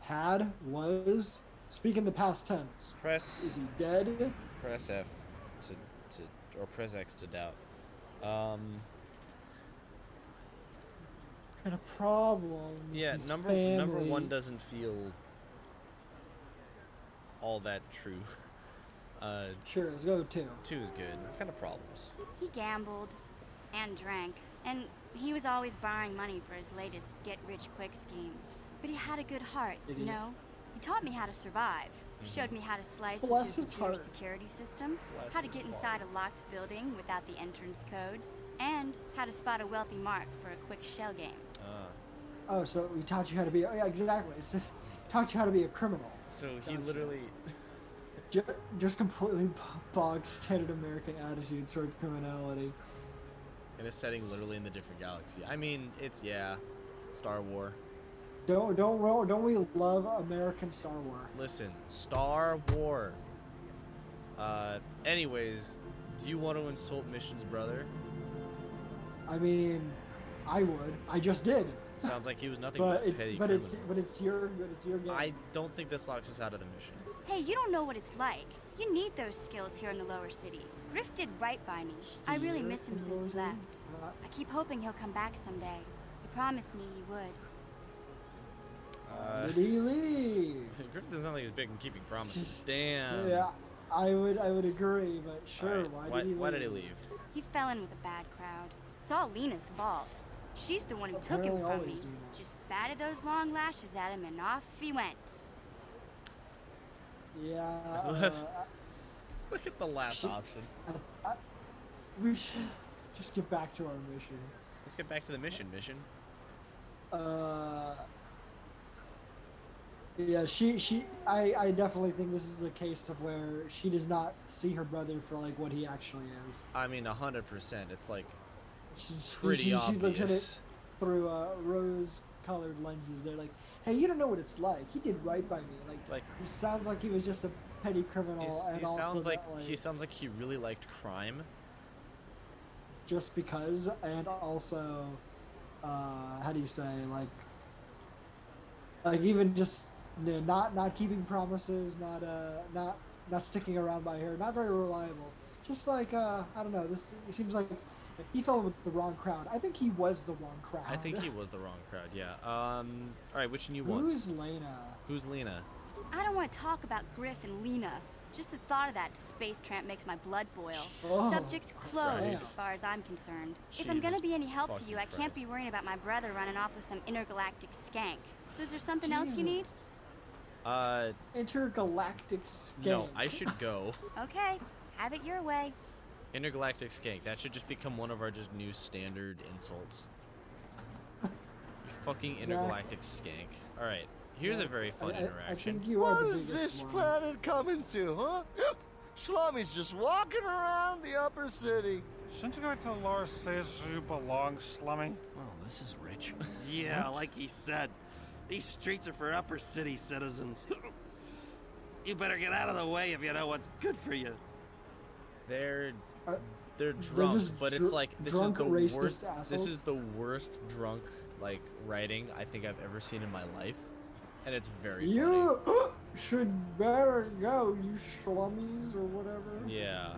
Had, was, speak in the past tense. Is he dead? Press F or press X to doubt. Kind of problems. Yeah, number 1 doesn't feel all that true. Sure, let's go with 2. 2 is good. What kind of problems? He gambled and drank, and he was always borrowing money for his latest get-rich-quick scheme. But he had a good heart, you know? He taught me how to survive. Showed me how to slice into the computer security system, how to get inside a locked building without the entrance codes, and how to spot a wealthy mark for a quick shell game. Oh, so he taught you how to be... yeah, exactly. He taught you how to be a criminal. So he literally... just completely bog standard American attitude towards criminality. In a setting literally in the different galaxy. I mean, it's, Star War. Don't we love American Star War? Listen, Star War. Anyways, do you want to insult Mission's brother? I mean, I would. I just did. Sounds like he was nothing but a petty criminal. But it's your game. I don't think this locks us out of the mission. Hey, you don't know what it's like. You need those skills here in the lower city. Griff did right by me. I really miss him since he left. I keep hoping he'll come back someday. He promised me he would. Did he leave? Griff doesn't sound like he's big in keeping promises. Damn. Yeah, I would agree, but sure, right. why did he leave? Why did he leave? He fell in with a bad crowd. It's all Lena's fault. She's the one who took him from me. Just batted those long lashes at him and off he went. Yeah. Look at the last option. We should just get back to our mission. Let's get back to the mission. Yeah, I definitely think this is a case of where she does not see her brother for like what he actually is. I mean, 100%. It's like she's pretty obvious. looked at it through rose colored lenses. They're like, hey, you don't know what it's like. He did right by me. Like, he sounds like he was just a petty criminal, and he also sounds like that, he sounds like he really liked crime. Just because, and also, how do you say, like even just not keeping promises, not sticking around by her, not very reliable. Just like I don't know. This it seems like he fell with the wrong crowd. I think he was the wrong crowd. I think he was the wrong crowd. Yeah. All right. Which one you want? Who's Lena? Who's Lena? I don't want to talk about Griff and Lena. Just the thought of that space tramp makes my blood boil. Oh, Subject's closed Christ. as far as I'm concerned. If Jesus I'm gonna be any help to fucking you, I can't be worrying about my brother running off with some intergalactic skank. So is there something else you need? Intergalactic skank. No, I should go. Okay, have it your way. Intergalactic skank. That should just become one of our just new standard insults. You fucking intergalactic skank. All right. Here's a very fun interaction. I think you are the What is biggest this one. planet coming to, huh? Slummy's just walking around the upper city. Shouldn't you go to Laura says you belong, Slummy? Well, this is rich. Yeah, like he said. These streets are for upper city citizens. You better get out of the way if you know what's good for you. They're drunk, just but it's like this is drunk, the racist worst. assholes. This is the worst drunk like writing I think I've ever seen in my life, and it's very You should better go, you schlummies or whatever. funny. Yeah.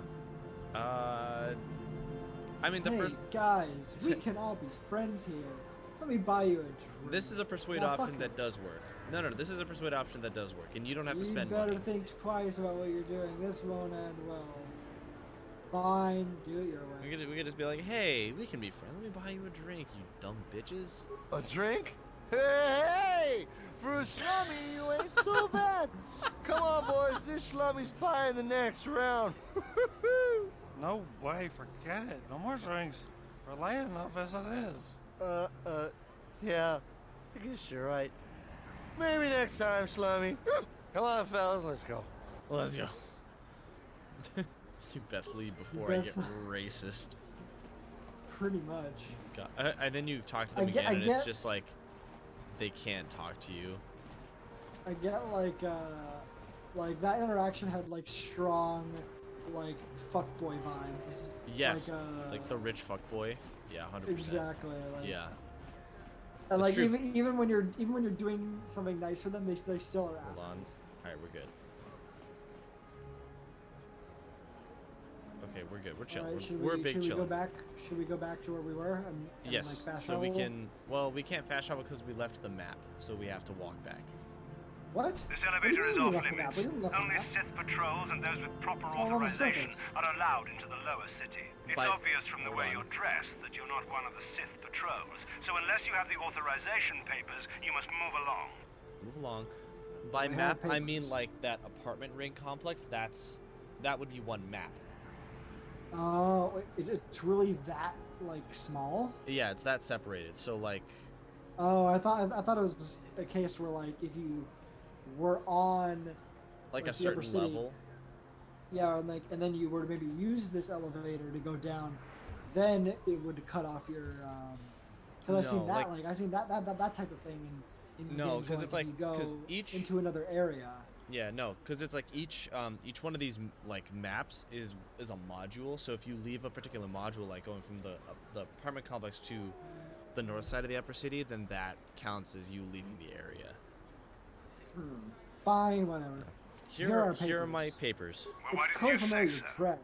I mean the Hey first. guys, we can all be friends here. Let me buy you a drink. This is a persuade Now, fuck option it. that does work. No, this is a persuade option that does work, and you don't have to spend You better money. think twice about what you're doing. This won't end well. Fine, do it your way. We could just be like, hey, we can be friends. Let me buy you a drink, you dumb bitches. A drink? Hey! For a slummy, you ain't so bad. Come on, boys. This slummy's buying the next round. No way, forget it. No more drinks. We're late enough as it is. Yeah. I guess you're right. Maybe next time, slummy. Come on, fellas, let's go. Let's go. You best leave before I get racist. Pretty much. God. And then you talk to them again, and it's just like they can't talk to you. I get like that interaction had like strong, like fuckboy vibes. Yes, like the rich fuckboy. Yeah, 100%. Exactly. Like, Yeah. And That's like true. even when you're doing something nice for them, they still are assholes. Hold on. All right, we're good. Okay, we're good. We're chilling. Alright, We're big should we chilling. go back? Should we go back to where we were? And Yes. like, fast So we travel? can. Well, we can't fast travel because we left the map, so we have to walk back. What? This elevator is What do you mean off we left the limits. map? We didn't left the Only map. Sith patrols and those with proper all on the authorization surface. are allowed into the lower city. It's By- obvious from the hold way on. you're dressed that you're not one of the Sith patrols. So unless you have the authorization papers, you must move along. Move along. By We map, have I mean like that apartment ring complex. That would be one map. Oh, it's really that like small? Yeah, it's that separated. So like, Oh, I thought it was just a case where like if you were on like a the upper certain city, level. Yeah, and then you were to maybe use this elevator to go down, then it would cut off your. Because I've seen No, that, like- I've seen that type of thing in No, games 'cause where, it's like- you go 'cause each- into another area. Yeah, no, because it's like each one of these like maps is a module. So if you leave a particular module, like going from the apartment complex to the north side of the upper city, then that counts as you leaving the area. Fine, whatever. Here are my papers. Well, It's clear from where you're dressed.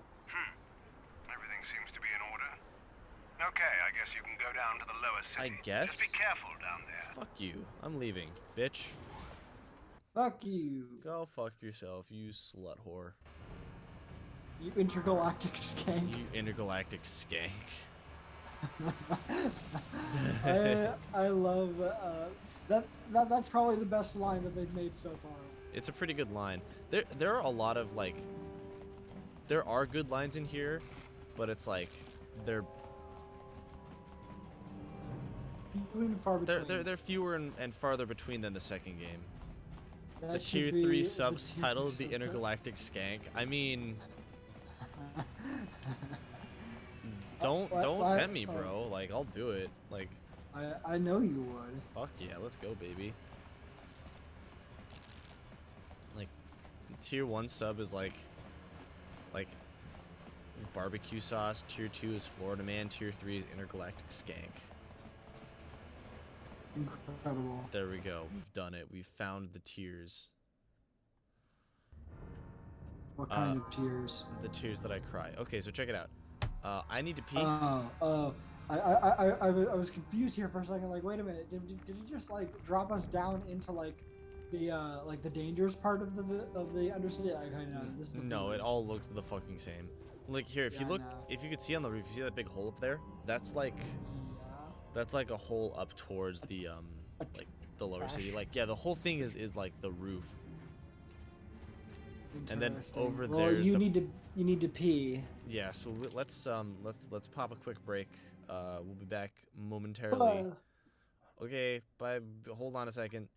Everything seems to be in order. Okay, I guess you can go down to the lower I city. guess. Just be careful down there. Fuck you. I'm leaving, bitch. Fuck you. Go fuck yourself, you slut whore. You intergalactic skank. You intergalactic skank. I love that's probably the best line that they've made so far. It's a pretty good line. There are a lot of like, there are good lines in here, but it's like they're they're fewer and farther between than the second game. That The should tier be 3 the subtitle is the tier 3 intergalactic skank. I mean, don't Why- tempt me, bro. Like I'll do it. Like I know you would. Fuck yeah, let's go, baby. Like, tier 1 sub is like barbecue sauce. Tier 2 is Florida Man. Tier 3 is intergalactic skank. Incredible. There we go. We've done it. We've found the tiers. What kind of tears? The tears that I cry. Okay, so check it out. I need to pee. I was confused here for a second. Like, wait a minute, did you just like drop us down into like the dangerous part of the Undercity? Like, I know this is the No, it all looks the fucking same. Like here, if you look, if you could see on the roof, you see that big hole up there? That's like a hole up towards the like the lower city. Like yeah, the whole thing is like the roof. And then over there, you need to pee. Yeah, so let's pop a quick break. We'll be back momentarily. Okay, bye. Hold on a second.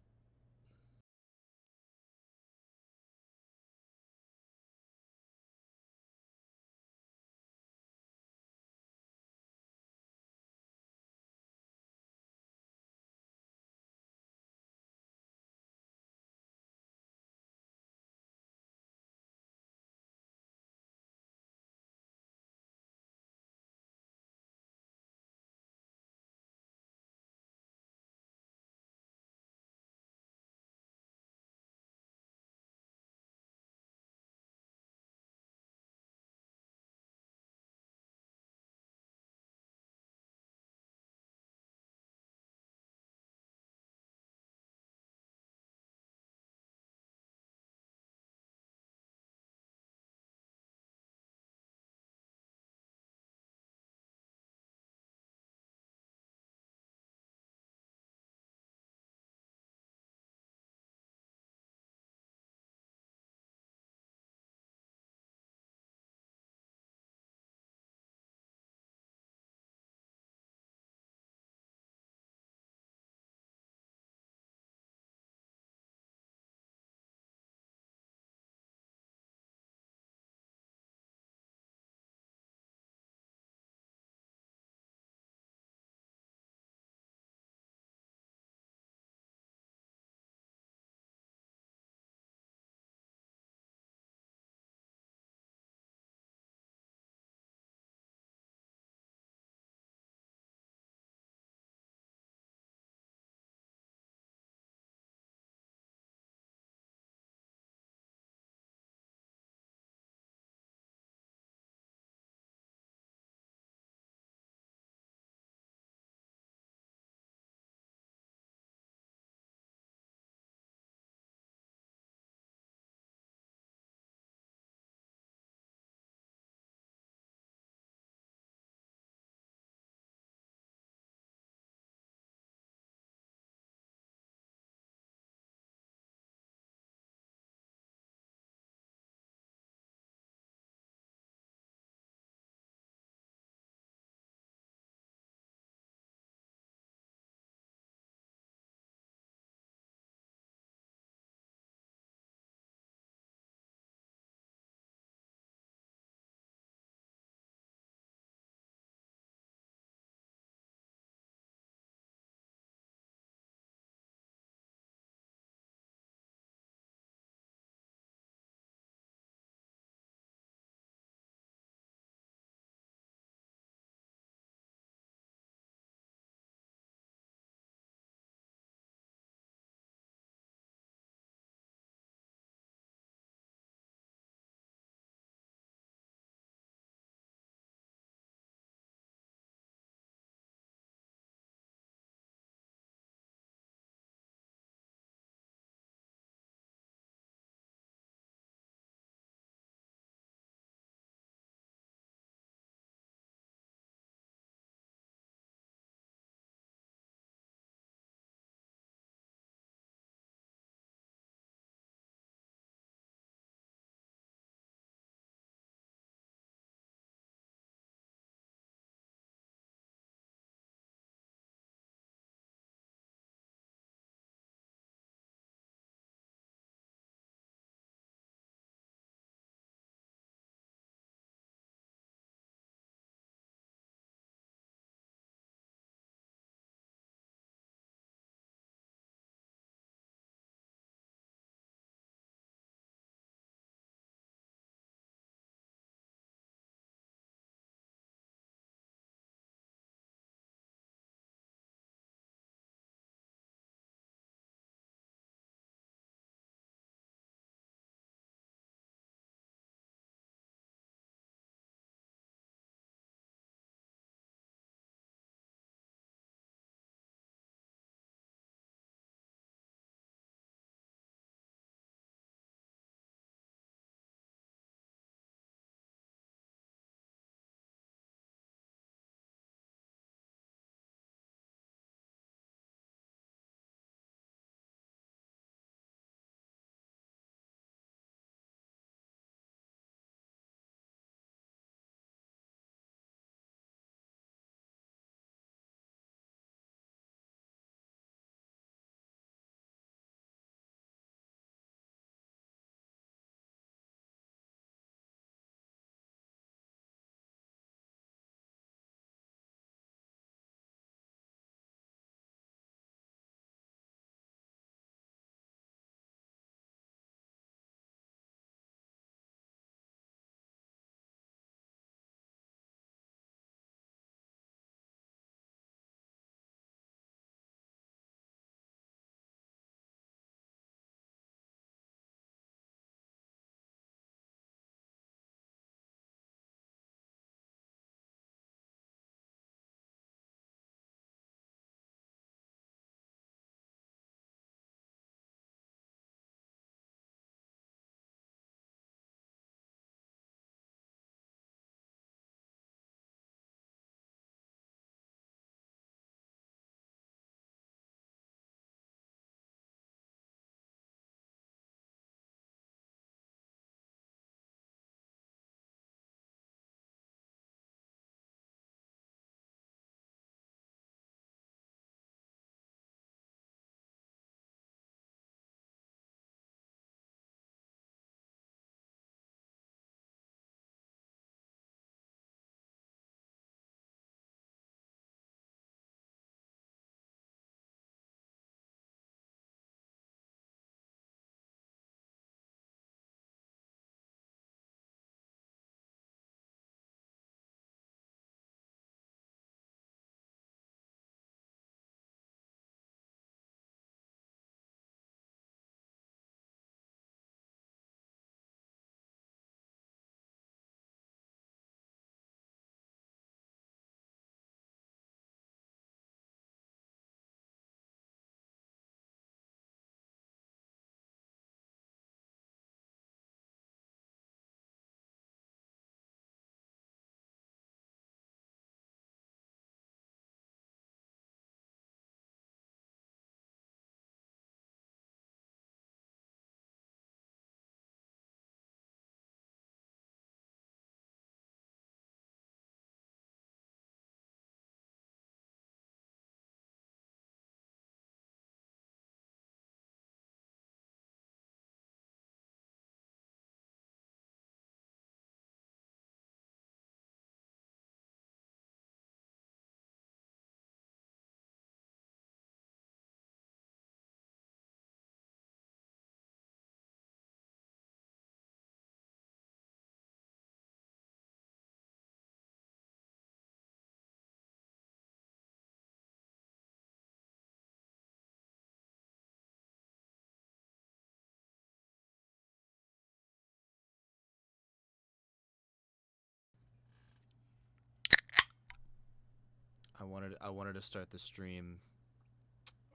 I wanted to start the stream,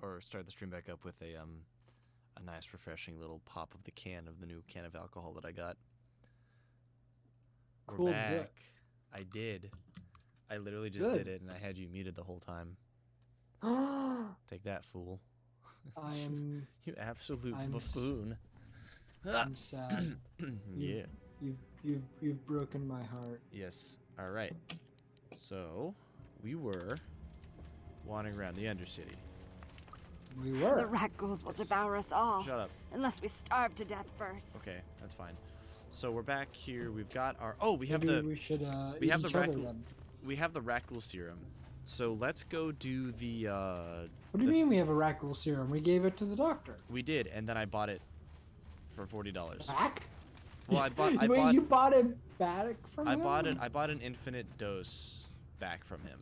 or start the stream back up with a nice refreshing little pop of the new can of alcohol that I got. Cool. We're back. I did. I literally just did it, and I had you muted the whole time. Take that, fool. I am. You absolute buffoon. I'm sad. Yeah. You've broken my heart. Yes. All right. So, we were wandering around the Undercity. We were. The rakghouls will devour us all. Shut up. Unless we starve to death first. Okay, that's fine. So we're back here. We've got our. We have Maybe the. We should. We have the each other rakghoul. then. We have the rakghoul serum. So let's go do the. What do you mean we have a rakghoul serum? We gave it to the doctor. We did, and then I bought it for $40. Back? Well, I bought. Wait, you bought it back from him? I bought an infinite dose back from him.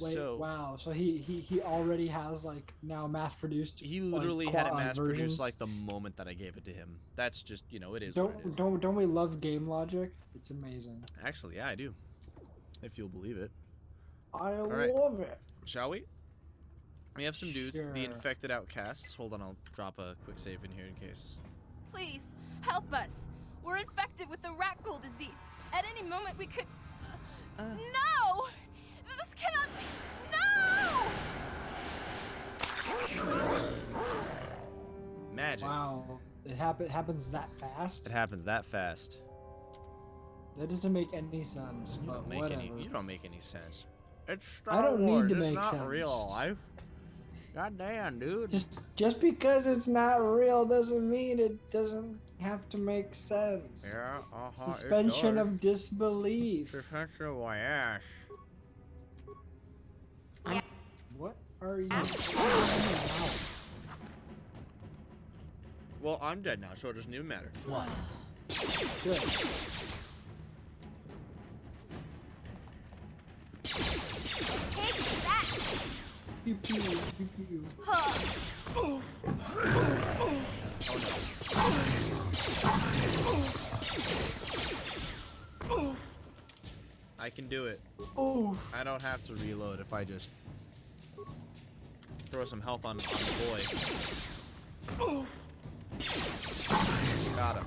Wait, So- wow. So he already has like now mass produced. He literally had it mass produced versions? like the moment that I gave it to him. That's just, it is Don't what it is. don't we love game logic? It's amazing. Actually, yeah, I do. If you'll believe it. I right. love it. Shall we? We have some dudes, Sure. the infected outcasts. Hold on, I'll drop a quick save in here in case. Please, help us. We're infected with the rakghoul disease. At any moment we could... No! This cannot be... No! Magic. Wow, it happens that fast. It happens that fast. That doesn't make any sense. You but don't make whatever. you don't make any sense. It's I Star don't need Wars. to It's make not sense. real life. God damn, dude. Just because it's not real doesn't mean it doesn't have to make sense. Yeah, Suspension of disbelief. Suspension of my ass. What are you? Well, I'm dead now, so it doesn't even matter. Good. Take that! Pew pew pew pew. I can do it. Oh. I don't have to reload if I just throw some health on the boy. Got him.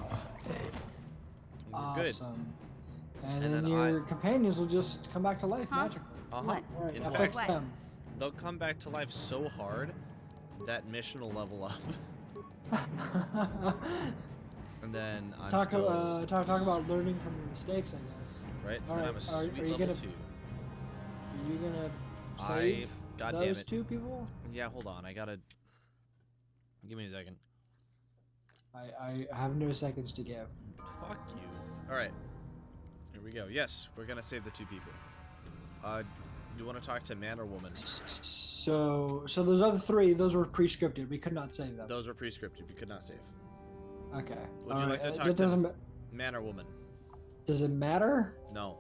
And we're good. Awesome. And And then then your companions will just come back to life magically. What? Right, In affects fact, them. they'll come back to life so hard that mission will level up. And then I'm talk still... about learning from your mistakes, I guess. Right? All And right. I'm a Are sweet you level gonna? 2. Are you gonna save God those damn it. two people? Yeah, hold on. I gotta... Give me a second. I have no seconds to give. Fuck you. Alright. Here we go. Yes, we're gonna save the 2 people. You want to talk to man or woman? So those other 3, those were pre-scripted. We could not save them. Those were pre-scripted. We could not save. Okay. Would you like to talk that doesn't to man or woman? Does it matter? No.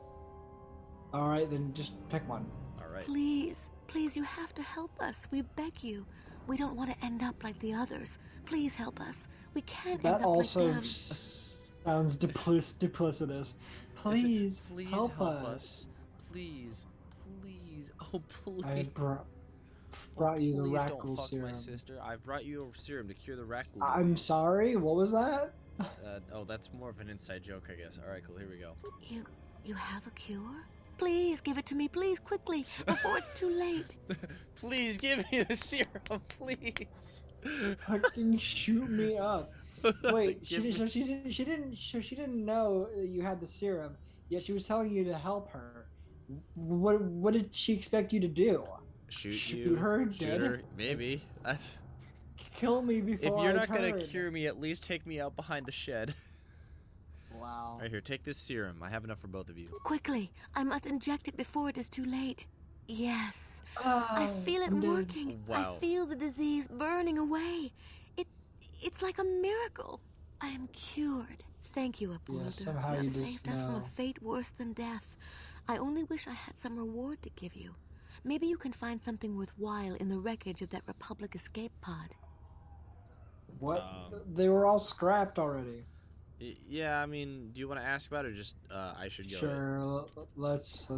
All right, then just pick one. All right. Please, please, you have to help us. We beg you. We don't want to end up like the others. Please help us. We can't That end up also like them. sounds duplicitous. Please, Please help us. Please, please, oh please. I brought you the Please don't rakghoul fuck serum. my sister. I've brought you a serum to cure the rakghoul I'm disease. sorry. What was that? Oh, that's more of an inside joke, I guess. All right, cool. Here we go. You have a cure? Please give it to me, please, quickly, before it's too late. Please give me the serum, please. Fucking shoot me up. Wait, she didn't know that you had the serum, yet she was telling you to help her. What did she expect you to do? Shoot her Shoot dead? her, maybe. That's... Kill me before If you're I not gonna turn. cure me, at least take me out behind the shed. Wow. Right here, take this serum. I have enough for both of you. Quickly, I must inject it before it is too late. Yes. Oh, I feel it I'm dead. working. Wow. I feel the disease burning away. It's like a miracle. I am cured. Thank you, Apollo. somehow you you have just saved us from a know. fate worse than death. I only wish I had some reward to give you. Maybe you can find something worthwhile in the wreckage of that Republic escape pod. What? They were all scrapped already. Yeah, I mean, do you want to ask about it or just I should go? Sure. Let's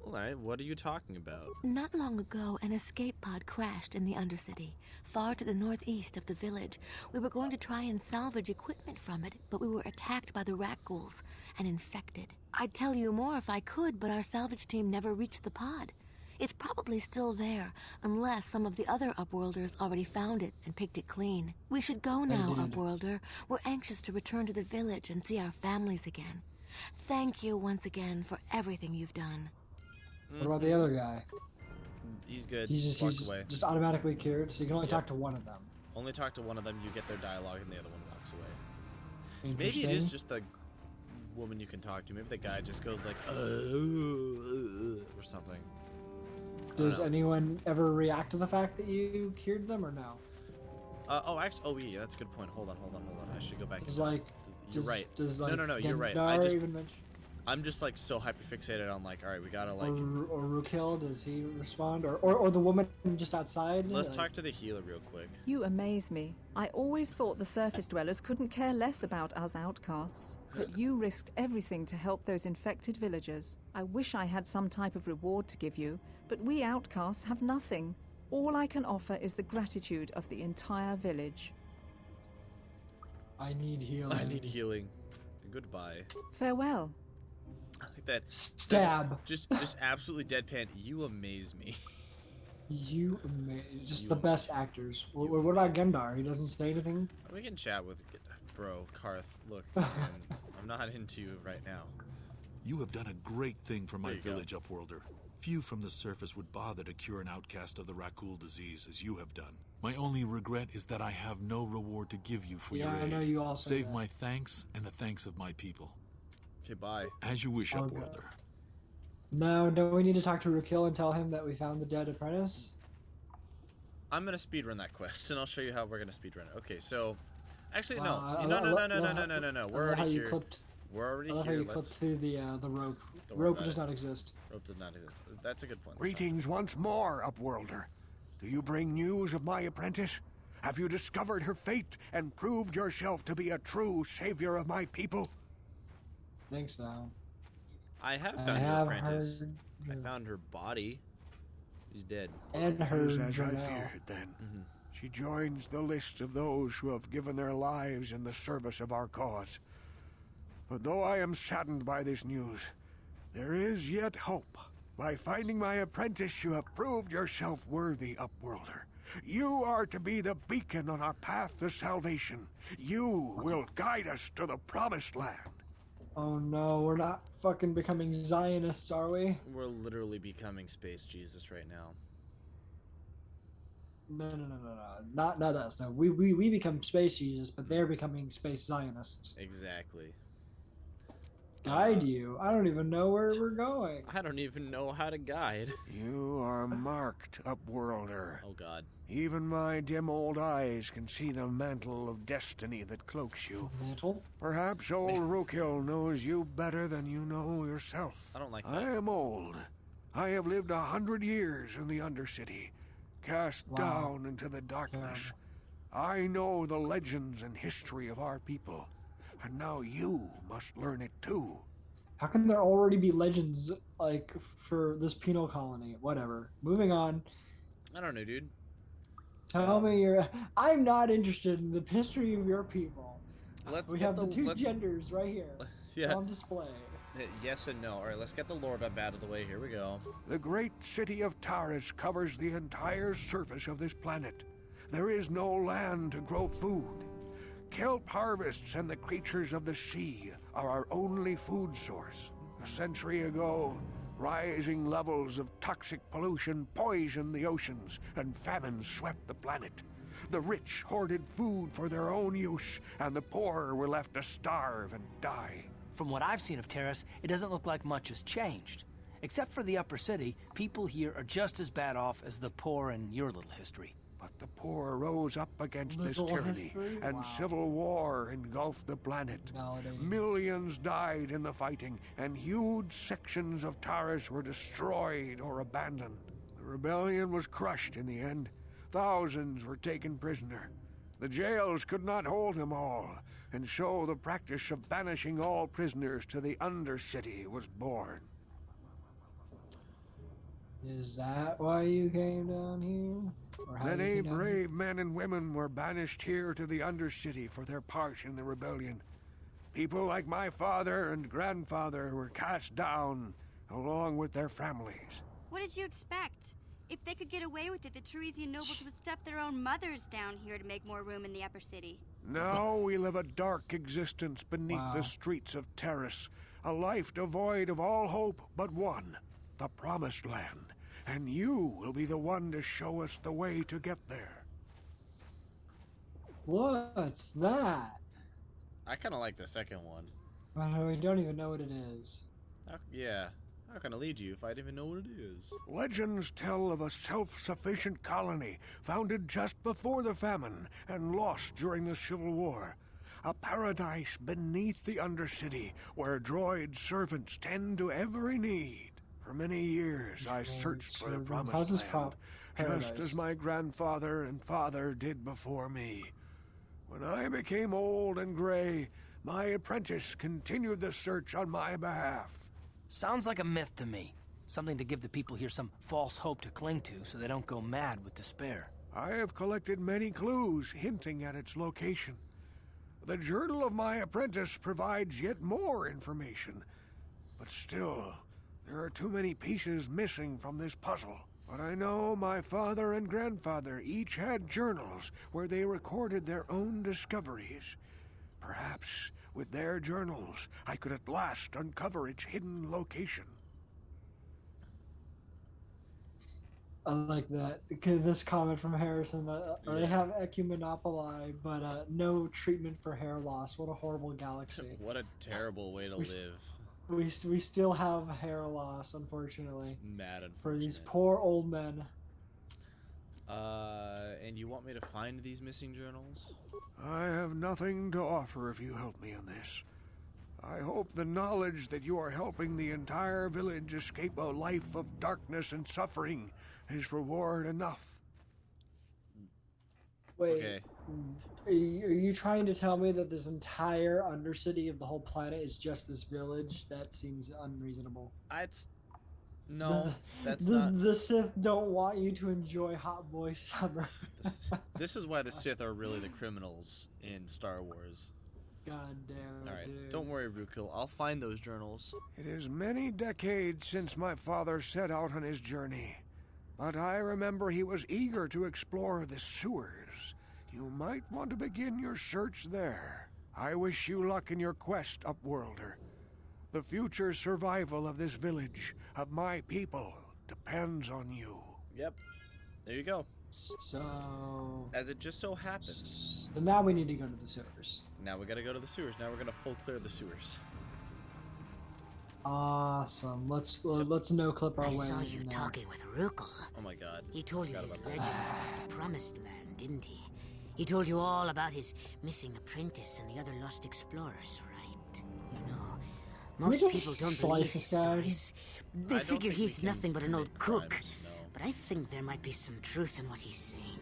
Alright, what are you talking about? Not long ago, an escape pod crashed in the Undercity, far to the northeast of the village. We were going to try and salvage equipment from it, but we were attacked by the rakghouls and infected. I'd tell you more if I could, but our salvage team never reached the pod. It's probably still there, unless some of the other Upworlders already found it and picked it clean. We should go now, Upworlder. We're anxious to return to the village and see our families again. Thank you once again for everything you've done. What about the other guy? He's good. He's just automatically cured, so you can only talk to one of them. Only talk to one of them, you get their dialogue, and the other one walks away. Maybe it is just the woman you can talk to. Maybe the guy just goes like, or something. Does anyone ever react to the fact that you cured them, or no? Yeah, that's a good point. Hold on. I should go back. Because like, you're right. No, you're right. I'm just like so hyperfixated on like, all right, we gotta like. Or Rukil, does he respond, or the woman just outside? Let's talk to the healer real quick. You amaze me. I always thought the surface dwellers couldn't care less about us outcasts, but you risked everything to help those infected villagers. I wish I had some type of reward to give you, but we outcasts have nothing. All I can offer is the gratitude of the entire village. I need healing. Goodbye. Farewell. Like that. Stab. Just absolutely deadpan. You amaze me. Just the best actors. What about Gendar? He doesn't say anything? We can chat with bro, Karth. Look, I'm not into you right now. You have done a great thing for my village, Upworlder. Few from the surface would bother to cure an outcast of the rakghoul disease as you have done. My only regret is that I have no reward to give you for your aid. I know you all say Save that. my thanks and the thanks of my people. Okay, bye. As you wish, Upworlder. No, don't we need to talk to Rukil and tell him that we found the dead apprentice? I'm gonna speedrun that quest, and I'll show you how we're gonna speedrun it. Okay, so... Actually, no. Wow, No. We're already here. We're already here. How you clipped through the rope. The rope does not exist. Rope does not exist. That's a good point. Greetings once more, Upworlder. Do you bring news of my apprentice? Have you discovered her fate and proved yourself to be a true savior of my people? Think so. I have found her apprentice. I found her body. She's dead. And her as I journal. feared then. She joins the list of those who have given their lives in the service of our cause. But though I am saddened by this news, there is yet hope. By finding my apprentice, you have proved yourself worthy, Upworlder. You are to be the beacon on our path to salvation. You will guide us to the promised land. Oh no, we're not fucking becoming Zionists, are we? We're literally becoming Space Jesus right now. No. Not us. No, we become Space Jesus, but they're becoming Space Zionists. Exactly. Guide you? I don't even know where we're going. I don't even know how to guide. You are marked, Upworlder. Oh god. Even my dim old eyes can see the mantle of destiny that cloaks you. Mantle? Perhaps old Rukil knows you better than you know yourself. I don't like that. I am old. I have lived 100 years in the Undercity, cast down into the darkness. I know the legends and history of our people, and now you must learn it too. How can there already be legends, like, for this penal colony? Whatever. Moving on. I don't know, dude. Tell me you're... I'm not interested in the history of your people. We have the two genders right here on display. Yes and no. Alright, let's get the lore map out of the way. Here we go. The great city of Taris covers the entire surface of this planet. There is no land to grow food. Kelp harvests and the creatures of the sea are our only food source. A century ago, rising levels of toxic pollution poisoned the oceans, and famine swept the planet. The rich hoarded food for their own use, and the poor were left to starve and die. From what I've seen of Taris, it doesn't look like much has changed. Except for the upper city, people here are just as bad off as the poor in your little history. But the poor rose up against this tyranny, and civil war engulfed the planet. Millions died in the fighting, and huge sections of Taris were destroyed or abandoned. The rebellion was crushed in the end. Thousands were taken prisoner. The jails could not hold them all, and so the practice of banishing all prisoners to the Undercity was born. Is that why you came down here? Or how you Many came down here? brave men and women were banished here to the Undercity for their part in the rebellion. People like my father and grandfather were cast down, along with their families. What did you expect? If they could get away with it, the Tarisian nobles would stuff their own mothers down here to make more room in the upper city. Now we live a dark existence beneath the streets of Taris, a life devoid of all hope but one, the Promised Land. And you will be the one to show us the way to get there. What's that? I kind of like the second one. We don't even know what it is. Yeah. How can I lead you if I didn't even know what it is? Legends tell of a self-sufficient colony founded just before the famine and lost during the Civil War. A paradise beneath the Undercity where droid servants tend to every need. For many years I searched for the Promised Land, just as my grandfather and father did before me. When I became old and gray, my apprentice continued the search on my behalf. Sounds like a myth to me. Something to give the people here some false hope to cling to so they don't go mad with despair. I have collected many clues hinting at its location. The journal of my apprentice provides yet more information. But still, there are too many pieces missing from this puzzle. But I know my father and grandfather each had journals where they recorded their own discoveries. Perhaps with their journals, I could at last uncover its hidden location. I like that. This comment from Harrison, they have ecumenopoli, but no treatment for hair loss. What a horrible galaxy. What a terrible way to live. We still have hair loss, unfortunately. It's mad unfortunate. For these poor old men. And you want me to find these missing journals? I have nothing to offer if you help me in this. I hope the knowledge that you are helping the entire village escape a life of darkness and suffering is reward enough. Wait, okay. Are you trying to tell me that this entire Undercity of the whole planet is just this village? That seems unreasonable. No, that's not. not. The Sith don't want you to enjoy Hot Boy Summer. This is why the Sith are really the criminals in Star Wars. God damn it. All right, dude. don't worry, Rukil. I'll find those journals. It is many decades since my father set out on his journey, but I remember he was eager to explore the sewers. You might want to begin your search there. I wish you luck in your quest, Upworlder. The future survival of this village, of my people, depends on you. Yep. There you go. So... As it just so happens. So now we need to go to the sewers. Now we gotta go to the sewers. Now we're gonna full clear the sewers. Awesome. Let's no clip our way. I saw you talking with Rukil. Oh my god. He told you his legends about the Promised Land, didn't he? He told you all about his missing apprentice and the other lost explorers, right? You know, most people don't believe his stories. They figure he's nothing but an old crook. But I think there might be some truth in what he's saying.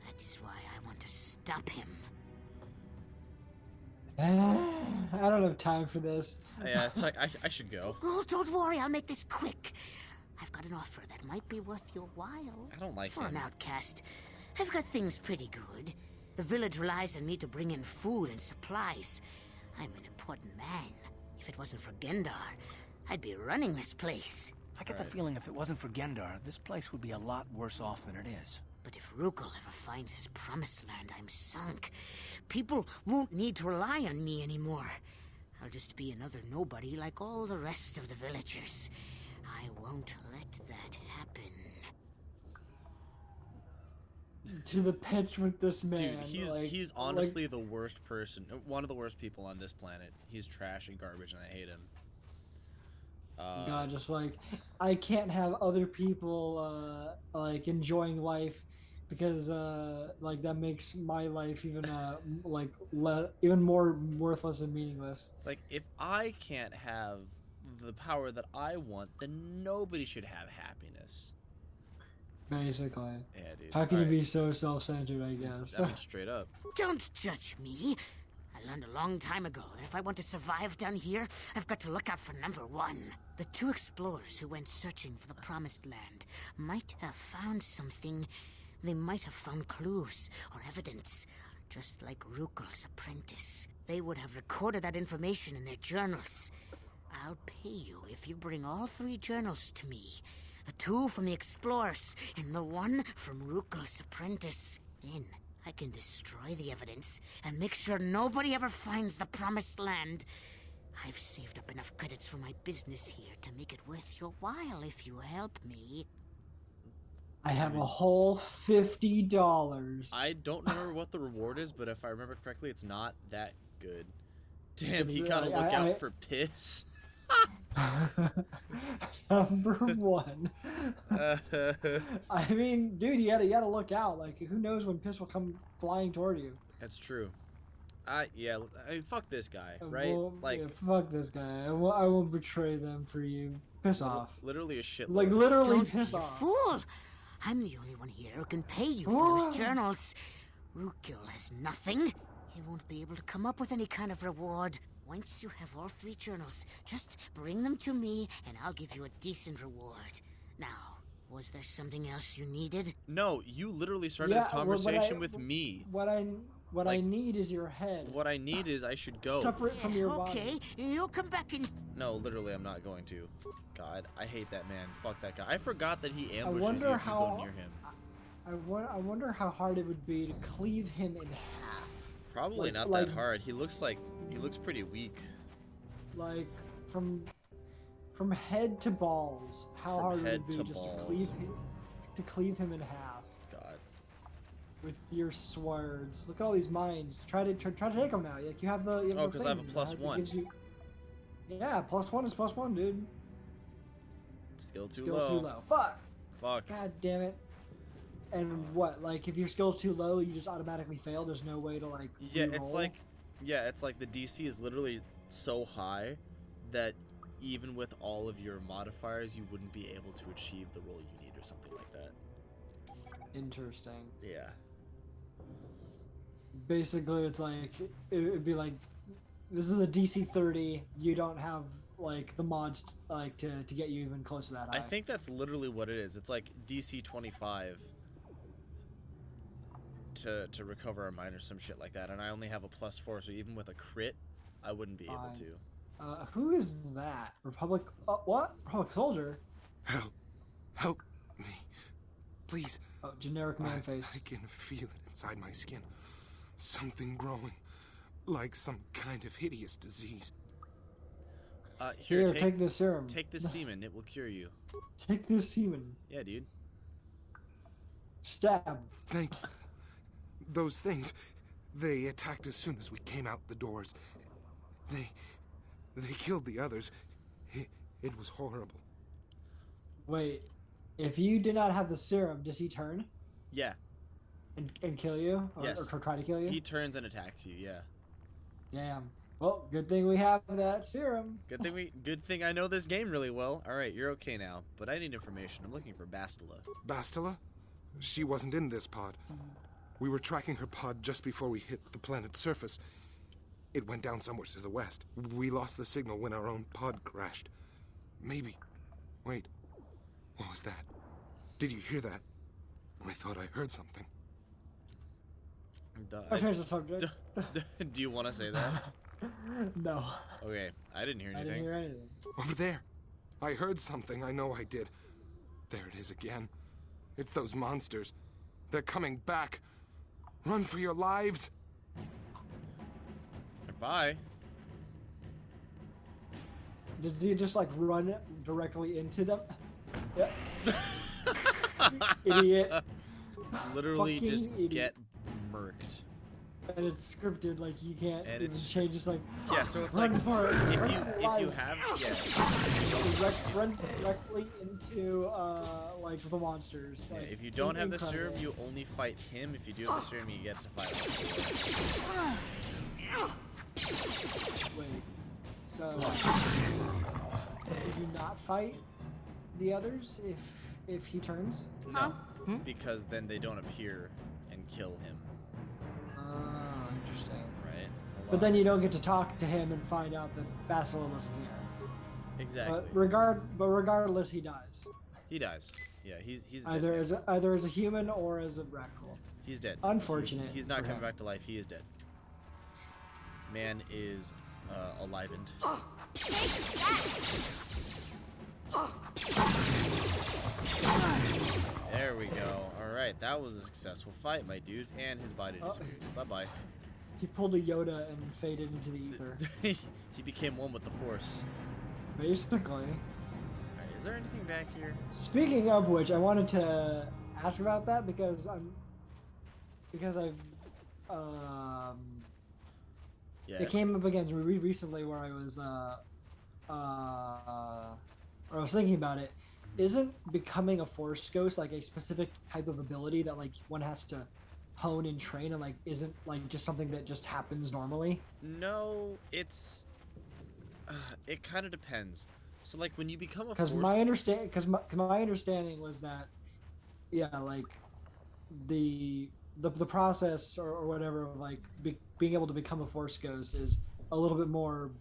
That is why I want to stop him. I don't have time for this. Yeah, it's like I should go. Oh, don't worry, I'll make this quick. I've got an offer that might be worth your while. I don't like For him. an outcast, I've got things pretty good. The village relies on me to bring in food and supplies. I'm an important man. If it wasn't for Gendar, I'd be running this place. I get the feeling if it wasn't for Gendar, this place would be a lot worse off than it is. But if Rukil ever finds his Promised Land, I'm sunk. People won't need to rely on me anymore. I'll just be another nobody like all the rest of the villagers. I won't let that happen. To the pits with this man. Dude, he's honestly the worst person, one of the worst people on this planet. He's trash and garbage, and I hate him. God, just like I can't have other people like enjoying life because like that makes my life even even more worthless and meaningless. It's like if I can't have the power that I want, then nobody should have happiness. Basically. Yeah, dude. How can you be so self-centered, I guess? I mean, straight up. Don't judge me. I learned a long time ago that if I want to survive down here, I've got to look out for number one. The two explorers who went searching for the Promised Land might have found something. They might have found clues or evidence, just like Rukel's apprentice. They would have recorded that information in their journals. I'll pay you if you bring all 3 journals to me. The 2 from the explorers and the 1 from Rukel's apprentice. Then I can destroy the evidence and make sure nobody ever finds the Promised Land. I've saved up enough credits for my business here to make it worth your while if you help me. I have a whole $50. I don't remember what the reward is, but if I remember correctly, it's not that good. Damn, It's, he gotta look out for piss. Number 1. I mean, dude, you gotta look out. Like, who knows when piss will come flying toward you? That's true. Yeah, I mean, fuck this guy, right? Well, like, yeah, fuck this guy. I won't betray them for you. Piss off. Literally a shit. Like, literally Don't piss be a off. fool! I'm the only one here who can pay you for those journals. Rukel has nothing. He won't be able to come up with any kind of reward. Once you have all 3 journals, just bring them to me and I'll give you a decent reward. Now, was there something else you needed? No, you literally started this conversation with me. What I need is your head. What I need is I should go. Separate from your body. Okay, you'll come back in. No, literally, I'm not going to. God, I hate that man. Fuck that guy. I forgot that he I ambushes wonder you if you how. go near him. I wonder how hard it would be to cleave him in half. Probably not that hard. He looks pretty weak. Like from head to balls, how hard it would be just to cleave him in half. God. With your swords. Look at all these mines. Try to take them now. Like you have the. Oh, because I have a +1. Yeah, +1 is +1, dude. Skill too Skill low. too low. Fuck. Fuck. God damn it. And what? Like, if your skill's too low, you just automatically fail. There's no way to like. Yeah, re-roll? it's like the DC is literally so high that even with all of your modifiers, you wouldn't be able to achieve the roll you need or something like that. Interesting. Yeah. Basically, it's like it'd be like, this is a DC 30. You don't have like the mods like to get you even close to that high. I think that's literally what it is. It's like DC 25 to recover a mine or some shit like that, and I only have a +4, so even with a crit, I wouldn't be able to. Who is that? Republic? What? Republic soldier? Help me, please. Oh, generic man face. I can feel it inside my skin. Something growing, like some kind of hideous disease. Here, take this serum. Take this semen. It will cure you. Take this semen. Yeah, dude. Stab. Thank you. Those things, they attacked as soon as we came out the doors. They killed the others. It was horrible. Wait, if you did not have the serum, does he turn? Yeah. And kill you? Yes. Or try to kill you? He turns and attacks you, yeah. Damn. Well, good thing we have that serum. Good thing I know this game really well. Alright, you're okay now, but I need information. I'm looking for Bastila. Bastila? She wasn't in this pod. We were tracking her pod just before we hit the planet's surface. It went down somewhere to the west. We lost the signal when our own pod crashed. Maybe. Wait. What was that? Did you hear that? I thought I heard something. I changed the subject. Do you want to say that? No. Okay, I didn't hear anything. I didn't hear anything. Over there. I heard something. I know I did. There it is again. It's those monsters. They're coming back. Run for your lives. Bye. Did he just like run directly into them? Yep. Idiot. Literally Fucking just idiot. get murked. And it's scripted, like you can't And even it's change. It's like yeah, so it's run like for it. if Run you for if you life. have Runs directly into like the monsters. yeah, Like, if you don't have the incredible. serum, you only fight him. If you do have the serum, you get to fight all four. Wait. So would you not fight the others if he turns? No, because then they don't appear and kill him. Oh, interesting. Right? Hold But then you don't get to talk to him and find out that Basilar wasn't here. Exactly. But regardless, he dies. He dies. Yeah, he's either dead. Either as a human or as a rakghoul. He's dead. Unfortunate. He's not coming back to life. He is dead. Man is alivened. There we go. All right, that was a successful fight, my dudes, and his body disappears. Bye bye. He pulled a Yoda and faded into the ether. He became one with the Force. Basically. Alright, is there anything back here? Speaking of which, I wanted to ask about that because I've yes. It came up again recently where I was thinking about it. Isn't becoming a Force ghost like a specific type of ability that like one has to hone and train, and like isn't like just something that just happens normally? No, it's it kind of depends. So like when you become a Because my understanding was that, yeah, like the process or whatever of like being able to become a Force ghost is a little bit more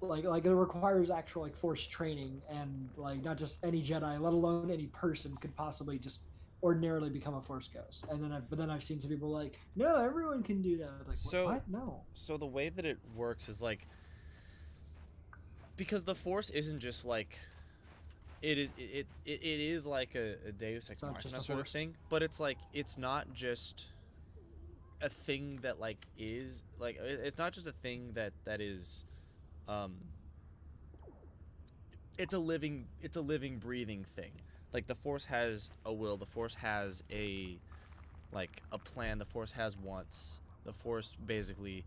like it requires actual like Force training, and like not just any Jedi, let alone any person could possibly just ordinarily become a Force ghost. And then I've seen some people like, no, everyone can do that. Like, what? No. So the way that it works is like, because the Force isn't just like it is like a Deus Ex Machina sort of thing, but it's like it's not just a thing that like is like it's not just a thing that is it's a living breathing thing. Like the Force has a will, the Force has a plan, the Force has wants. The Force basically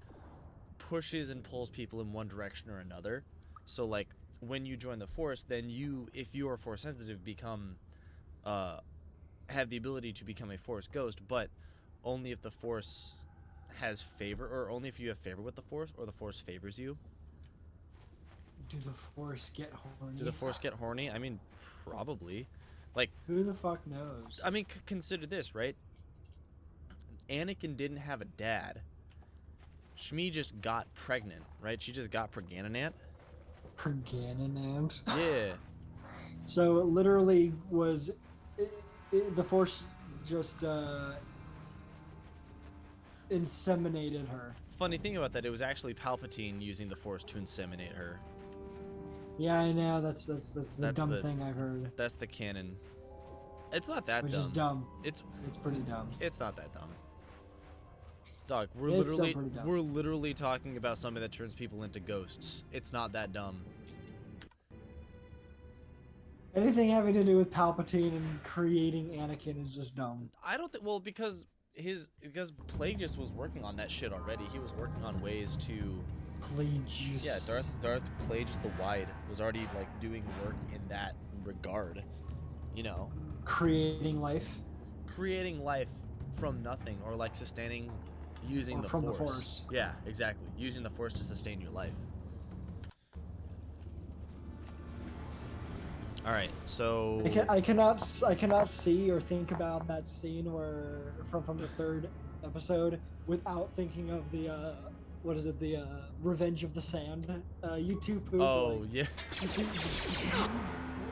pushes and pulls people in one direction or another. So like when you join the Force, then you, if you are Force sensitive, become have the ability to become a Force ghost, but only if the Force has favor, or only if you have favor with the Force, or the Force favors you. Do the Force get horny? Do the Force get horny? I mean, probably. Like, who the fuck knows? I mean, consider this, right? Anakin didn't have a dad. Shmi just got pregnant, right? She just got Preganinant. Preganinant? Yeah. So it literally was the Force just inseminated her. Funny thing about that, it was actually Palpatine using the Force to inseminate her. Yeah, I know. That's the dumb thing I've heard. That's the canon. It's not that Which dumb. is dumb. It's pretty dumb. It's not that dumb. Dog, we're literally talking about something that turns people into ghosts. It's not that dumb. Anything having to do with Palpatine and creating Anakin is just dumb. I don't think. Well, because Plagueis was working on that shit already. He was working on ways to. Plagueis. Yeah, Darth Plagueis the Wide was already like doing work in that regard. You know. Creating life. Creating life from nothing, or like sustaining, using the from Force. the Force. Yeah, exactly. Using the Force to sustain your life. All right, so I cannot see or think about that scene where from the third episode without thinking of the what is it, the Revenge of the Sand YouTube poop. Oh, like, yeah.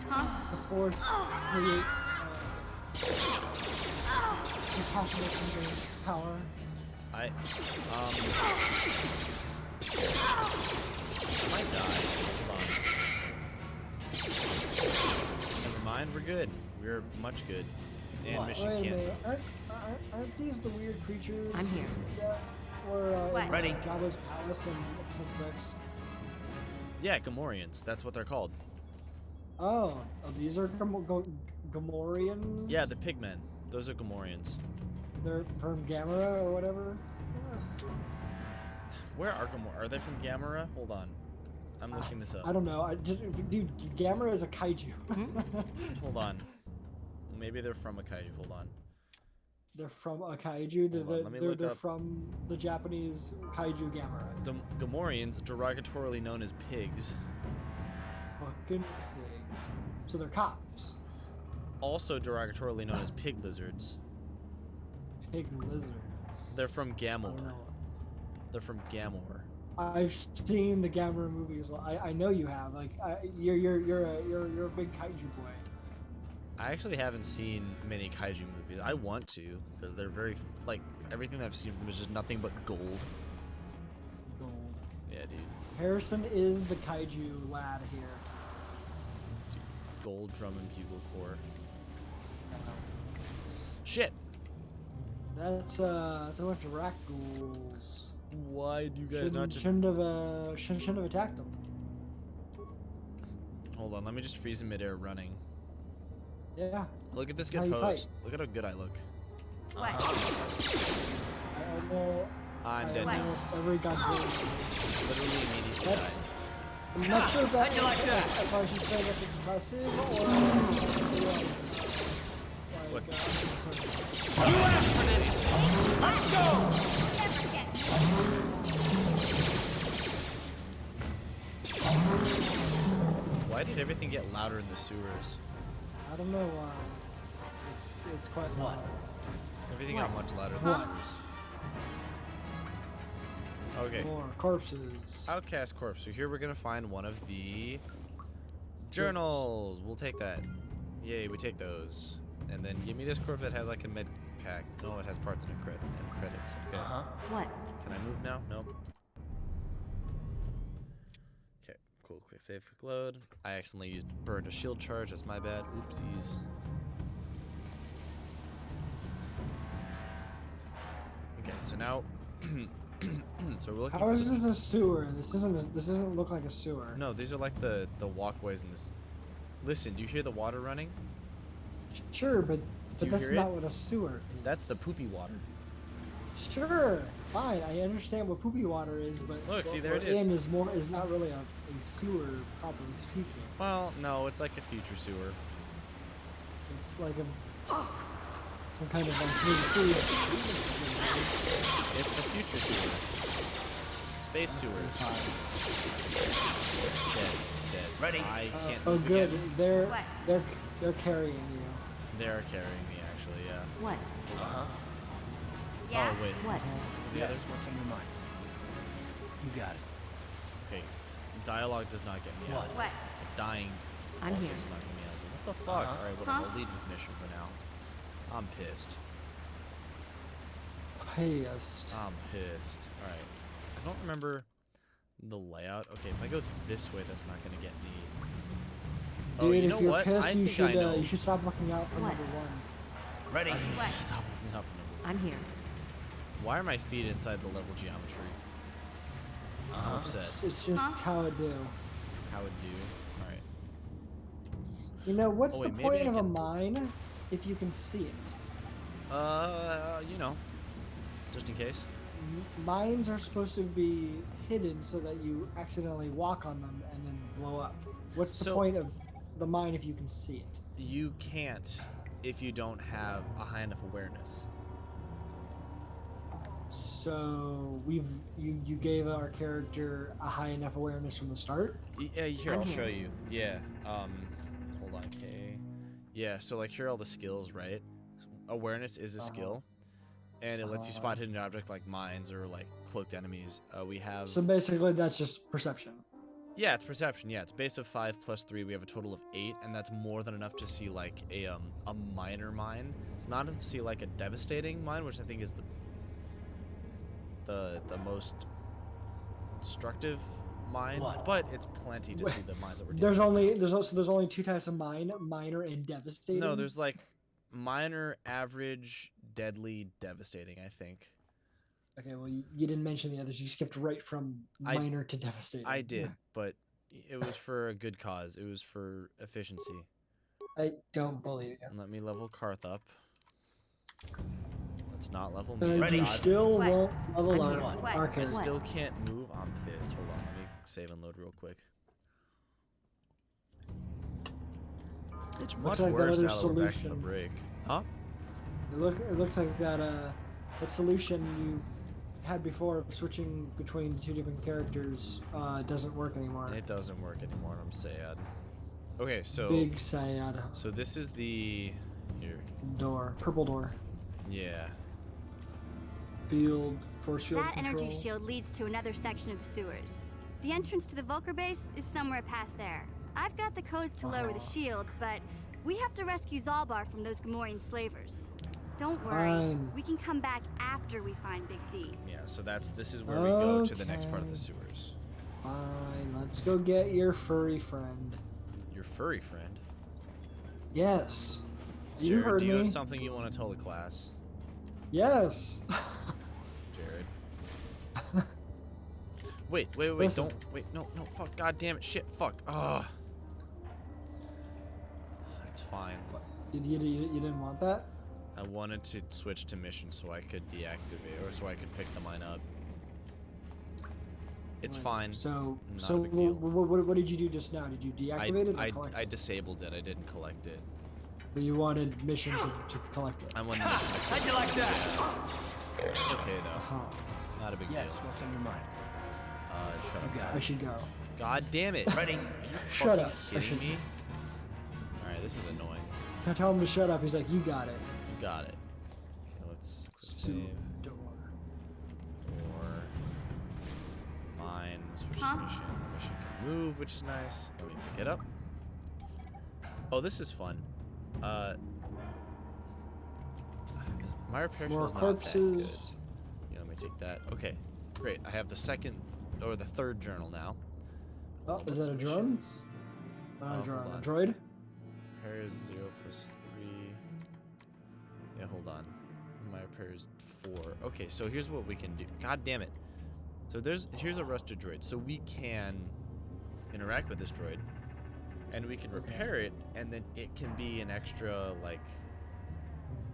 The Force creates impossible conveyance power. I might die. Hold on. Never mind, we're good. We're much good. And Mission Wait a can't. minute, aren't these the weird creatures? I'm here. That were in Ready. Jabba's palace in episode 6. Yeah, Gamorreans. That's what they're called. Oh, these are Gamorreans? Yeah, the pigmen. Those are Gamorreans. They're from Gamera or whatever? Where are Gamorreans? Are they from Gamera? Hold on. I'm looking this up. I don't know. Dude, Gamera is a kaiju. Hold on. Maybe they're from a kaiju. Hold on. They're from a kaiju. They're up. from the Japanese kaiju Gamera. Gamorreans, derogatorily known as pigs. Fucking pigs. So they're cops. Also derogatorily known as pig lizards. Pig lizards. They're from Gamor. They're from Gamor. I've seen the Gamera movies. I know you have. Like, you're a big kaiju boy. I actually haven't seen many kaiju movies. I want to, because they're very, like, everything I've seen from them is just nothing but gold. Gold. Yeah, dude. Harrison is the kaiju lad here. Dude, gold drum and bugle corps. Shit. That's a bunch of rakghouls. Why do you guys not just... Shouldn't have attacked them. Hold on, let me just freeze in midair running. Yeah. Look at this That's good how you pose. fight. Look at how good I look. I'm dead now. almost every Godzilla. Literally immediately That's. died. I'm not sure if that. How'd you like that? If I should say that's impressive or. What? You asked for this. Let's go. Why did everything get louder in the sewers? I don't know why. It's quite loud. Everything got much louder in the sewers. Okay. More corpses. Outcast corpse. So here we're gonna find one of the journals. We'll take that. Yay, we take those. And then give me this corpse that has like a med pack. No, it has parts and credits. Okay. What? Can I move now? Nope. Okay, cool. Quick save, quick load. I accidentally burned a shield charge. That's my bad. Oopsies. Okay, so now, so we're looking. How is this a sewer? This doesn't look like a sewer. No, these are like the walkways in this. Listen, do you hear the water running? Sure, but you that's hear not it? what a sewer is. That's the poopy water. Sure, fine. I understand what poopy water is, but Look, see, what there it we're is. in is not really a sewer, properly speaking. Well, no, it's like a future sewer. It's like some kind of like sewer. It's the future sewer. Space sewers. Dead. Ready? I can't Oh, move good. again. They're carrying you. They're carrying me, actually, yeah. What? Oh, wait. What? The Yes, other- what's on your mind? You got it. Okay, dialogue does not get me out. What? Dying I'm also here. does not get me out. What the fuck? Alright, whatever. I'll lead with mission for now. I'm pissed. Pissed. I'm pissed. Alright. I don't remember the layout. Okay, if I go this way, that's not gonna get me. Dude, Oh, you know if you're what? pissed, I you think I know. should stop looking out for What? number one. Ready? I need to stop looking up for number I'm here. Why are my feet inside the level geometry? I'm upset. It's just how it do. How it do? Alright. You know, what's Oh, the wait, maybe point I of a can- mine if you can see it? You know. Just in case. Mines are supposed to be hidden so that you accidentally walk on them and then blow up. What's the point of the mine if you can see it? You can't if you don't have a high enough awareness. So you gave our character a high enough awareness from the start? Yeah, here, I'll show you. Yeah. Hold on, okay. Yeah, so like here are all the skills, right? Awareness is a skill. And it lets you spot hidden objects like mines or like cloaked enemies. We have. So basically, that's just perception. Yeah, it's perception. Yeah, it's base of 5 plus 3. We have a total of 8, and that's more than enough to see like a minor mine. It's not enough to see like a devastating mine, which I think is the most destructive mine. But it's plenty to see the mines that we're doing. There's only two types of mine: minor and devastating. No, there's like minor, average, deadly, devastating, I think. Okay, well, you didn't mention the others. You skipped right from minor to devastating. I did, but it was for a good cause. It was for efficiency. I don't believe you. And let me level Karth up. Let's not level me. You still won't level up I Arcane. still can't move. I'm pissed. Hold on, let me save and load real quick. It's much like that worse other now that we're back from the solution. break. Huh? It looks like that solution you had before of switching between the two different characters doesn't work anymore. It doesn't work anymore. I'm sad. Okay, so Big sad. So this is the here. Door, purple door. Yeah. Field Force field That control. energy shield leads to another section of the sewers. The entrance to the Volker base is somewhere past there. I've got the codes to lower the shield, but we have to rescue Zalbar from those Gamorrean slavers. Don't worry, Fine. we can come back after we find Big Z. Yeah, so this is where we go to the next part of the sewers. Fine, let's go get your furry friend. Your furry friend? Yes. You Jared, heard do you me. have something you want to tell the class? Yes. Jared. Wait, Listen. don't. Wait, no, fuck, god damn it, shit, fuck. Ugh. It's fine. You didn't want that? I wanted to switch to mission so I could deactivate, or so I could pick the mine up. It's fine. So, It's not a big deal. what did you do just now? Did you deactivate it or collect I it? disabled it. I didn't collect it. But you wanted mission to collect it. I wanted mission. How'd you like that? It's okay though. Not a big Yes, deal. what's on your mind? Shut up. I should go. God damn it. Ready? Are you Shut fucking up. kidding me? Alright, this is annoying. I tell him to shut up. He's like, you got it. You got it. Okay, let's save. Door. Mine. Switch to mission. Mission can move, which is nice. Let me pick it up. Oh, this is fun. My repair More feels not that good. corpses. Yeah, let me take that. Okay, great. I have the second or the third journal now. Oh, is that a drone? Not a drone. A droid? Repair is 0 plus 3. Yeah, hold on. My repair is 4. Okay, so here's what we can do. God damn it. So here's a rusted droid. So we can interact with this droid, and we can repair it, and then it can be an extra like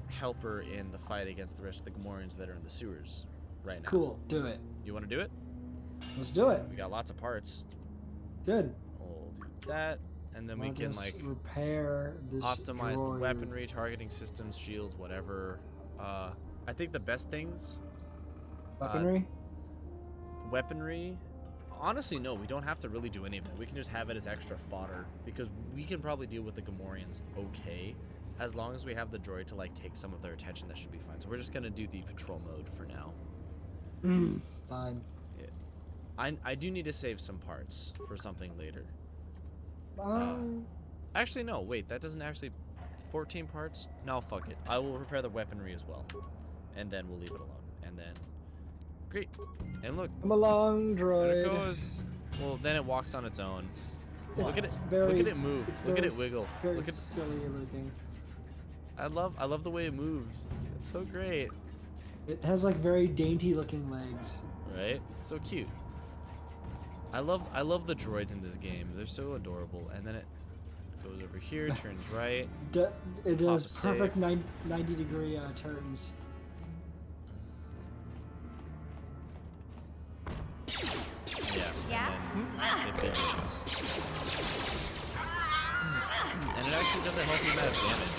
helper in the fight against the rest of the Gamorreans that are in the sewers right now. Cool. Do it. You want to do it? Let's do it. We got lots of parts. Good. We'll do that, and then we Let can us like repair this optimize the droid. weaponry, targeting systems, shields, whatever. I think the best things. Weaponry? Weaponry. Honestly, no, we don't have to really do any of it. We can just have it as extra fodder because we can probably deal with the Gamorreans okay, as long as we have the droid to like take some of their attention. That should be fine. So we're just gonna do the patrol mode for now. Fine. Yeah. I do need to save some parts for something later. Actually, no. Wait, that doesn't actually. 14 parts? No, fuck it. I will repair the weaponry as well, and then we'll leave it alone. And then, great. And look. Come along, droid. There it goes. Well, then it walks on its own. Look at it. Very, look at it move. Look at it wiggle. Very Look at. silly looking. I love the way it moves. It's so great. It has like very dainty looking legs. Right? It's so cute. I love the droids in this game. They're so adorable. And then it goes over here, turns right. It does Opposite. perfect 90-degree turns. Yeah. And then it begins. And it actually does a healthy amount of damage.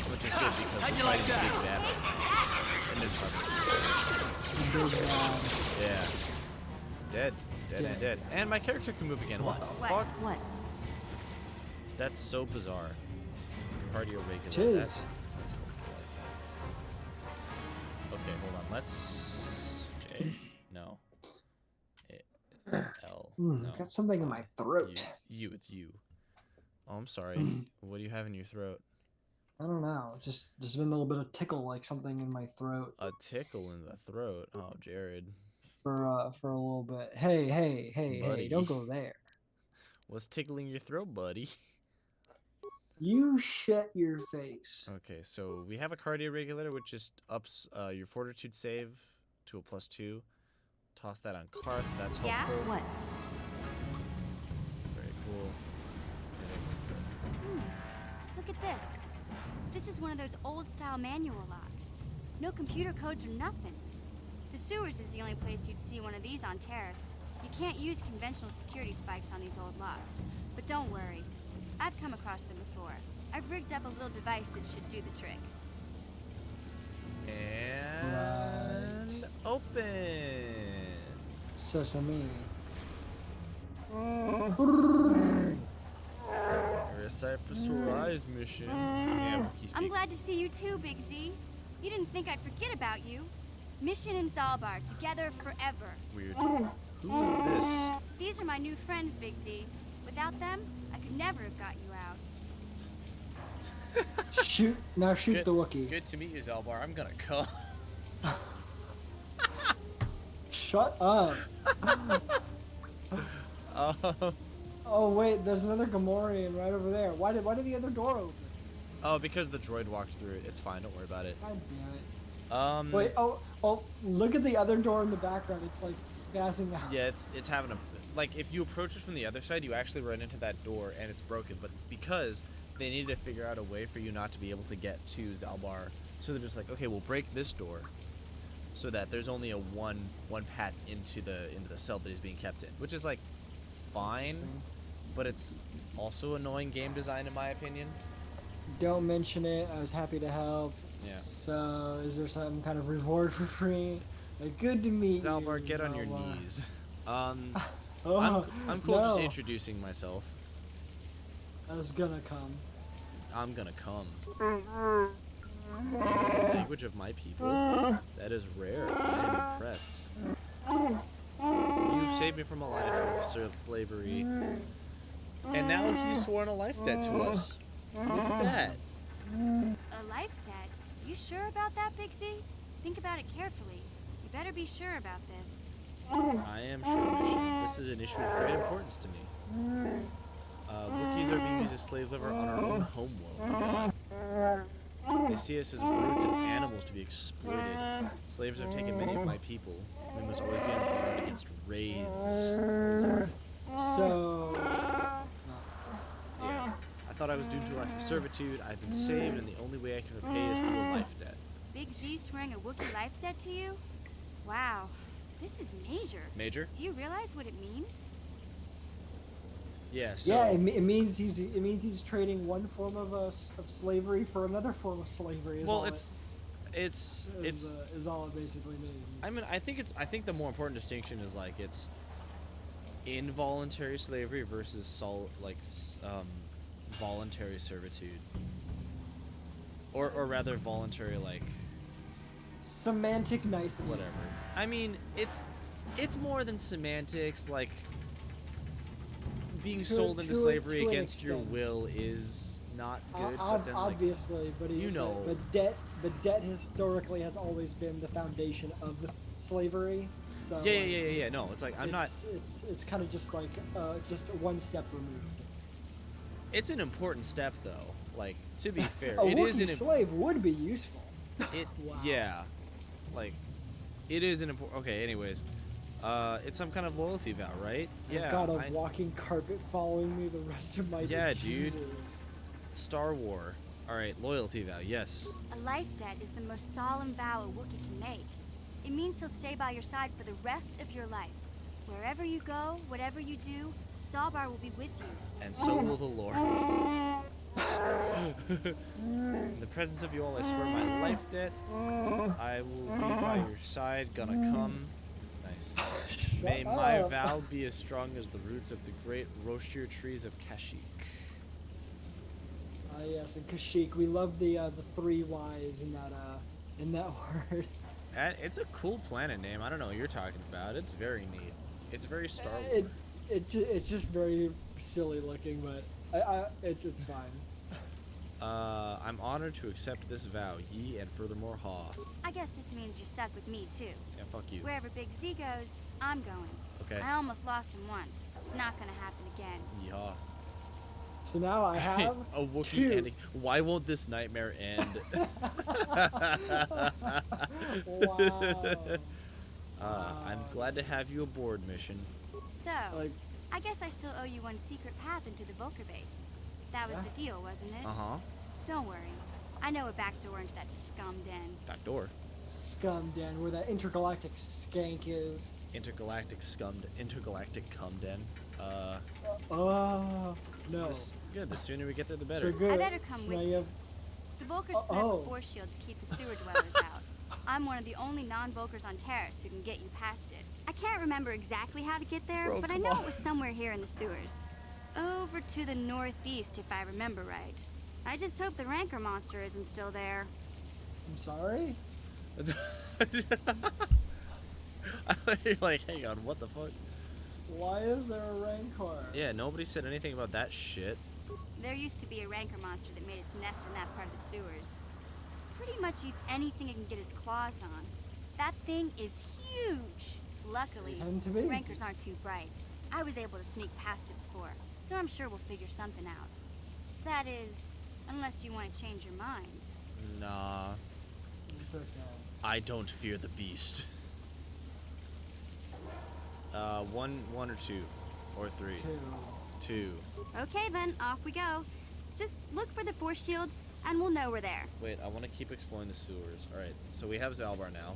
Which is good because How'd we're you like fighting that? big bad in this part of the story. Yeah. Dead. And dead. And my character can move again. What the fuck? What? That's so bizarre. Cardio regular. It is. That's helpful, I think. Okay, hold on. Let's. J. No. L. No. Got something in my throat. You. It's you. Oh, I'm sorry. What do you have in your throat? I don't know. Just been a little bit of tickle, like something in my throat. A tickle in the throat. Oh, Jared. For a little bit. Hey, Buddy. don't go there. What's tickling your throat, buddy? You shut your face. Okay, so we have a cardio regulator, which just ups your fortitude save to a +2. Toss that on Karth. That's helpful. Yeah? What? Very cool. Look at this. This is one of those old-style manual locks. No computer codes or nothing. The sewers is the only place you'd see one of these on Taris. You can't use conventional security spikes on these old locks. But don't worry. I've come across them before. I've rigged up a little device that should do the trick. And open. Sesame. Recipe mission. Yeah, I'm glad to see you too, Big Z. You didn't think I'd forget about you. Mission and Zalbar, together forever. Weird. Who is this? These are my new friends, Big Z. Without them, I could never have got you out. Shoot the Wookiee. Good to meet you, Zalbar. I'm gonna come. Shut up. Oh wait, there's another Gamorrean right over there. Why did the other door open? Oh, because the droid walked through it. It's fine. Don't worry about it. God damn it. Wait. Oh! Look at the other door in the background. It's like spazzing out. Yeah, it's having a like. If you approach it from the other side, you actually run into that door and it's broken. But because they needed to figure out a way for you not to be able to get to Zalbar, so they're just like, okay, we'll break this door, so that there's only a one path into the cell that he's being kept in, which is like fine, but it's also annoying game design in my opinion. Don't mention it. I was happy to help. Yeah. So, is there some kind of reward for free? Like, good to meet you, Zalbar, get on your knees. Oh, I'm cool just no. introducing myself. I was gonna come. I'm gonna come. Language of my people? That is rare. I am impressed. You've saved me from a life of slavery. And now he's sworn a life debt to us. Look at that. A life debt? You sure about that, Big Z? Think about it carefully. You better be sure about this. I am sure, Mission. This is an issue of great importance to me. Wookiees are being used as slave labor on our own homeworld. They see us as brutes and animals to be exploited. Slaves have taken many of my people. We must always be on guard against raids. So... Yeah. I thought I was doomed to a life of servitude. I've been saved, and the only way I can repay is through a life debt. Big Z swearing a Wookiee life debt to you? Wow. This is major. Major? Do you realize what it means? Yeah, so... Yeah, it means he's trading one form of slavery for another form of slavery. Well, it's all it basically means. I mean, I think the more important distinction is like it's involuntary slavery versus voluntary servitude, or rather voluntary like semantic niceties. Whatever. I mean, it's more than semantics. Like being sold into slavery against your will is not good. But then, obviously, like, but you know, the debt historically has always been the foundation of slavery. So yeah. No, it's like It's kind of just like just one step removed. It's an important step, though. Like, to be fair, a it is Wookiee slave would be useful. Wow. Yeah, like it is an important. Okay, anyways, it's some kind of loyalty vow, right? Yeah. I've got a walking carpet following me the rest of my day. Yeah, dude. Star War. All right, loyalty vow. Yes. A life debt is the most solemn vow a Wookiee can make. It means he'll stay by your side for the rest of your life. Wherever you go, whatever you do, Zalbar will be with you. And so will the Lord. In the presence of you all, I swear my life debt. I will be by your side, gonna come. Nice. May my vow be as strong as the roots of the great Roshir trees of Kashyyyk. Yes, and Kashyyyk. We love the 3 Y's in that word. It's a cool planet name. I don't know what you're talking about. It's very neat. It's very Star Wars. It's just very silly looking, but it's fine. I'm honored to accept this vow, ye, and furthermore, ha. I guess this means you're stuck with me too. Yeah, fuck you. Wherever Big Z goes, I'm going. Okay. I almost lost him once. It's not gonna happen again. Yeehaw. So now I have a Wookiee ending. Why won't this nightmare end? Wow. I'm glad to have you aboard, Mission. So, I guess I still owe you one secret path into the Volker base. That was the deal, wasn't it? Uh-huh. Don't worry. I know a back door into that scum den. Back door? Scum den, where that intergalactic skank is. Intergalactic cum den. No. Good, the sooner we get there, the better. So good. I better come with you. The Volkers put up a force shield to keep the sewer dwellers out. I'm one of the only non-Volkers on Taris who can get you past it. I can't remember exactly how to get there, but I know it was somewhere here in the sewers. Over to the northeast, if I remember right. I just hope the Rancor monster isn't still there. I'm sorry? You're like, hang on, what the fuck? Why is there a rancor? Yeah, nobody said anything about that shit. There used to be a rancor monster that made its nest in that part of the sewers. Pretty much eats anything it can get its claws on. That thing is huge. Luckily, rancors aren't too bright. I was able to sneak past it before, so I'm sure we'll figure something out. That is, unless you want to change your mind. Nah. It's okay. I don't fear the beast. One or two, or three. Two. Okay then, off we go. Just look for the force shield, and we'll know we're there. Wait, I want to keep exploring the sewers. All right, so we have Zalbar now.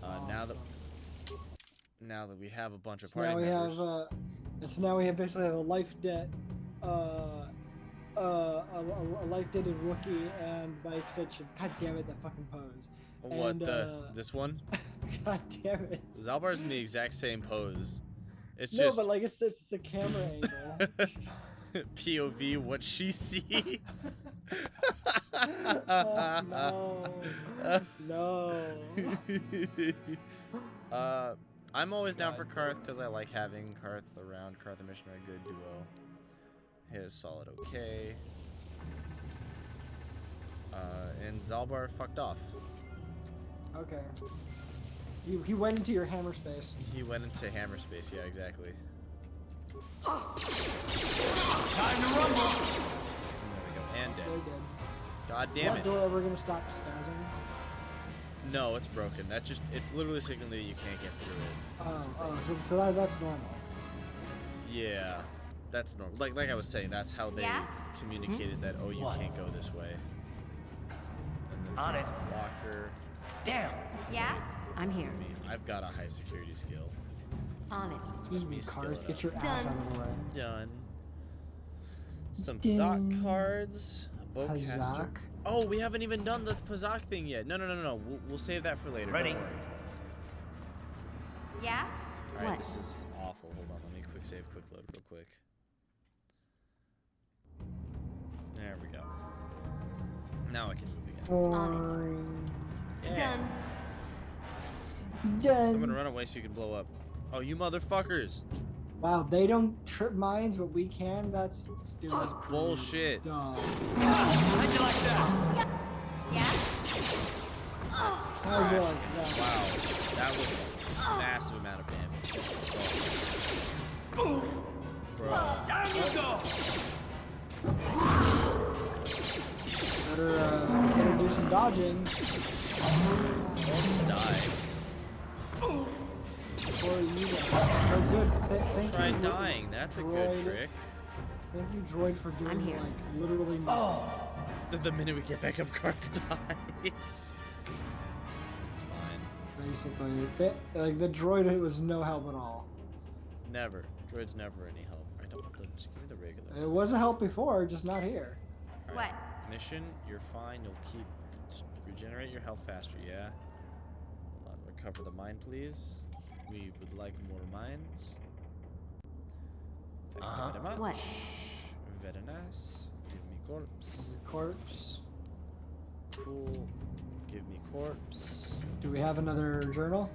Awesome. Now that we have a bunch of So party members. Now we basically have a life debt, a life dated rookie, and by extension, god damn it, that fucking pose. What, this one? God damn it. Zalbar's in the exact same pose. It's no, just but like it's a camera angle. POV, what she sees. Oh, no. I'm always down for Karth because I like having Karth around. Karth and Mission are a good duo. His solid okay. And Zalbar fucked off. Okay. He went into your hammer space. He went into hammer space, yeah, exactly. Time to rumble! There we go, and dead. They're dead. God damn Is it. that door ever gonna stop spazzing? No, it's broken. It's literally signaling that you can't get through it. So that's normal. Yeah, that's normal. Like I was saying, that's how they communicated that, oh, you can't go this way. And then On it. Blocker. Damn. Yeah? I'm here. I've got a high security skill. On it. Excuse me, Karth, get your ass out of the way. Done. Some Pazak cards. A bowcaster. Pazak? Oh, we haven't even done the Pazak thing yet. No. We'll save that for later. Ready? Don't worry. Yeah? All right, What? this is awful. Hold on, let me quick save, quick load, real quick. There we go. Now I can move again. Yeah. Done. I'm gonna run away so you can blow up. Oh, you motherfuckers! Wow, they don't trip mines, but we can. That's bullshit. Dumb. How'd you like that? Yeah? How'd you like that? Wow, that was a massive amount of damage. Bro. Down you go! Better do some dodging. Just die. Before you oh, good. Thank Try you. dying. That's a good Droid. trick. Thank you, Droid, for doing here. like literally nothing. The minute we get back up, Karth dies. It's fine. Basically, like the droid was no help at all. Never. Droid's never any help. I don't want the. Just give me the regular. It wasn't help before, just not here. All right. Mission, you're fine. You'll keep. Just regenerate your health faster, yeah? Hold on. Recover the mine, please. We would like more mines. Thank you very much. What? Very nice. Give me corpse. Corpse. Cool. Give me corpse. Do we have another journal?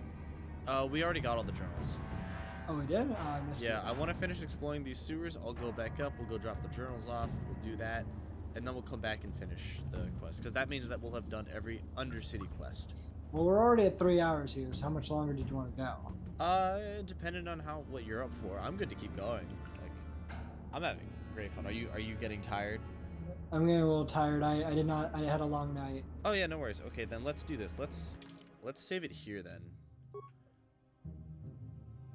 We already got all the journals. Oh, we did? Oh, I missed it. Yeah, I want to finish exploring these sewers. I'll go back up. We'll go drop the journals off. We'll do that. And then we'll come back and finish the quest. Because that means that we'll have done every Undercity quest. Well, we're already at 3 hours here, so how much longer did you want to go? Depending on what you're up for. I'm good to keep going. Like, I'm having great fun. Are you getting tired? I'm getting a little tired. I had a long night. Oh yeah, no worries. Okay, then let's do this. Let's save it here then.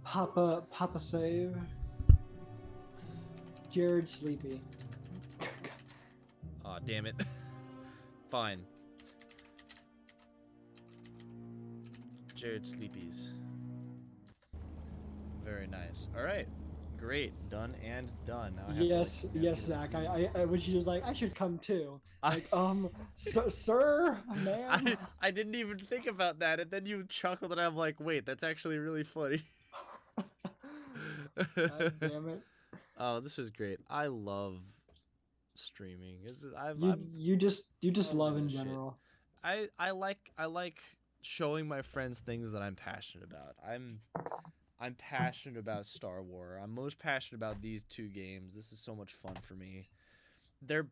Papa save. Jared sleepy. Aw, damn it. Fine. Jared Sleepies. Very nice. All right. Great. Done and done. Now I have to, Yes, Zach. I when she was like, I should come too. Like, sir, ma'am. I didn't even think about that, and then you chuckled, and I'm like, wait, that's actually really funny. God damn it. Oh, this is great. I love streaming. You just love in general. I like showing my friends things that I'm passionate about. I'm passionate about Star Wars. I'm most passionate about these two games. This is so much fun for me. They're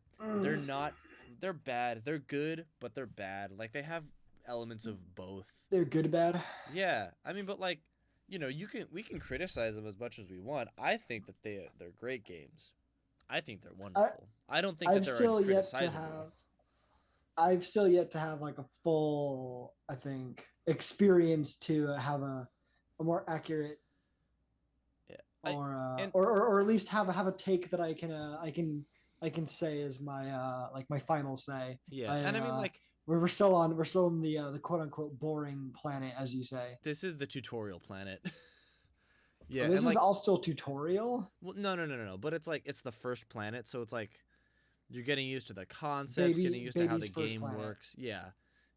bad. They're good, but they're bad. Like they have elements of both. They're good bad. Yeah, I mean, but like, we can criticize them as much as we want. I think that they're great games. I think they're wonderful. I don't think that they're uncriticizable. I've still yet to have like a full, I think, experience to have a more accurate, or at least have a take that I can say is my like my final say. Yeah, and I mean like we're still in the quote unquote boring planet, as you say. This is the tutorial planet. Yeah, this is all still tutorial. Well, no. But it's like it's the first planet, so it's like you're getting used to the concepts, getting used to how the game works. Yeah,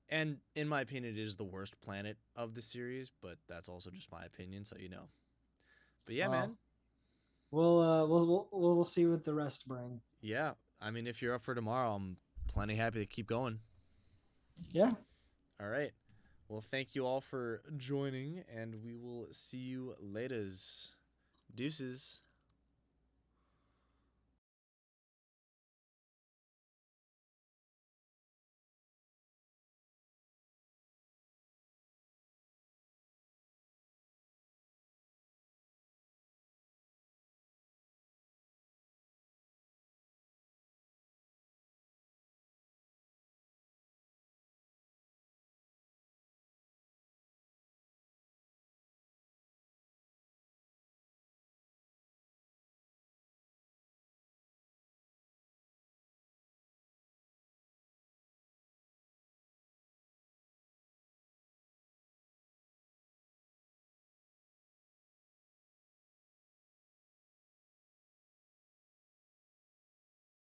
and in my opinion, it is the worst planet of the series, but that's also just my opinion, so you know. But yeah, man. We'll see what the rest bring. Yeah, I mean, if you're up for tomorrow, I'm plenty happy to keep going. Yeah. All right. Well, thank you all for joining, and we will see you laters. Deuces.